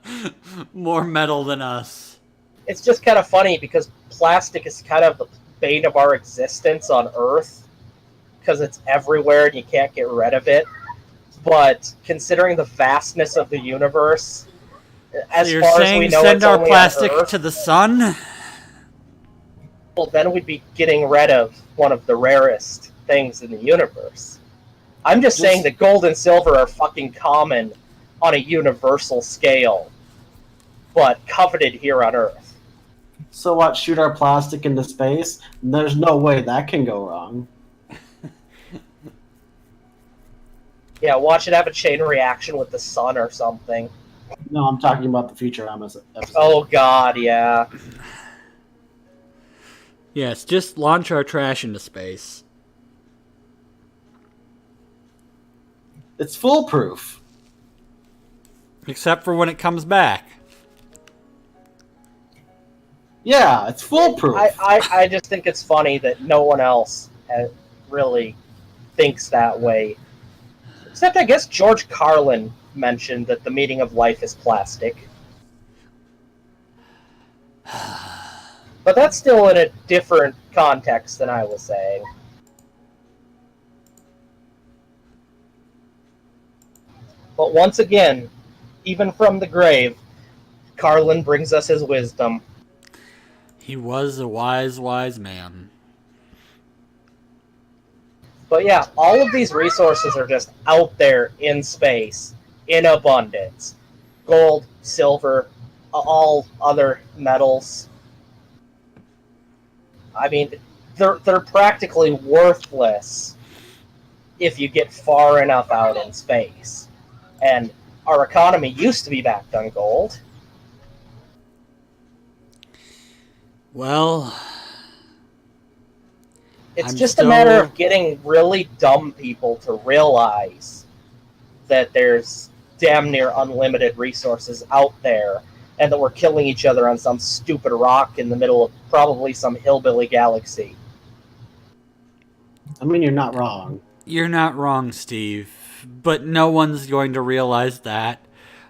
A: More metal than us.
C: It's just kind of funny because plastic is kind of the bane of our existence on Earth because it's everywhere and you can't get rid of it. But considering the vastness of the universe, as
A: So you're
C: far as
A: saying
C: we know,
A: send
C: it's
A: our
C: only
A: plastic
C: on Earth,
A: to the sun?
C: well, then we'd be getting rid of one of the rarest things in the universe. I'm just saying that gold and silver are fucking common on a universal scale, but coveted here on Earth.
B: So what? Shoot our plastic into space? There's no way that can go wrong.
C: Yeah, watch it have a chain reaction with the sun or something.
B: No, I'm talking about the Futurama episode.
C: Oh god, yeah.
A: Yes, just launch our trash into space.
B: It's foolproof.
A: Except for when it comes back.
B: Yeah, it's foolproof.
C: I just think it's funny that no one else really thinks that way. Except I guess George Carlin mentioned that the meaning of life is plastic. But that's still in a different context than I was saying. But once again, even from the grave, Carlin brings us his wisdom.
A: He was a wise, wise man.
C: But yeah, all of these resources are just out there in space, in abundance. Gold, silver, all other metals. I mean, they're practically worthless if you get far enough out in space. And our economy used to be backed on gold.
A: Well,
C: It's just a matter of getting really dumb people to realize that there's damn near unlimited resources out there and that we're killing each other on some stupid rock in the middle of probably some hillbilly galaxy.
B: I mean, you're not wrong.
A: You're not wrong, Steve. But no one's going to realize that.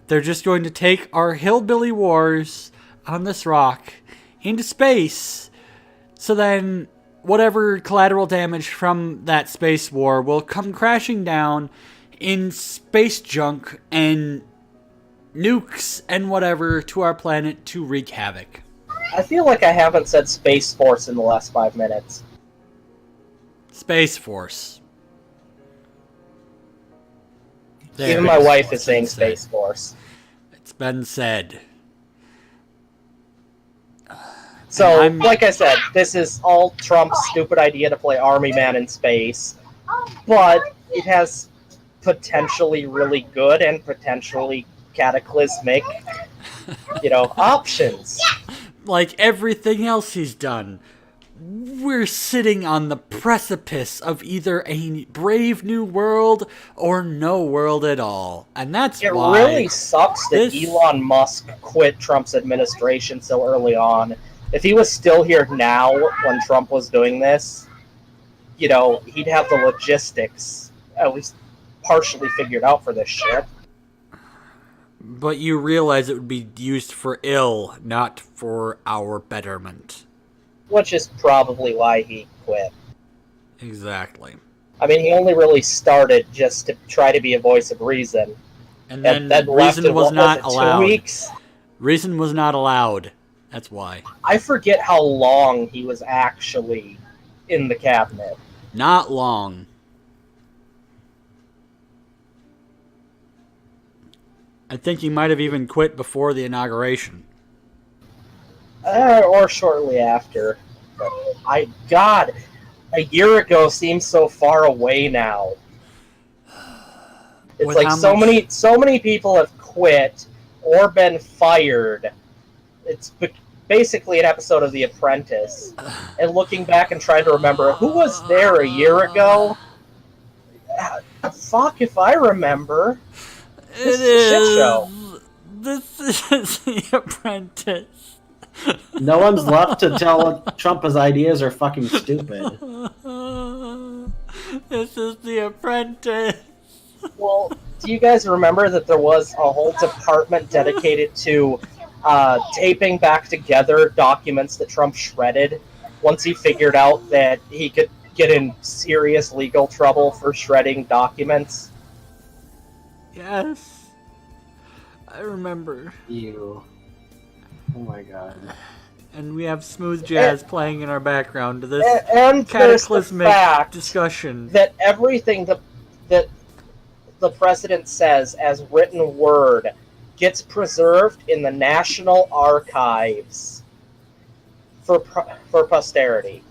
A: They're just going to take our hillbilly wars on this rock into space. So then whatever collateral damage from that space war will come crashing down in space junk and nukes and whatever to our planet to wreak havoc.
C: I feel like I haven't said Space Force in the last 5 minutes.
A: Space Force. There,
C: even my wife is saying Space Force.
A: It's been said.
C: So, like I said, this is all Trump's stupid idea to play Army Man in space, but it has potentially really good and potentially cataclysmic, options.
A: Like everything else he's done, we're sitting on the precipice of either a brave new world or no world at all. And that's why
C: it really sucks that Elon Musk quit Trump's administration so early on. If he was still here now when Trump was doing this, he'd have the logistics at least partially figured out for this shit.
A: But you realize it would be used for ill, not for our betterment.
C: Which is probably why he quit.
A: Exactly.
C: I mean, he only really started just to try to be a voice of reason.
A: And then reason was not allowed.
C: 2 weeks?
A: Reason was not allowed. That's why.
C: I forget how long he was actually in the cabinet.
A: Not long. I think he might have even quit before the inauguration.
C: Or shortly after. But a year ago seems so far away now. It's
A: With
C: like so many people have quit or been fired. It's basically an episode of The Apprentice. And looking back and trying to remember who was there a year ago. Fuck if I remember. This is a shit show.
A: This is The Apprentice.
B: No one's left to tell Trump his ideas are fucking stupid.
A: This is The Apprentice.
C: Well, do you guys remember that there was a whole department dedicated to taping back together documents that Trump shredded once he figured out that he could get in serious legal trouble for shredding documents?
A: Yes. I remember.
B: You. Oh my god.
A: And we have smooth jazz playing in our background to this
C: and
A: cataclysmic
C: fact
A: discussion.
C: That everything that the president says as written word gets preserved in the National Archives for posterity.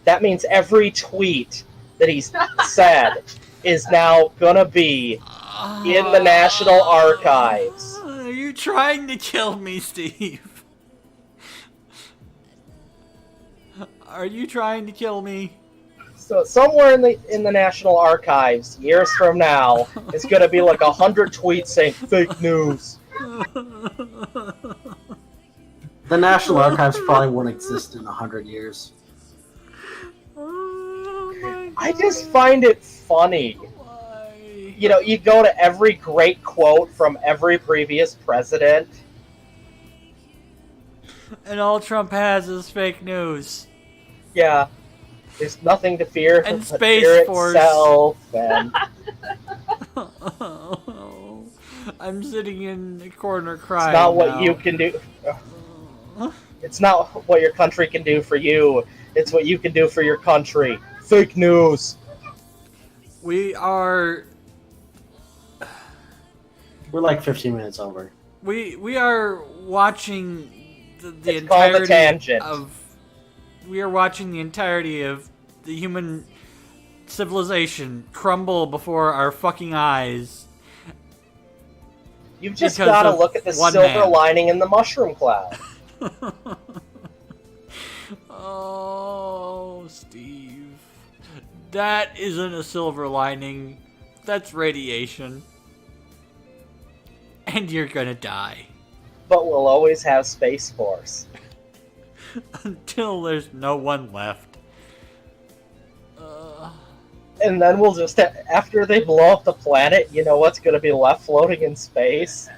C: That means every tweet that he's said is now gonna be in the National Archives.
A: Are you trying to kill me, Steve? Are you trying to kill me?
C: So somewhere in the National Archives, years from now, it's gonna be like 100 tweets saying fake news.
B: The National Archives probably won't exist in 100 years.
C: I just find it funny.
A: Why?
C: You know, you go to every great quote from every previous president.
A: And all Trump has is fake news.
C: Yeah. There's nothing to fear
A: And
C: but
A: Space
C: fear
A: Force.
C: itself. And
A: I'm sitting in the corner crying.
C: it's not what
A: now.
C: you can do. It's not what your country can do for you. It's what you can do for your country. Fake news.
A: We are
B: We're like 15 minutes over.
A: we are watching the
C: It's called a
A: entirety
C: tangent.
A: of. We are watching the entirety of the human civilization crumble before our fucking eyes.
C: You've just
A: Because
C: got to
A: of
C: look at the
A: one
C: silver
A: man.
C: lining in the mushroom cloud.
A: Oh, Steve. That isn't a silver lining. That's radiation. And you're gonna die.
C: But we'll always have Space Force.
A: Until there's no one left.
C: And then we'll just, after they blow up the planet, you know what's going to be left floating in space?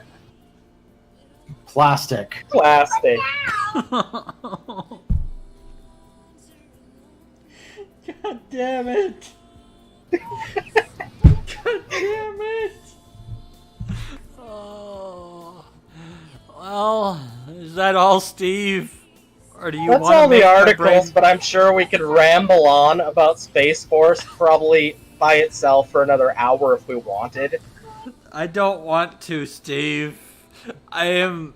B: Plastic.
C: Plastic.
A: God damn it. God damn it. Oh. Well, is that all, Steve? Or do you
C: That's
A: want to
C: all
A: make
C: the
A: my
C: articles,
A: brain...
C: but I'm sure we could ramble on about Space Force probably by itself for another hour if we wanted.
A: I don't want to, Steve. I am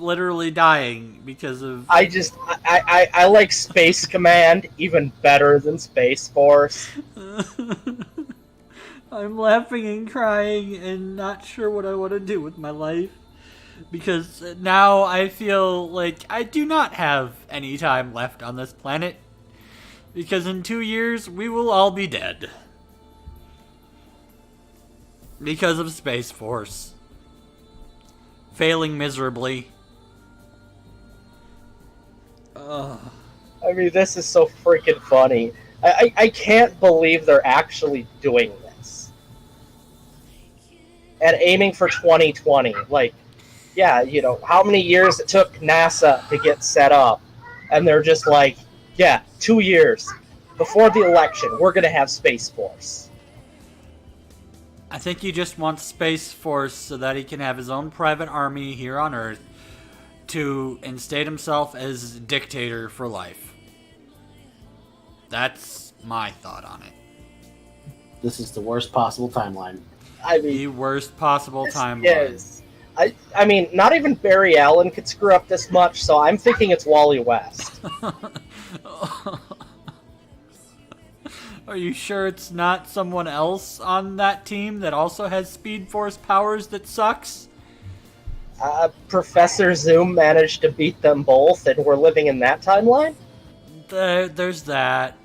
A: literally dying because of...
C: I like Space Command even better than Space Force.
A: I'm laughing and crying and not sure what I want to do with my life. Because now I feel like I do not have any time left on this planet. Because in 2 years, we will all be dead. Because of Space Force. Failing miserably.
C: I mean, this is so freaking funny. I can't believe they're actually doing this. And aiming for 2020. Like, yeah, you know, how many years it took NASA to get set up. And they're just like, yeah, 2 years. Before the election, we're going to have Space Force.
A: I think he just wants Space Force so that he can have his own private army here on Earth to instate himself as dictator for life. That's my thought on it.
B: This is the worst possible timeline.
C: I mean,
A: The worst possible timeline.
C: Yes. I mean, not even Barry Allen could screw up this much, so I'm thinking it's Wally West.
A: Are you sure it's not someone else on that team that also has Speed Force powers that sucks?
C: Professor Zoom managed to beat them both, and we're living in that timeline?
A: There's that.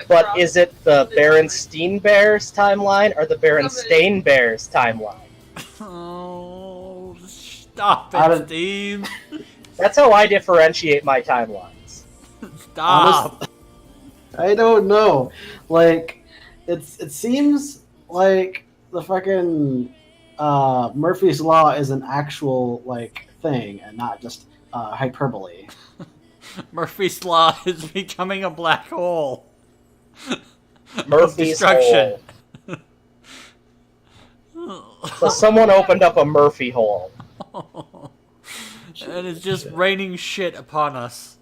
C: But is it the Berenstein Bears timeline or the Berenstain Bears timeline?
A: Oh, stop
B: Out
A: it,
B: of-
A: Steve.
C: That's how I differentiate my timelines.
A: Stop.
B: I don't know. Like, it seems like the fucking Murphy's Law is an actual, like, thing and not just hyperbole.
A: Murphy's Law is becoming a black hole.
C: Murphy's
A: Destruction.
C: Hole. So someone opened up a Murphy hole.
A: And it's just raining shit upon us.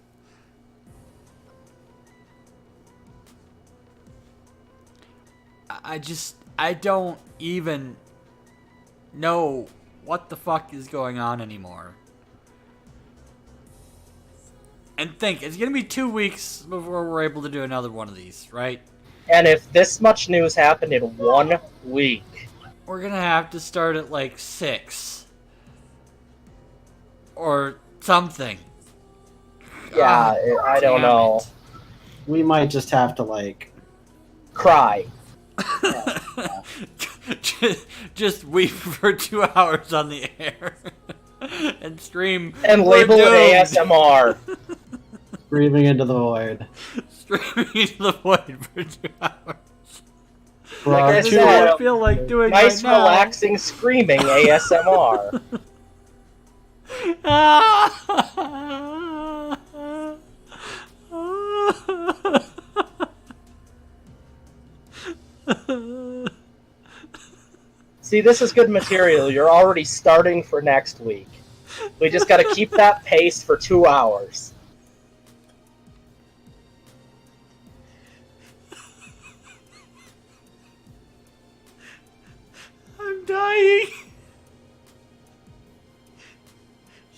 A: I don't even know what the fuck is going on anymore. And think, it's going to be 2 weeks before we're able to do another one of these, right?
C: And if this much news happened in 1 week...
A: We're going to have to start at like 6. Or something.
C: Yeah, I don't know.
A: It.
B: We might just have to, like...
C: Cry.
A: Just weep for 2 hours on the air. And scream.
C: And label it ASMR.
B: Screaming into the void.
A: Screaming into the void for 2 hours.
B: Like
C: I
A: This is
C: said,
A: what I feel like doing
C: nice,
A: right now.
C: relaxing screaming ASMR. See, this is good material. You're already starting for next week. We just got to keep that pace for 2 hours.
A: I'm dying.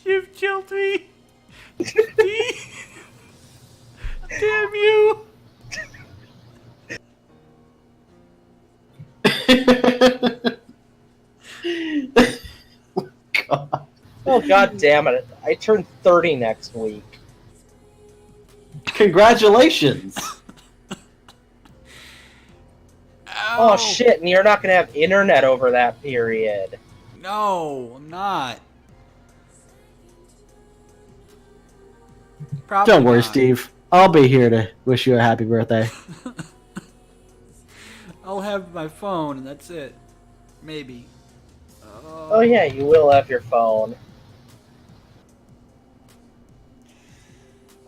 A: You've killed me. Damn you.
B: God.
C: Oh, god damn it. I turn 30 next week.
B: Congratulations!
C: Oh shit, and you're not going to have internet over that period.
A: No, I'm not. Probably
B: Don't worry,
A: not.
B: Steve. I'll be here to wish you a happy birthday.
A: I'll have my phone, and that's it. Maybe.
C: Oh yeah, you will have your phone.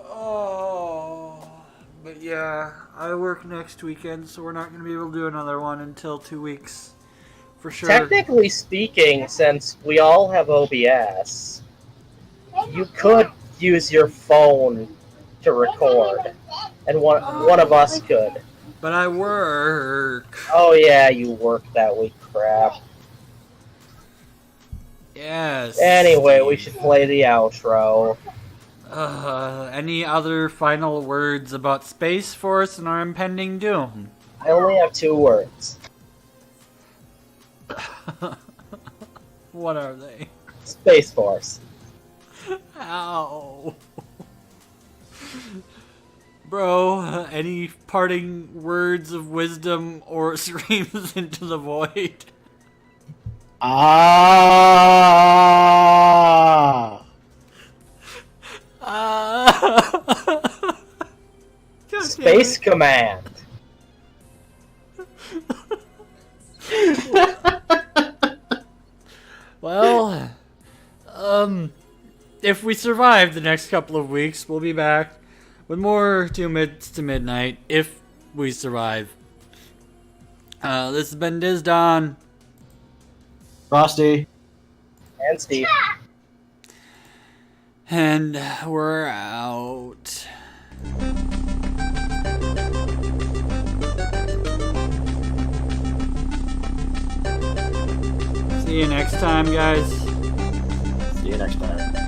A: Oh, but yeah, I work next weekend, so we're not going to be able to do another one until 2 weeks, for sure.
C: Technically speaking, since we all have OBS, you could use your phone to record, and one of us could.
A: But I work.
C: Oh yeah, you work that week, crap.
A: Yes.
C: Anyway, we should play the outro.
A: Any other final words about Space Force and our impending doom?
C: I only have 2 words.
A: What are they?
C: Space Force.
A: Ow. Bro, any parting words of wisdom or screams into the void?
B: Ah!
C: Space Command.
A: Well, if we survive the next couple of weeks, we'll be back with more 2 Minutes to Midnight, if we survive. This has been Disdonn.
B: Frosty.
C: And Steve.
A: And we're out. See you next time, guys.
B: See you next time.